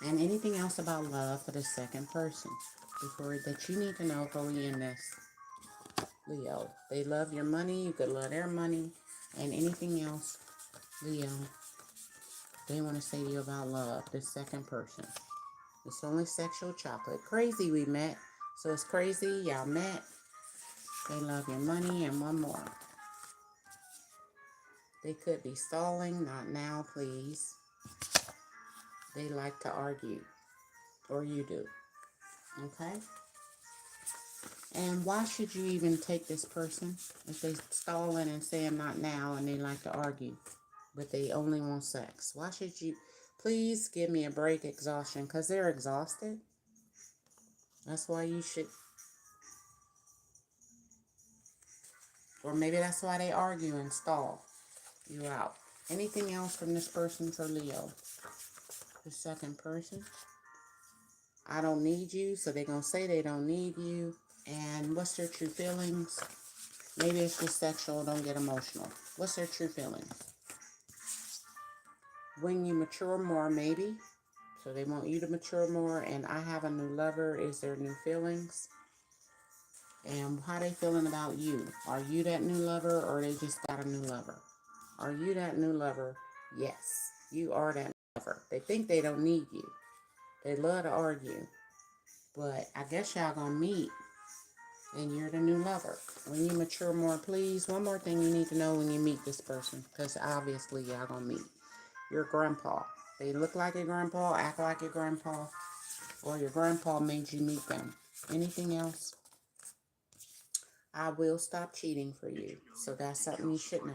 And anything else about love for the second person before that you need to know before we end this. Leo, they love your money. You could love their money. And anything else, Leo, they want to say to you about love, the second person. It's only sexual chocolate. Crazy we met. So it's crazy y'all met. They love your money. And one more. They could be stalling. Not now, please. They like to argue. Or you do. Okay? And why should you even take this person if they stalling and saying not now and they like to argue, but they only want sex? Why should you? Please give me a break, exhaustion, because they're exhausted. That's why you should. Or maybe that's why they argue and stall. You out. Anything else from this person for Leo? The second person. I don't need you, so they're going to say they don't need you. And what's their true feelings? Maybe it's just sexual, don't get emotional. What's their true feelings? When you mature more, maybe. So they want you to mature more. And I have a new lover. Is there new feelings? And how they feeling about you? Are you that new lover or they just got a new lover? Are you that new lover? Yes, you are that new lover. They think they don't need you. They love to argue. But I guess y'all gonna meet and you're the new lover. When you mature more, please. One more thing you need to know when you meet this person, because obviously y'all gonna meet. Your grandpa. They look like your grandpa, act like your grandpa, or your grandpa made you meet them. Anything else? I will stop cheating for you. So that's something you should know.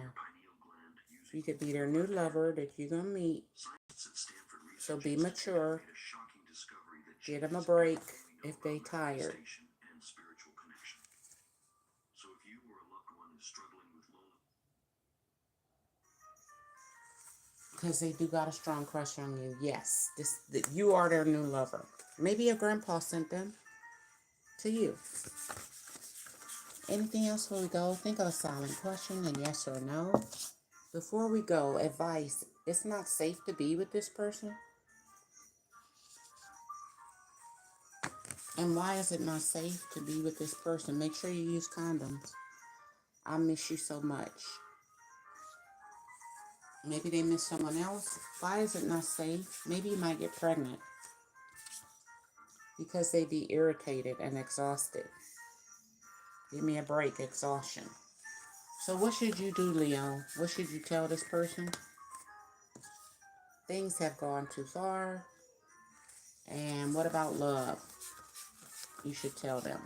You could be their new lover that you're going to meet. So be mature. Give them a break if they tired. Because they do got a strong crush on you. Yes, you are their new lover. Maybe your grandpa sent them to you. Anything else before we go? Think of a silent question and yes or no. Before we go, advice. It's not safe to be with this person. And why is it not safe to be with this person? Make sure you use condoms. I miss you so much. Maybe they miss someone else. Why is it not safe? Maybe you might get pregnant. Because they be irritated and exhausted. Give me a break, exhaustion. So what should you do, Leo? What should you tell this person? Things have gone too far. And what about love? You should tell them.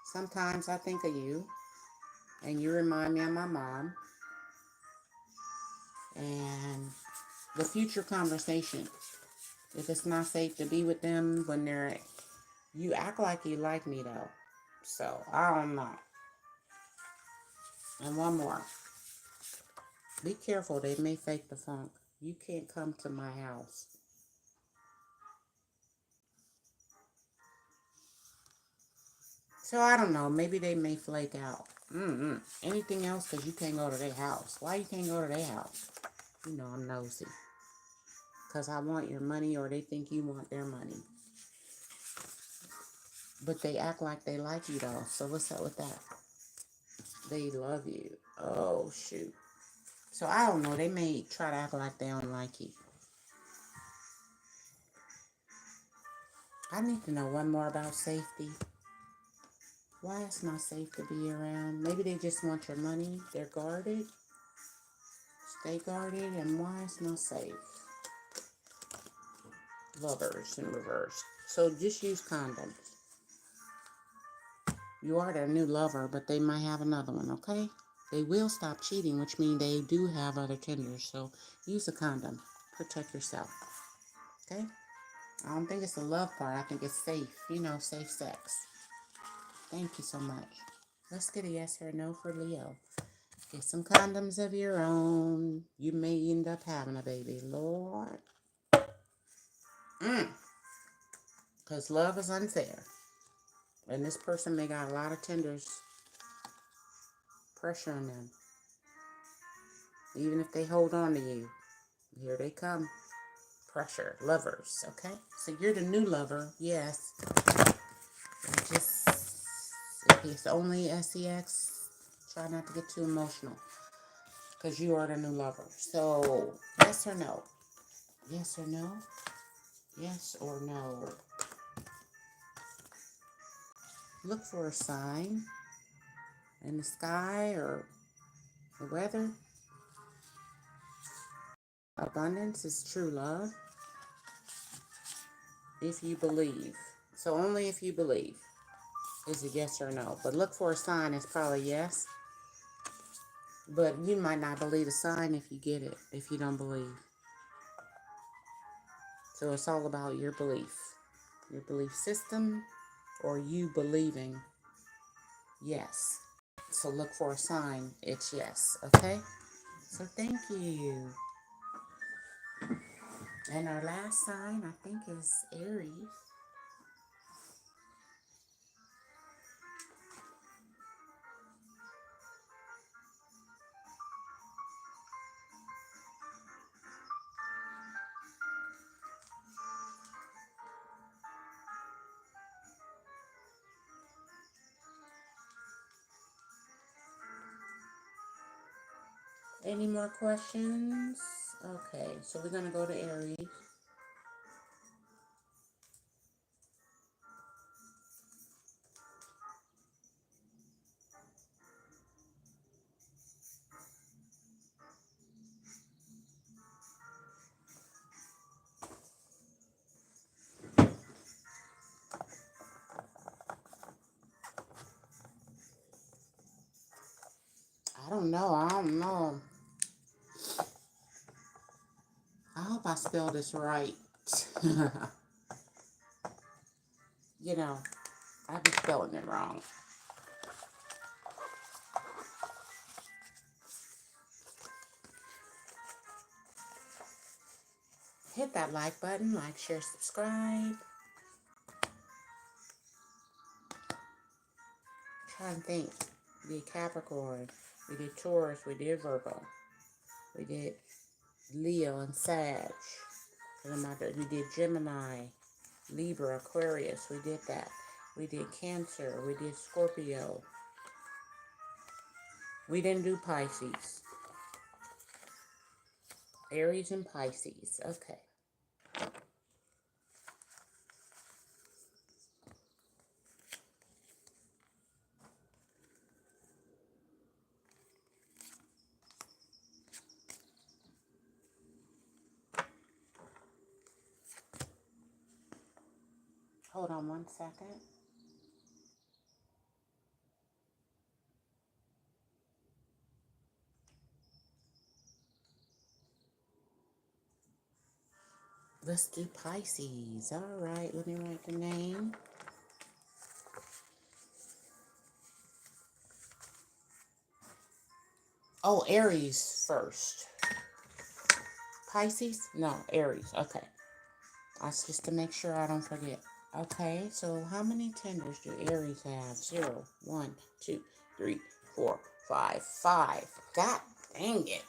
Sometimes I think of you. And you remind me of my mom. And the future conversation. If it's not safe to be with them when they're... You act like you like me, though. So, I don't know. And one more. Be careful. They may fake the funk. You can't come to my house. So, I don't know. Maybe they may flake out. Anything else? Because you can't go to their house. Why you can't go to their house? You know I'm nosy. Because I want your money or they think you want their money. But they act like they like you, though. So, what's up with that? They love you. Oh, shoot. So, I don't know. They may try to act like they don't like you. I need to know one more about safety. Why it's not safe to be around? Maybe they just want your money. They're guarded. Stay guarded. And why it's not safe? Lovers in reverse. So, just use condoms. You are their new lover, but they might have another one, okay? They will stop cheating, which means they do have other tenders. So use a condom. Protect yourself. Okay? I don't think it's the love part. I think it's safe. You know, safe sex. Thank you so much. Let's get a yes or a no for Leo. Get some condoms of your own. You may end up having a baby. Lord. Because love is unfair. And this person may got a lot of tenders pressure on them. Even if they hold on to you. Here they come. Pressure. Lovers. Okay? So you're the new lover. Yes. Just, if it's only sex, try not to get too emotional. Because you are the new lover. So, yes or no? Yes or no? Yes or no? Look for a sign in the sky or the weather. Abundance is true love. If you believe. So only if you believe is a yes or no. But look for a sign is probably yes. But you might not believe a sign if you get it, if you don't believe. So it's all about your belief system, or you believing yes. So look for a sign, it's yes, okay? So thank you. And our last sign, I think, is Aries. Any more questions? Okay, so we're going to go to Aries. I don't know. I hope I spelled this right. You know, I've been spelling it wrong. Hit that like button, like, share, subscribe. Try and think. We did Capricorn, we did Taurus, we did Virgo, we did Leo and Sag. We did Gemini, Libra, Aquarius, we did that. We did Cancer, we did Scorpio. We didn't do Pisces. Aries and Pisces, okay. Hold on one second. Let's do Pisces. All right, let me write the name. Oh, Aries first. Pisces? No, Aries. Okay. That's just to make sure I don't forget. Okay, so how many tenders do Aries have? 0, 1, 2, 3, 4, 5. 5. God dang it.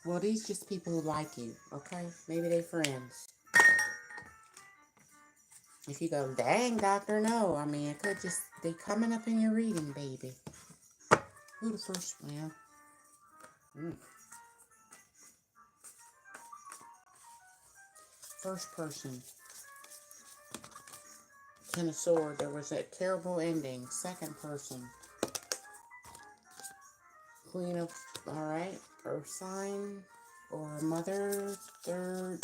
Well, these just people who like you, okay? Maybe they friends. If you go, dang, doctor, no. I mean, it could just be coming up in your reading, baby. Who the first, well, First person. Ten of Swords, there was a terrible ending. Second person. Queen of, all right, Earth sign or mother. Third,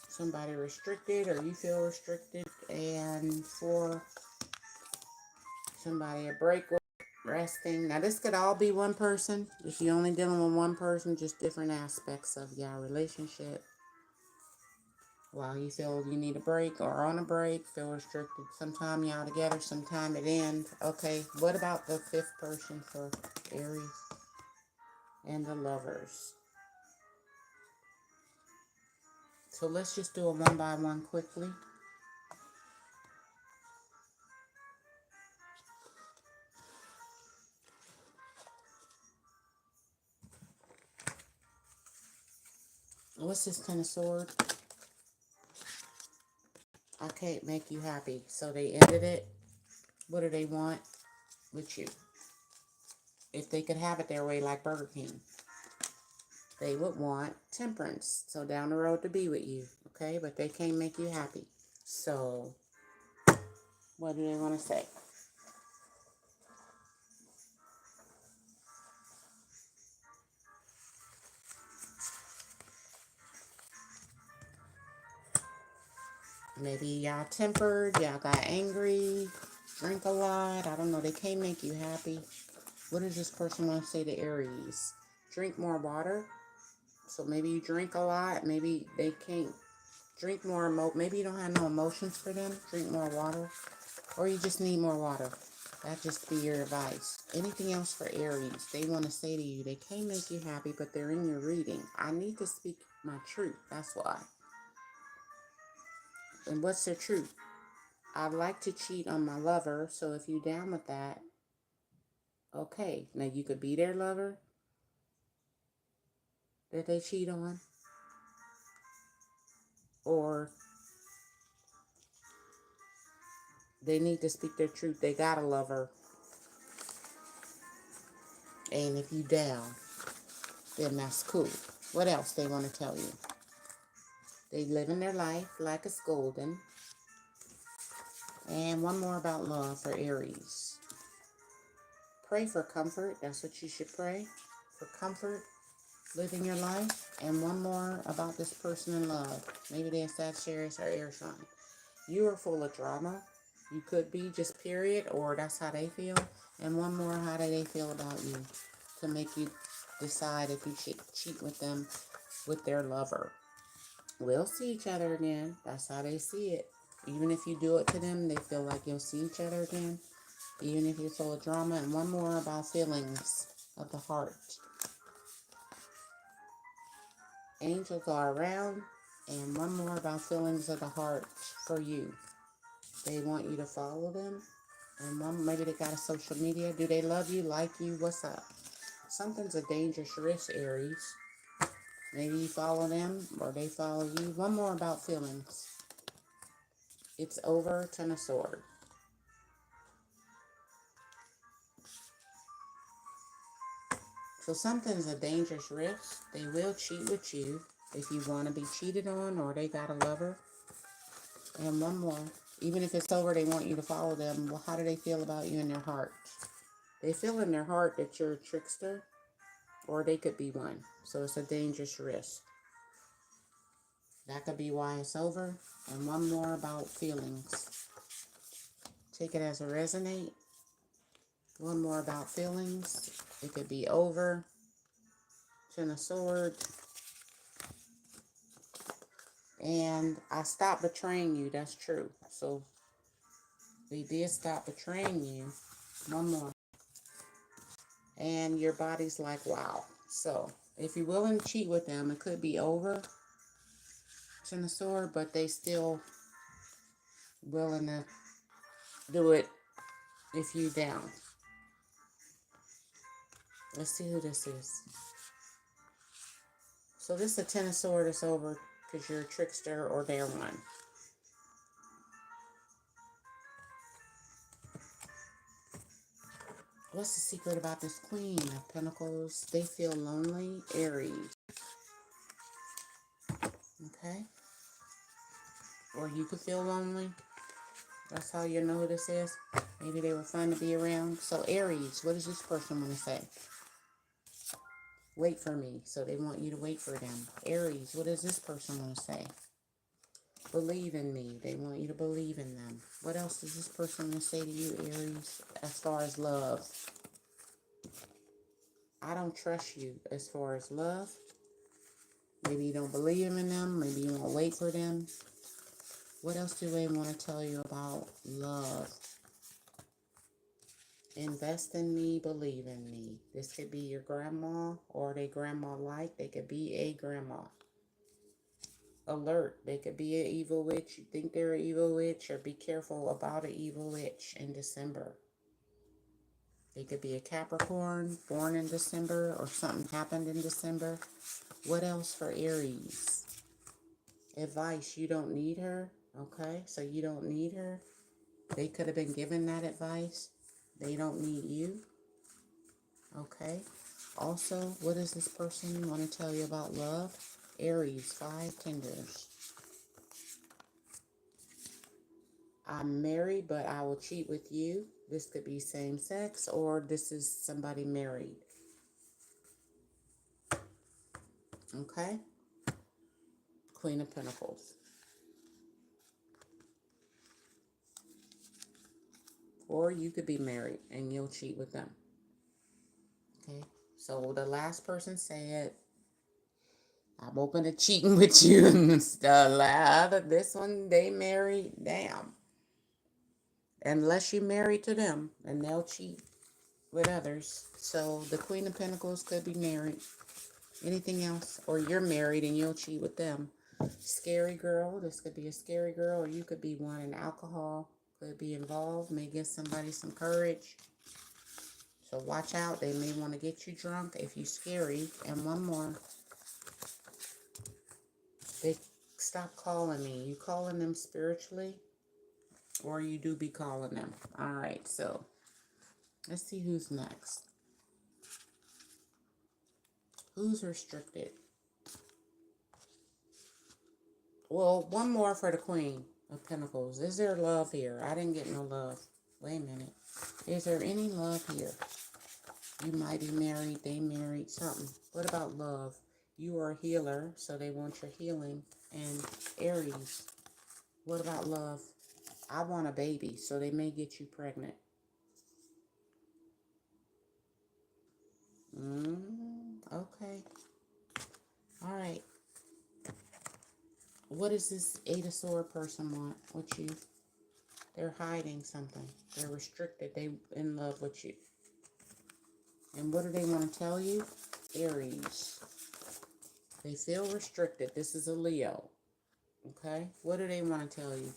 somebody restricted or you feel restricted. And 4, somebody a break with resting. Now this could all be one person. If you're only dealing with one person, just different aspects of your relationship. While you feel you need a break or on a break, feel restricted. Sometime y'all together, sometime it ends. Okay, what about the 5th person for Aries and the Lovers? So let's just do it one by one quickly. What's this Ten of Swords? I can't make you happy. So they ended it. What do they want with you? If they could have it their way like Burger King. They would want temperance, so down the road to be with you, okay? But they can't make you happy. So, what do they want to say? Maybe y'all tempered, y'all got angry, drink a lot. I don't know. They can't make you happy. What does this person want to say to Aries? Drink more water. So maybe you drink a lot. Maybe they can't drink more. Maybe you don't have no emotions for them. Drink more water. Or you just need more water. That just be your advice. Anything else for Aries? They want to say to you, they can't make you happy, but they're in your reading. I need to speak my truth. That's why. And what's the truth? I'd like to cheat on my lover, so if you down with that, okay. Now you could be their lover that they cheat on, or they need to speak their truth. They got a lover, and if you down, then that's cool. What else they want to tell you? They living their life like it's golden. And one more about love for Aries. Pray for comfort. That's what you should pray. For comfort, living your life. And one more about this person in love. Maybe they're Sagittarius or air sign. You are full of drama. You could be just period, or that's how they feel. And one more, how do they feel about you? To make you decide if you should cheat with them with their lover. We'll see each other again. That's how they see it. Even if you do it to them, they feel like you'll see each other again. Even if you're full of drama. And one more about feelings of the heart. Angels are around. And one more about feelings of the heart for you. They want you to follow them. And one, maybe they got a social media. Do they love you, like you? What's up? Something's a dangerous risk, Aries. Maybe you follow them or they follow you. One more about feelings. It's over. Ten of Swords. So something's a dangerous risk. They will cheat with you if you want to be cheated on, or they got a lover. And one more. Even if it's over, they want you to follow them. Well, how do they feel about you in their heart? They feel in their heart that you're a trickster, or they could be one. So it's a dangerous risk. That could be why it's over. And one more about feelings. Take it as a resonate. One more about feelings. It could be over. Ten of Swords. And I stopped betraying you. That's true. So they did stop betraying you. One more. And your body's like, wow. So if you're willing to cheat with them, it could be over. Ten of Swords, but they still willing to do it if you down. Let's see who this is. So this is a Ten of Swords. It's over because you're a trickster or they're one. What's the secret about this Queen of Pentacles? They feel lonely. Aries. Okay? Or you could feel lonely. That's how you know who this is. Maybe they were fun to be around. So Aries, what does this person want to say? Wait for me. So they want you to wait for them. Aries, what does this person want to say? Believe in me. They want you to believe in them. What else does this person want to say to you, Aries, as far as love? I don't trust you as far as love. Maybe you don't believe in them. Maybe you want to wait for them. What else do they want to tell you about love? Invest in me, believe in me. This could be your grandma or they grandma-like. They could be a grandma. Alert. They could be an evil witch. You think they're an evil witch, or be careful about an evil witch in December. They could be a Capricorn, born in December, or something happened in December. What else for Aries? Advice. You don't need her. Okay, so you don't need her. They could have been given that advice. They don't need you. Okay. Also, what does this person want to tell you about love? Aries, 5 tenders. I'm married, but I will cheat with you. This could be same sex, or this is somebody married. Okay? Queen of Pentacles. Or you could be married and you'll cheat with them. Okay? So the last person said, I'm open to cheating with you. And this one, they married. Damn. Unless you're married to them, and they'll cheat with others. So the Queen of Pentacles could be married. Anything else? Or you're married and you'll cheat with them. Scary girl. This could be a scary girl, or you could be one in alcohol. Could be involved. May give somebody some courage. So watch out. They may want to get you drunk if you're scary. And one more. They stop calling me. You calling them spiritually? Or you do be calling them. All right. So let's see who's next. Who's restricted? Well, one more for the Queen of Pentacles. Is there love here? I didn't get no love. Wait a minute. Is there any love here? You might be married. They married. Something. What about love? You are a healer, so they want your healing. And Aries. What about love? I want a baby, so they may get you pregnant. Okay. All right. What does this Eight of Swords person want with you? They're hiding something. They're restricted. They in love with you. And what do they want to tell you? Aries. They feel restricted. This is a Leo. Okay? What do they want to tell you?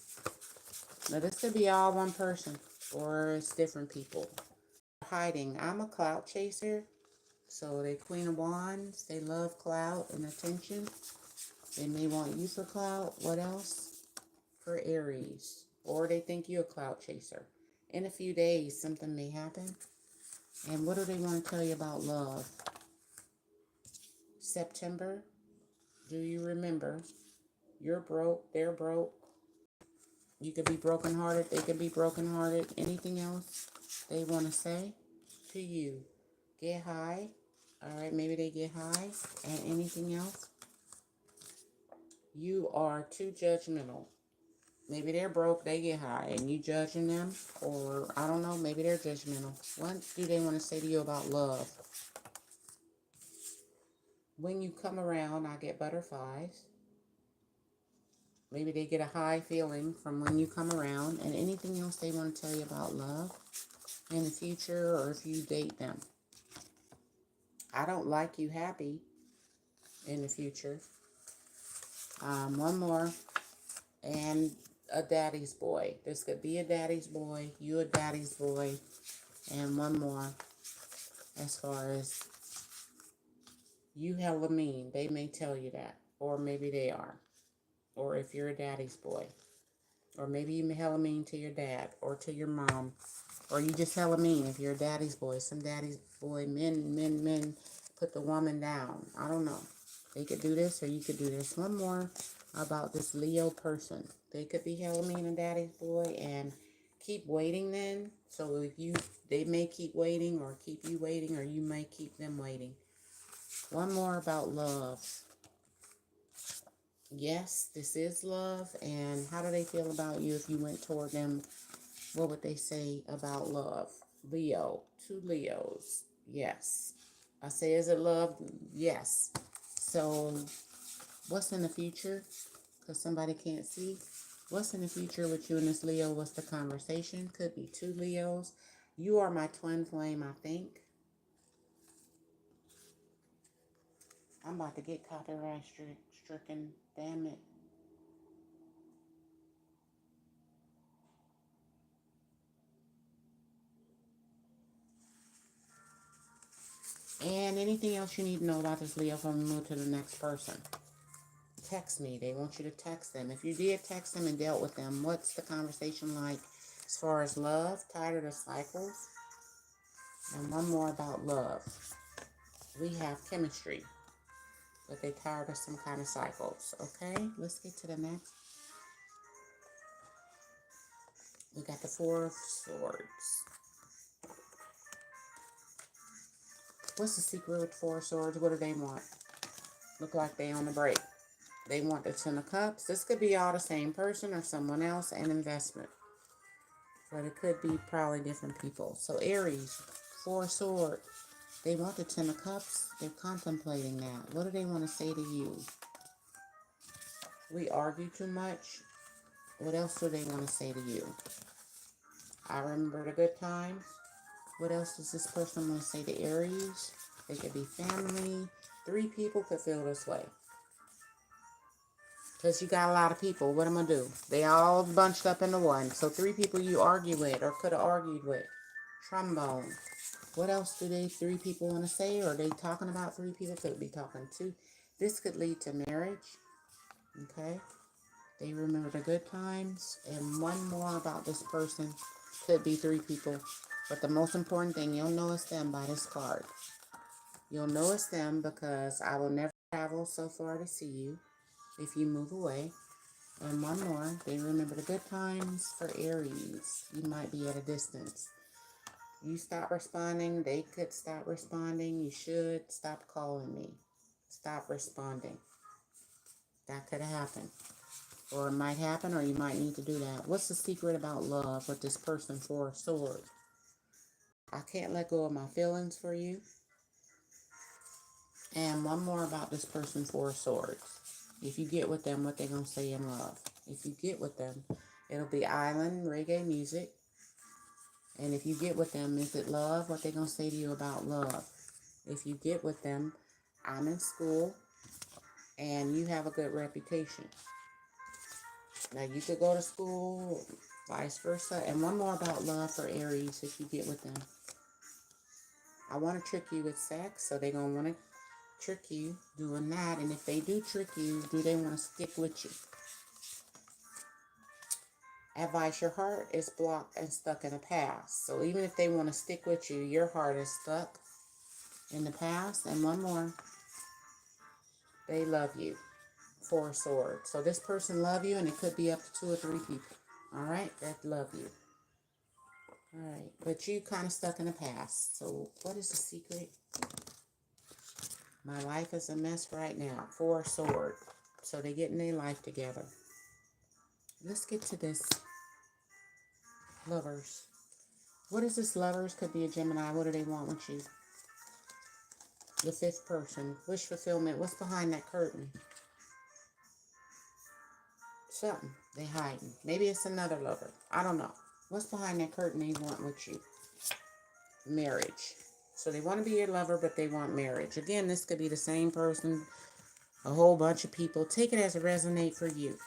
Now, this could be all one person, or it's different people. Hiding. I'm a clout chaser. So they Queen of Wands. They love clout and attention. They may want you for clout. What else? For Aries. Or they think you're a clout chaser. In a few days, something may happen. And what do they want to tell you about love? September. Do you remember? You're broke. They're broke. You could be brokenhearted. They could be brokenhearted. Anything else they want to say to you? Get high. All right, maybe they get high. And anything else? You are too judgmental. Maybe they're broke, they get high, and you judging them. Or, I don't know, maybe they're judgmental. What do they want to say to you about love? When you come around, I get butterflies. Maybe they get a high feeling from when you come around. And anything else they want to tell you about love in the future, or if you date them. I don't like you happy in the future. One more. And a daddy's boy. This could be a daddy's boy. You a daddy's boy. And one more. As far as you hella mean. They may tell you that. Or maybe they are. Or if you're a daddy's boy. Or maybe you hella mean to your dad. Or to your mom. Or you just hella mean if you're a daddy's boy. Some daddy's boy, men put the woman down. I don't know. They could do this or you could do this. One more about this Leo person. They could be hella mean a daddy's boy and keep waiting then. So if they may keep waiting or keep you waiting, or you may keep them waiting. One more about love. Yes, this is love. And how do they feel about you if you went toward them? What would they say about love? Leo. 2 Leos. Yes. I say, is it love? Yes. So, what's in the future? Because somebody can't see. What's in the future with you and this Leo? What's the conversation? Could be 2 Leos. You are my twin flame, I think. I'm about to get copyright stricken. Damn it. And anything else you need to know about this Leo before we move to the next person? Text me. They want you to text them. If you did text them and dealt with them, what's the conversation like as far as love? Tired of the cycles? And one more about love. We have chemistry, but they tired of some kind of cycles. Okay, let's get to the next. We got the Four of Swords. What's the secret with Four of Swords? What do they want? Look like they on the break. They want the Ten of Cups. This could be all the same person or someone else, and investment. But it could be probably different people. So Aries, Four of Swords. They want the Ten of Cups. They're contemplating that. What do they want to say to you? We argue too much. What else do they want to say to you? I remember the good times. What else does this person want to say to Aries? They could be family. 3 people could feel this way. Because you got a lot of people. What am I going to do? They all bunched up into one. So 3 people you argue with or could have argued with. Trombone. What else do they 3 people want to say? Or are they talking about 3 people? Could be talking 2. This could lead to marriage. Okay. They remember the good times. And one more about this person. Could be 3 people. But the most important thing, you'll know it's them by this card. You'll know it's them because I will never travel so far to see you if you move away. And one more, they remember the good times for Aries. You might be at a distance. You stop responding, they could stop responding. You should stop calling me. Stop responding. That could happen. Or it might happen, or you might need to do that. What's the secret about love with this person, Four of Swords? I can't let go of my feelings for you. And one more about this person, Four of Swords. If you get with them, what they gonna say in love. If you get with them, it'll be island reggae music. And if you get with them, is it love? What they gonna say to you about love? If you get with them, I'm in school and you have a good reputation. Now you could go to school, vice versa. And one more about love for Aries if you get with them. I want to trick you with sex, so they're gonna want to trick you doing that. And if they do trick you, do they want to stick with you? Advice, your heart is blocked and stuck in the past. So even if they want to stick with you, your heart is stuck in the past. And one more, they love you. Four of Swords. So this person love you, and it could be up to 2 or 3 people. All right, that love you. All right, but you kind of stuck in the past. So what is the secret? My life is a mess right now. Four of Swords. So they're getting their life together. Let's get to this. Lovers. What is this Lovers? Could be a Gemini. What do they want with you? The 5th person. Wish fulfillment. What's behind that curtain? Something they hiding. Maybe it's another lover. I don't know. What's behind that curtain they want with you? Marriage. So they want to be your lover, but they want marriage. Again, this could be the same person, a whole bunch of people. Take it as it resonates for you.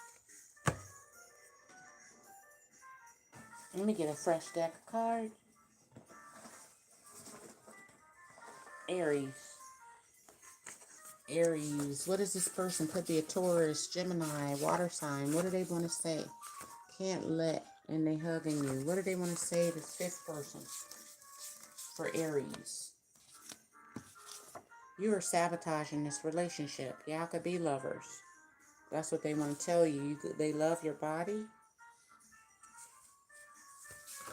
Let me get a fresh deck of cards. Aries. Aries. What is this person? Could be a Taurus, Gemini, water sign. What do they want to say? Can't let, and they hugging you. What do they want to say to this 5th person? For Aries. You are sabotaging this relationship. Y'all could be lovers. That's what they want to tell you. They love your body.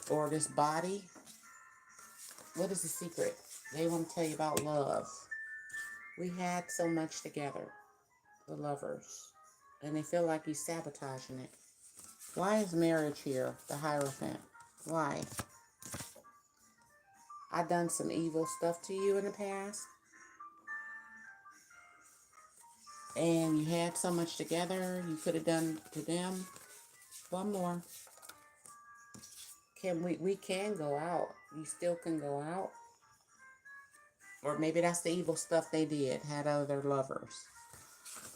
Or this body. What is the secret? They want to tell you about love. We had so much together. The lovers. And they feel like you're sabotaging it. Why is marriage here? The Hierophant. Why? I done some evil stuff to you in the past. And you had so much together. You could have done to them. One more. We can go out. You still can go out. Or maybe that's the evil stuff they did. Had other lovers.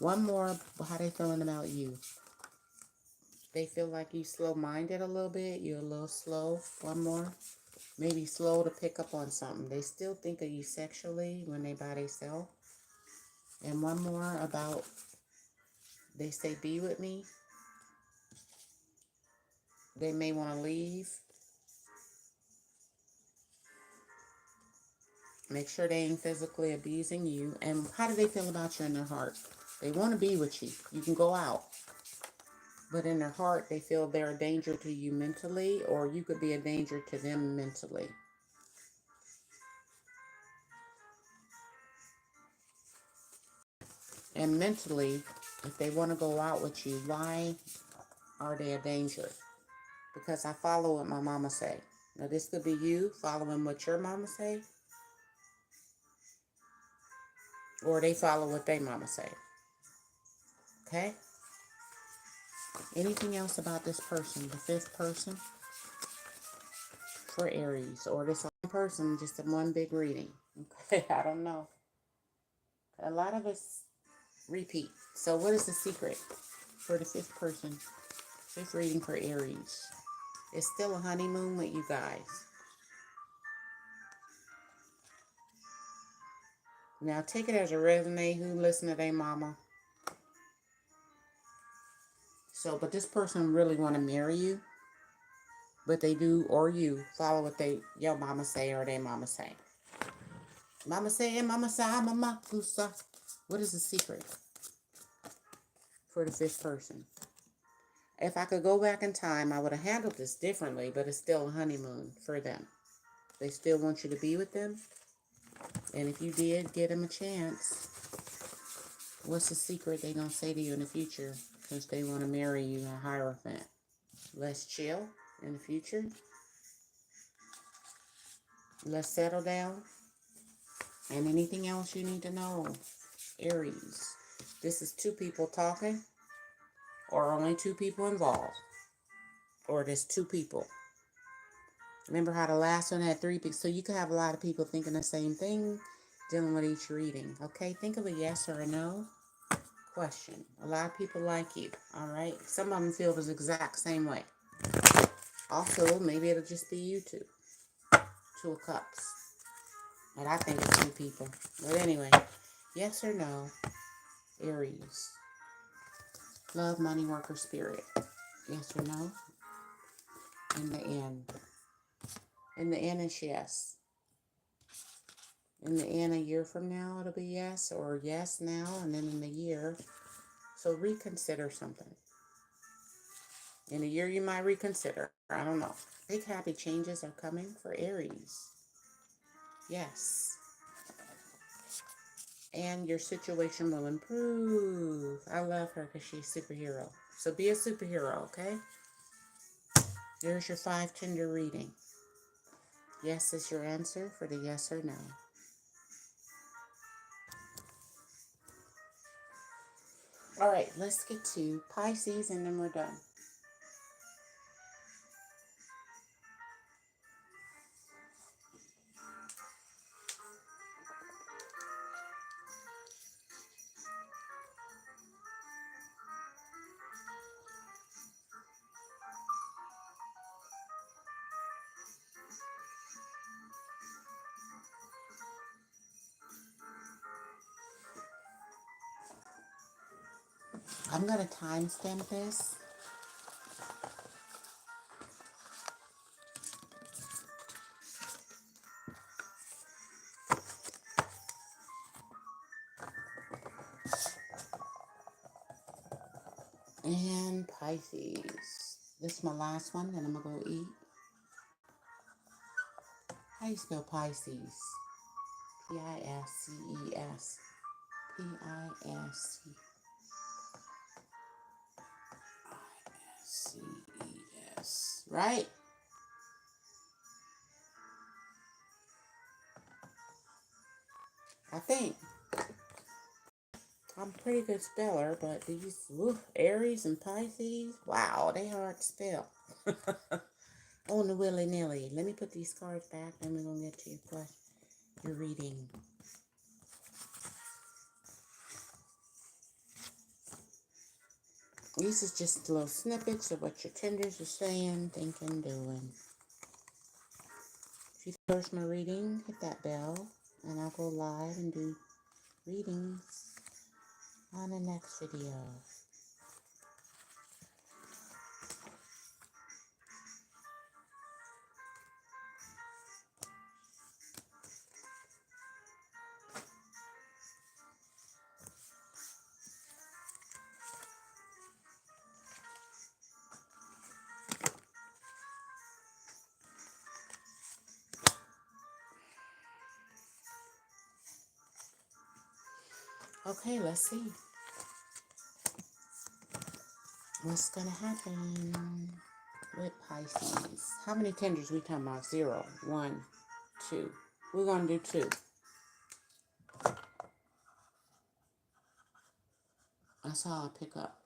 One more. How they feeling about you? They feel like you slow-minded a little bit. You're a little slow. One more. Maybe slow to pick up on something. They still think of you sexually when they by themselves. And one more about, they say, be with me. They may want to leave. Make sure they ain't physically abusing you. And how do they feel about you in their heart? They want to be with you. You can go out. But in their heart, they feel they're a danger to you mentally, or you could be a danger to them mentally. And mentally, if they want to go out with you, why are they a danger? Because I follow what my mama say. Now, this could be you following what your mama say, or they follow what they mama say. Okay? Anything else about this person, the fifth person for Aries, or this one person, just in one big reading? Okay, I don't know. A lot of us repeat. So what is the secret for the fifth person? Fifth reading for Aries. It's still a honeymoon with you guys. Now take it as a resume. Who listen to their mama? So, but this person really want to marry you. But they do, or you, follow what your mama say or their mama say. Mama say, mama say, mama kusa. What is the secret for the fifth person? If I could go back in time, I would have handled this differently, but it's still a honeymoon for them. They still want you to be with them. And if you did get them a chance, what's the secret they gonna say to you in the future? Because they want to marry you a Hierophant. Let's chill in the future. Let's settle down. And anything else you need to know, Aries. This is two people talking, or only two people involved, or there's two people. Remember how the last one had three people? So you could have a lot of people thinking the same thing, dealing with each reading. Okay, think of a yes or a no question. A lot of people like you, all right? Some of them feel the exact same way. Also, maybe it'll just be you two. Two of Cups. But I think it's two people. But anyway, yes or no, Aries. Love, money, work, or spirit. Yes or no? In the end. In the end, it's yes. In the end, a year from now, it'll be yes, or yes now, and then in a year. So reconsider something. In a year, you might reconsider. I don't know. Big happy changes are coming for Aries. Yes. And your situation will improve. I love her because she's a superhero. So be a superhero, okay? There's your 5 tender reading. Yes is your answer for the yes or no. All right, let's get to Pisces and then we're done. I'm going to timestamp this. And Pisces. This is my last one, then I'm going to go eat. How do you spell Pisces? Pisces. Pisces. Right? I think. I'm a pretty good speller, but these Aries and Pisces, wow, they hard to spell. On the willy-nilly. Let me put these cards back, then we're going to get to your question, your reading. These is just little snippets of what your tenders are saying, thinking, doing. If you first my reading, hit that bell, and I'll go live and do readings on the next video. Okay, let's see. What's going to happen with Pisces? How many tenders we talking about? 0, 1, 2. We're going to do 2. That's all I pick up.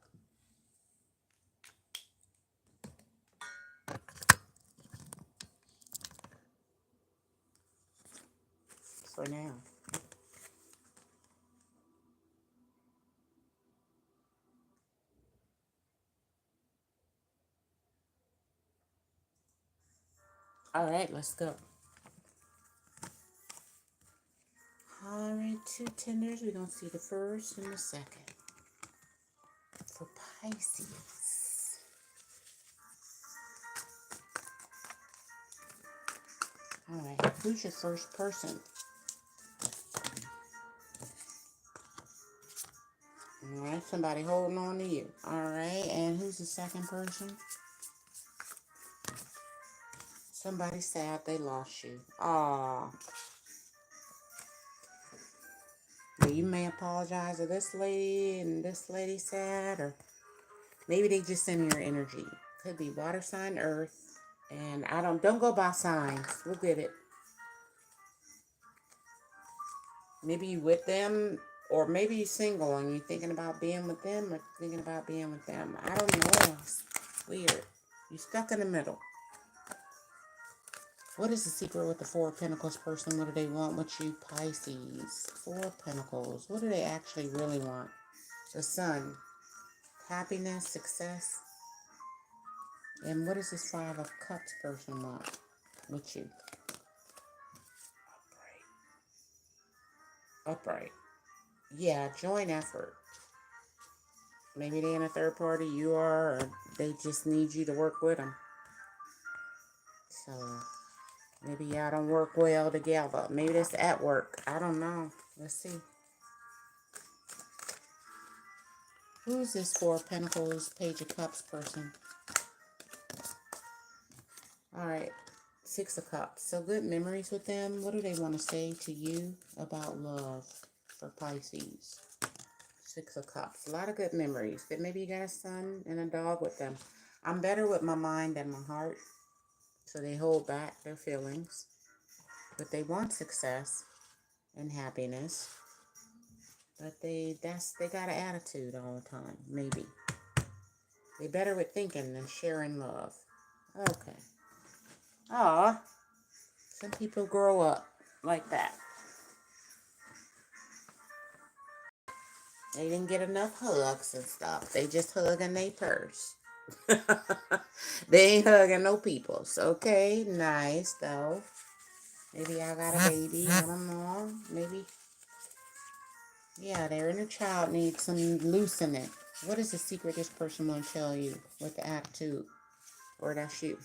For now. All right, let's go. All right, 2 tenders. We're going to see the first and the second. For Pisces. All right, who's your first person? All right, somebody holding on to you. All right, and who's the second person? Somebody sad they lost you. Aw. Well, you may apologize to this lady and this lady sad, or maybe they just send your energy. Could be water sign, earth, and don't go by signs. We'll get it. Maybe you with them, or maybe you're single and you're thinking about being with them or thinking about being with them. I don't know. It's weird. You're stuck in the middle. What is the secret with the 4 of Pentacles person? What do they want with you, Pisces? 4 of Pentacles. What do they actually really want? The Sun. Happiness, success. And what does this 5 of Cups person want with you? Upright. Yeah, joint effort. Maybe they're in a third party, you are, or they just need you to work with them. So, maybe y'all don't work well together. Maybe that's at work. I don't know. Let's see. Who's this 4 of Pentacles, Page of Cups person? Alright. 6 of Cups. So good memories with them. What do they want to say to you about love for Pisces? 6 of Cups. A lot of good memories. But maybe you got a son and a dog with them. I'm better with my mind than my heart. So they hold back their feelings. But they want success and happiness. But they got an attitude all the time. Maybe. They better with thinking than sharing love. Okay. Aw. Some people grow up like that. They didn't get enough hugs and stuff. They just hugging their purse. They ain't hugging no peoples. Okay, nice though. Maybe I got a baby. I don't know. Maybe. Yeah, their inner child needs some loosening. What is the secret this person want to tell you with the attitude? Or that's you.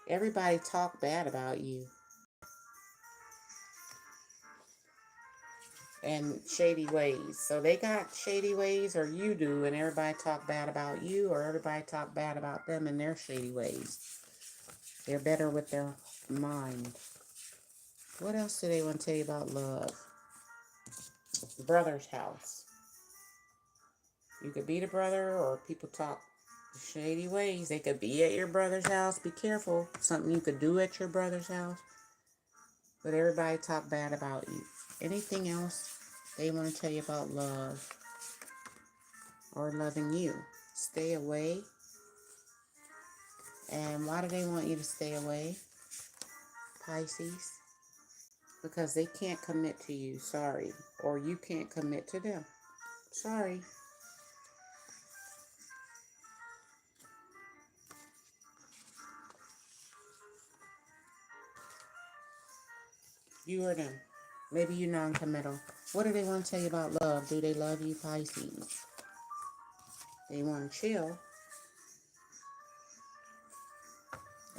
Everybody talk bad about you. And shady ways. So they got shady ways, or you do, and everybody talk bad about you, or everybody talk bad about them and their shady ways. They're better with their mind. What else do they want to tell you about love? Brother's house. You could be the brother, or people talk shady ways. They could be at your brother's house. Be careful. Something you could do at your brother's house. But everybody talk bad about you. Anything else they want to tell you about love or loving you? Stay away. And why do they want you to stay away, Pisces? Because they can't commit to you. Sorry. Or you can't commit to them. Sorry. You or them. Maybe you're non-committal. What do they want to tell you about love? Do they love you, Pisces? They want to chill.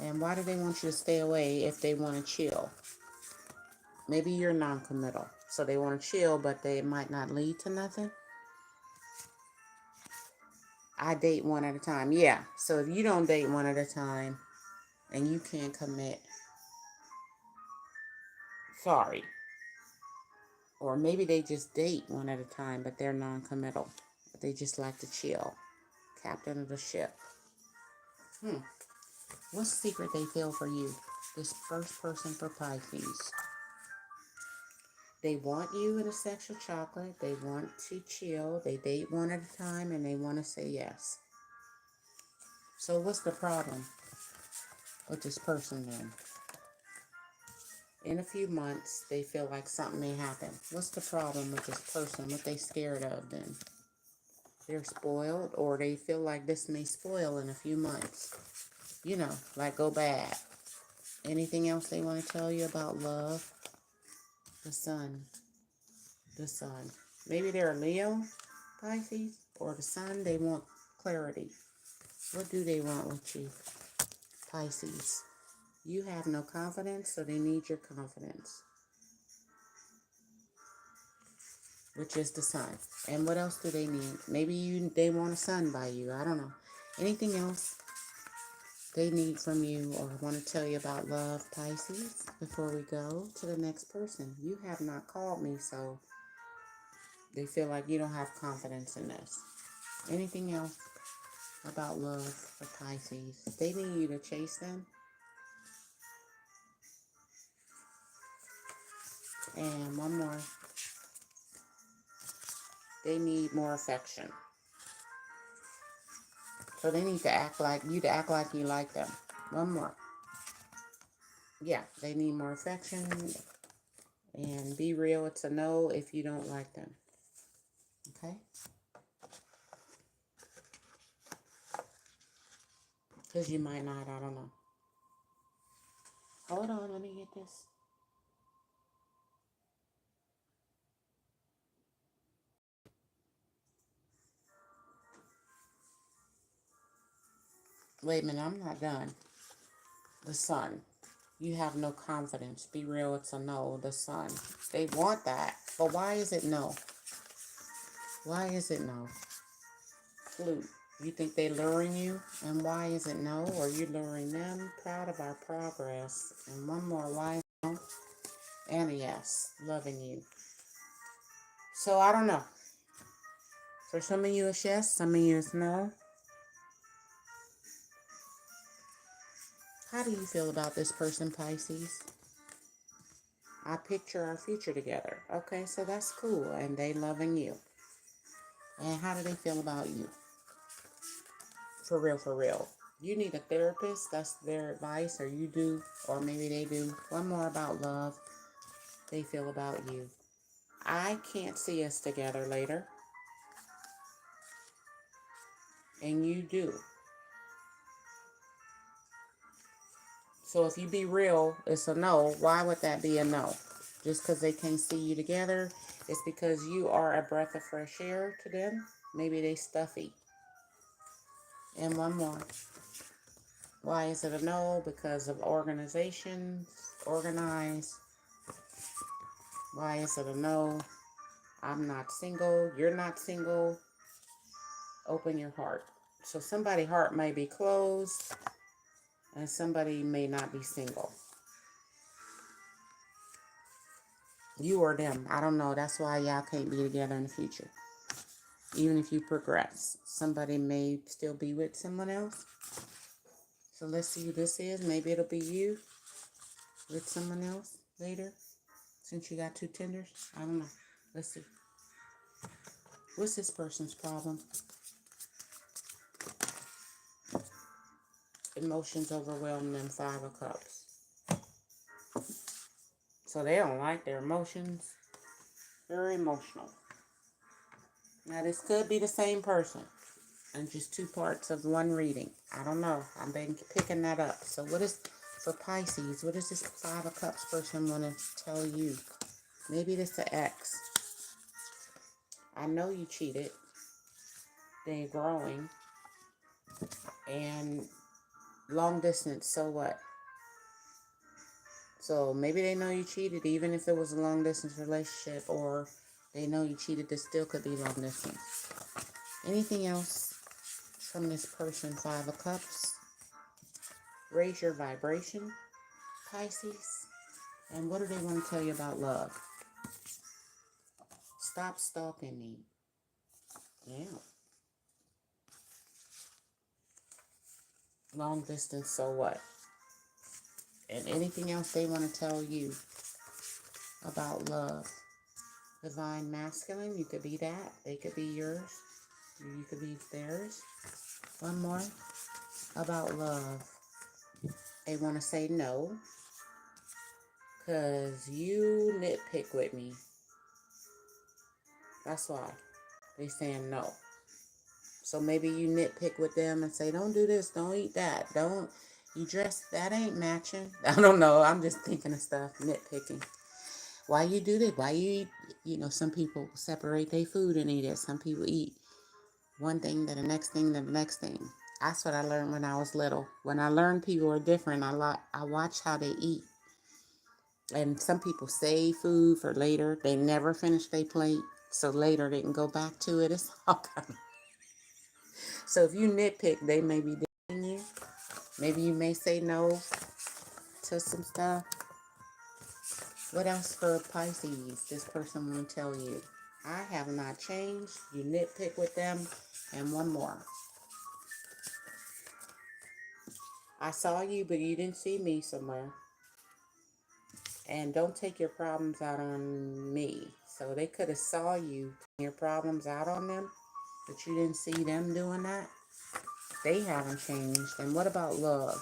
And why do they want you to stay away if they want to chill? Maybe you're non-committal. So they want to chill, but they might not lead to nothing. I date one at a time. Yeah. So if you don't date one at a time and you can't commit, sorry. Or maybe they just date one at a time, but they're non-committal. They just like to chill. Captain of the ship. What's the secret they feel for you? This first person for Pisces. They want you in a sexual chocolate. They want to chill. They date one at a time and they want to say yes. So what's the problem with this person then? In a few months, they feel like something may happen. What's the problem with this person? What they scared of then? They're spoiled, or they feel like this may spoil in a few months. You know, like go bad. Anything else they want to tell you about love? The sun. The sun. Maybe they're a Leo, Pisces, or the sun. They want clarity. What do they want with you, Pisces? You have no confidence, so they need your confidence, which is the sun. And what else do they need? Maybe they want a son by you. I don't know. Anything else they need from you or want to tell you about love, Pisces, before we go to the next person? You have not called me, so they feel like you don't have confidence in this. Anything else about love for Pisces? They need you to chase them. And one more. They need more affection. So they need to act like you like them. One more. Yeah, they need more affection. And be real, it's a no if you don't like them. Okay? Because you might not, I don't know. Hold on, let me get this. Wait a minute, I'm not done. The sun. You have no confidence. Be real, it's a no. The sun. They want that. But why is it no? Why is it no? Flute. You think they luring you? And why is it no? Or you luring them? Proud of our progress. And one more. Why is it no? And a yes. Loving you. So I don't know. For some of you it's yes. Some of you it's no. How do you feel about this person, Pisces? I picture our future together. Okay, so that's cool. And they loving you. And how do they feel about you? For real, for real. You need a therapist. That's their advice. Or you do. Or maybe they do. One more about love. They feel about you. I can't see us together later. And you do. So if you be real, it's a no. Why would that be a no? Just because they can't see you together? It's because you are a breath of fresh air to them. Maybe they stuffy. And one more. Why is it a no? Because of organizations, organized. Why is it a no? I'm not single. You're not single. Open your heart. So somebody's heart may be closed and somebody may not be single. You or them. I don't know. That's why y'all can't be together in the future. Even if you progress. Somebody may still be with someone else. So let's see who this is. Maybe it'll be you with someone else later. Since you got two tenders. I don't know. Let's see. What's this person's problem? Emotions overwhelm them. 5 of Cups. So they don't like their emotions. Very emotional. Now this could be the same person. And just 2 parts of one reading. I don't know. I've been picking that up. So what is, for Pisces, what does this 5 of Cups person want to tell you? Maybe this the ex. I know you cheated. They're growing. And long distance, so what? So maybe they know you cheated, even if it was a long distance relationship, or they know you cheated, this still could be long distance. Anything else from this person, 5 of Cups? Raise your vibration, Pisces. And what do they want to tell you about love? Stop stalking me. Yeah. Long distance, so what? And anything else they want to tell you about love. Divine masculine, you could be that. They could be yours. You could be theirs. One more. About love. They want to say no. Because you nitpick with me. That's why. They saying no. So maybe you nitpick with them and say, don't do this, don't eat that, don't, you dress, that ain't matching. I don't know. I'm just thinking of stuff, nitpicking. Why you do that? Why you eat? You know, some people separate their food and eat it. Some people eat one thing to the next thing to the next thing. That's what I learned when I was little. When I learned people are different, I watch how they eat. And some people save food for later. They never finish their plate, so later they can go back to it. It's all kind of. So if you nitpick, they may be dating you. Maybe you may say no to some stuff. What else for Pisces? This person will tell you. I have not changed. You nitpick with them. And one more. I saw you, but you didn't see me somewhere. And don't take your problems out on me. So they could have saw you taking your problems out on them, but you didn't see them doing that. They haven't changed. And what about love?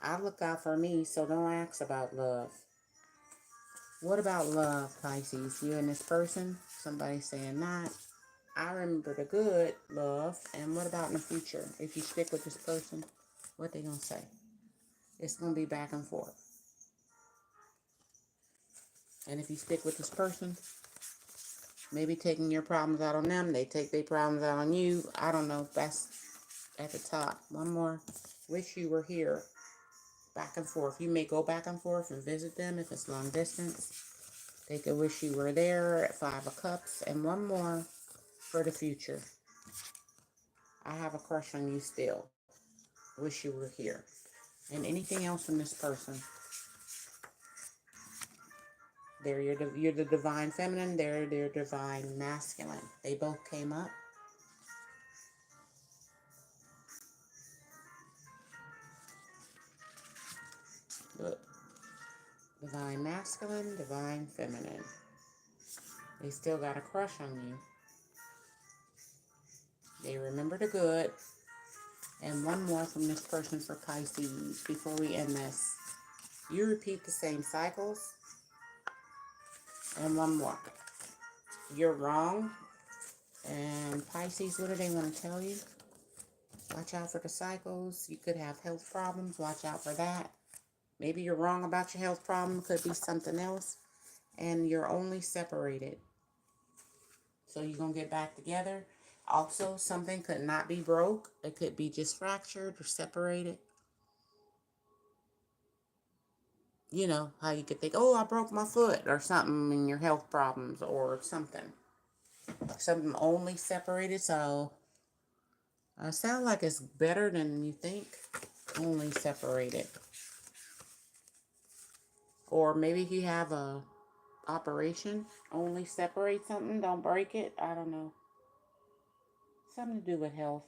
I look out for me, so don't ask about love. What about love, Pisces? You and this person? Somebody saying that. I remember the good love. And what about in the future? If you stick with this person, what they gonna say? It's gonna be back and forth. And if you stick with this person, maybe taking your problems out on them, they take their problems out on you. I don't know. That's at the top. One more. Wish you were here. Back and forth. You may go back and forth and visit them if it's long distance. They could wish you were there at 5 of Cups. And one more for the future. I have a crush on you still. Wish you were here. And anything else from this person. You're the divine feminine. They're divine masculine. They both came up. Look. Divine masculine, divine feminine. They still got a crush on you. They remember the good. And one more from this person for Pisces before we end this. You repeat the same cycles. And one more. You're wrong. And Pisces, what do they want to tell you? Watch out for the cycles. You could have health problems. Watch out for that. Maybe you're wrong about your health problem. Could be something else. And you're only separated. So you're going to get back together. Also, something could not be broke. It could be just fractured or separated. You know, how you could think, oh, I broke my foot or something in your health problems or something. Something only separated. So, sound like it's better than you think. Only separated. Or maybe if you have a operation, only separate something. Don't break it. I don't know. Something to do with health.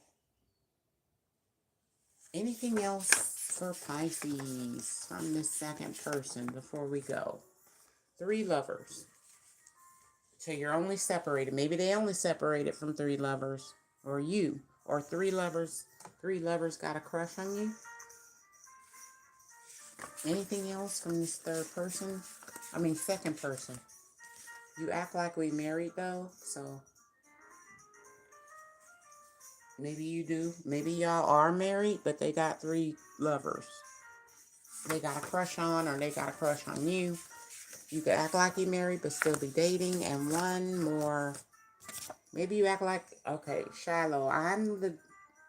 Anything else for Pisces from this second person before we go? 3 lovers. So you're only separated. Maybe they only separated from 3 lovers. Or you. Or 3 lovers. 3 lovers got a crush on you. Anything else from this second person? You act like we married though. So maybe you do. Maybe y'all are married, but they got 3 lovers. They got a crush on or they got a crush on you. You could act like you're married, but still be dating. And one more. Maybe you act like, okay, Shiloh, I'm the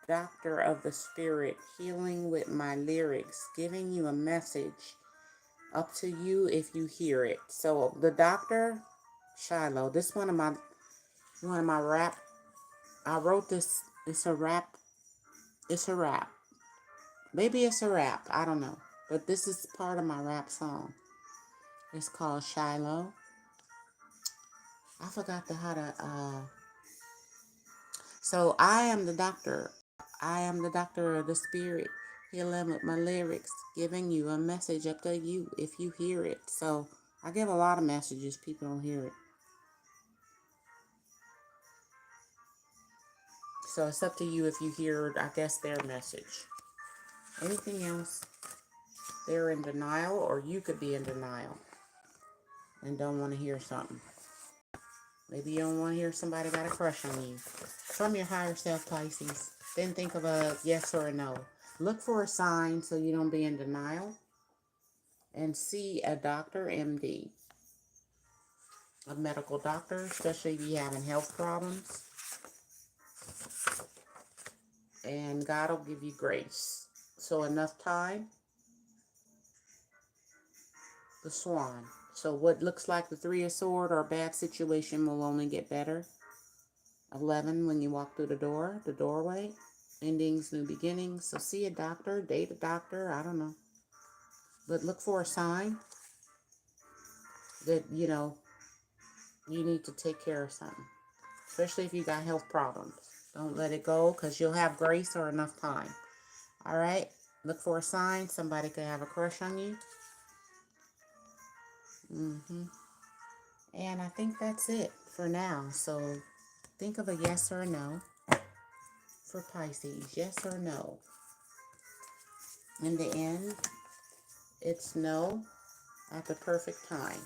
doctor of the spirit, healing with my lyrics, giving you a message. Up to you if you hear it. So the doctor, Shiloh, this one of my rap. I wrote this. It's a rap. It's a rap. Maybe it's a rap. I don't know. But this is part of my rap song. It's called Shiloh. I forgot how to, so I am the doctor. I am the doctor of the spirit, healing with my lyrics, giving you a message up to you if you hear it. So I give a lot of messages, people don't hear it. So it's up to you if you hear, I guess, their message. Anything else, they're in denial, or you could be in denial and don't want to hear something. Maybe you don't want to hear somebody got a crush on you. From your higher self, Pisces. Then think of a yes or a no. Look for a sign so you don't be in denial. And see a doctor, MD. A medical doctor, especially if you're having health problems. And God will give you grace. So enough time. The Swan. So what looks like the Three of Swords or a bad situation will only get better. 11, when you walk through the doorway. Endings, new beginnings. So see a doctor, date a doctor, I don't know. But look for a sign that, you know, you need to take care of something. Especially if you got health problems. Don't let it go because you'll have grace or enough time. All right? Look for a sign. Somebody could have a crush on you. And I think that's it for now. So think of a yes or a no for Pisces. Yes or no. In the end, it's no at the perfect time.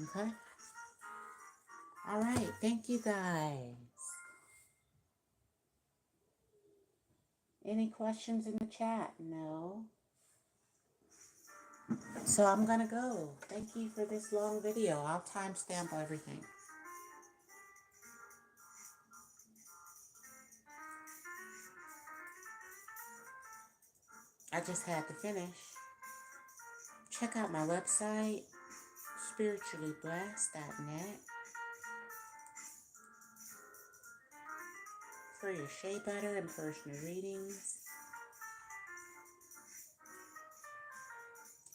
Okay? All right. Thank you, guys. Any questions in the chat? No. So I'm going to go. Thank you for this long video. I'll timestamp everything. I just had to finish. Check out my website, spirituallyblessed.net, for your shea butter and personal readings.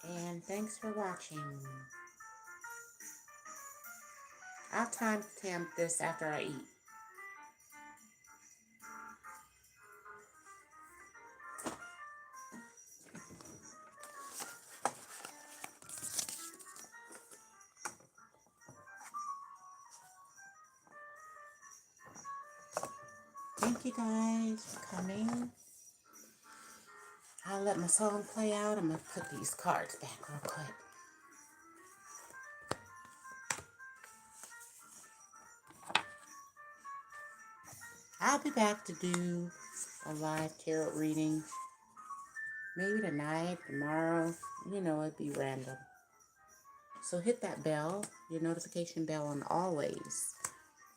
And thanks for watching. I'll timestamp this after I eat. Thank you guys for coming. I'll let my song play out. I'm going to put these cards back real quick. I'll be back to do a live tarot reading. Maybe tonight, tomorrow. You know, it'd be random. So hit that bell, your notification bell on always.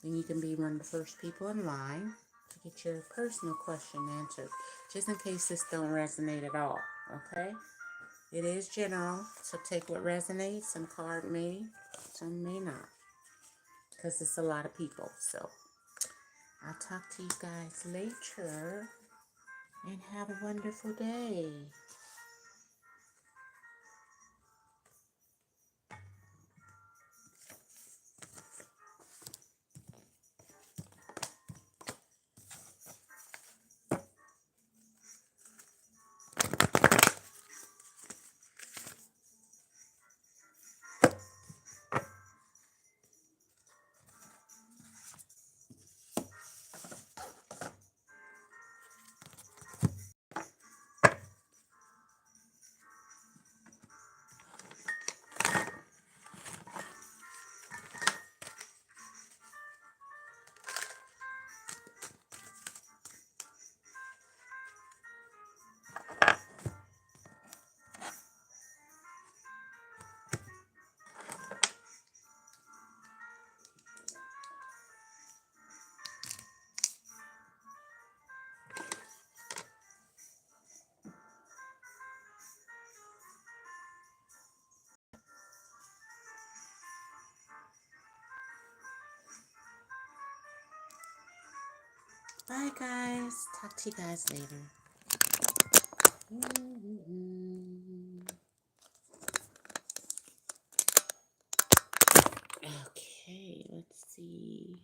And you can be one of the first people in line to get your personal question answered. Just in case this don't resonate at all, okay? It is general, so take what resonates. Some card may, some may not. Because it's a lot of people, so. I'll talk to you guys later. And have a wonderful day. Bye, guys. Talk to you guys later. Okay, let's see.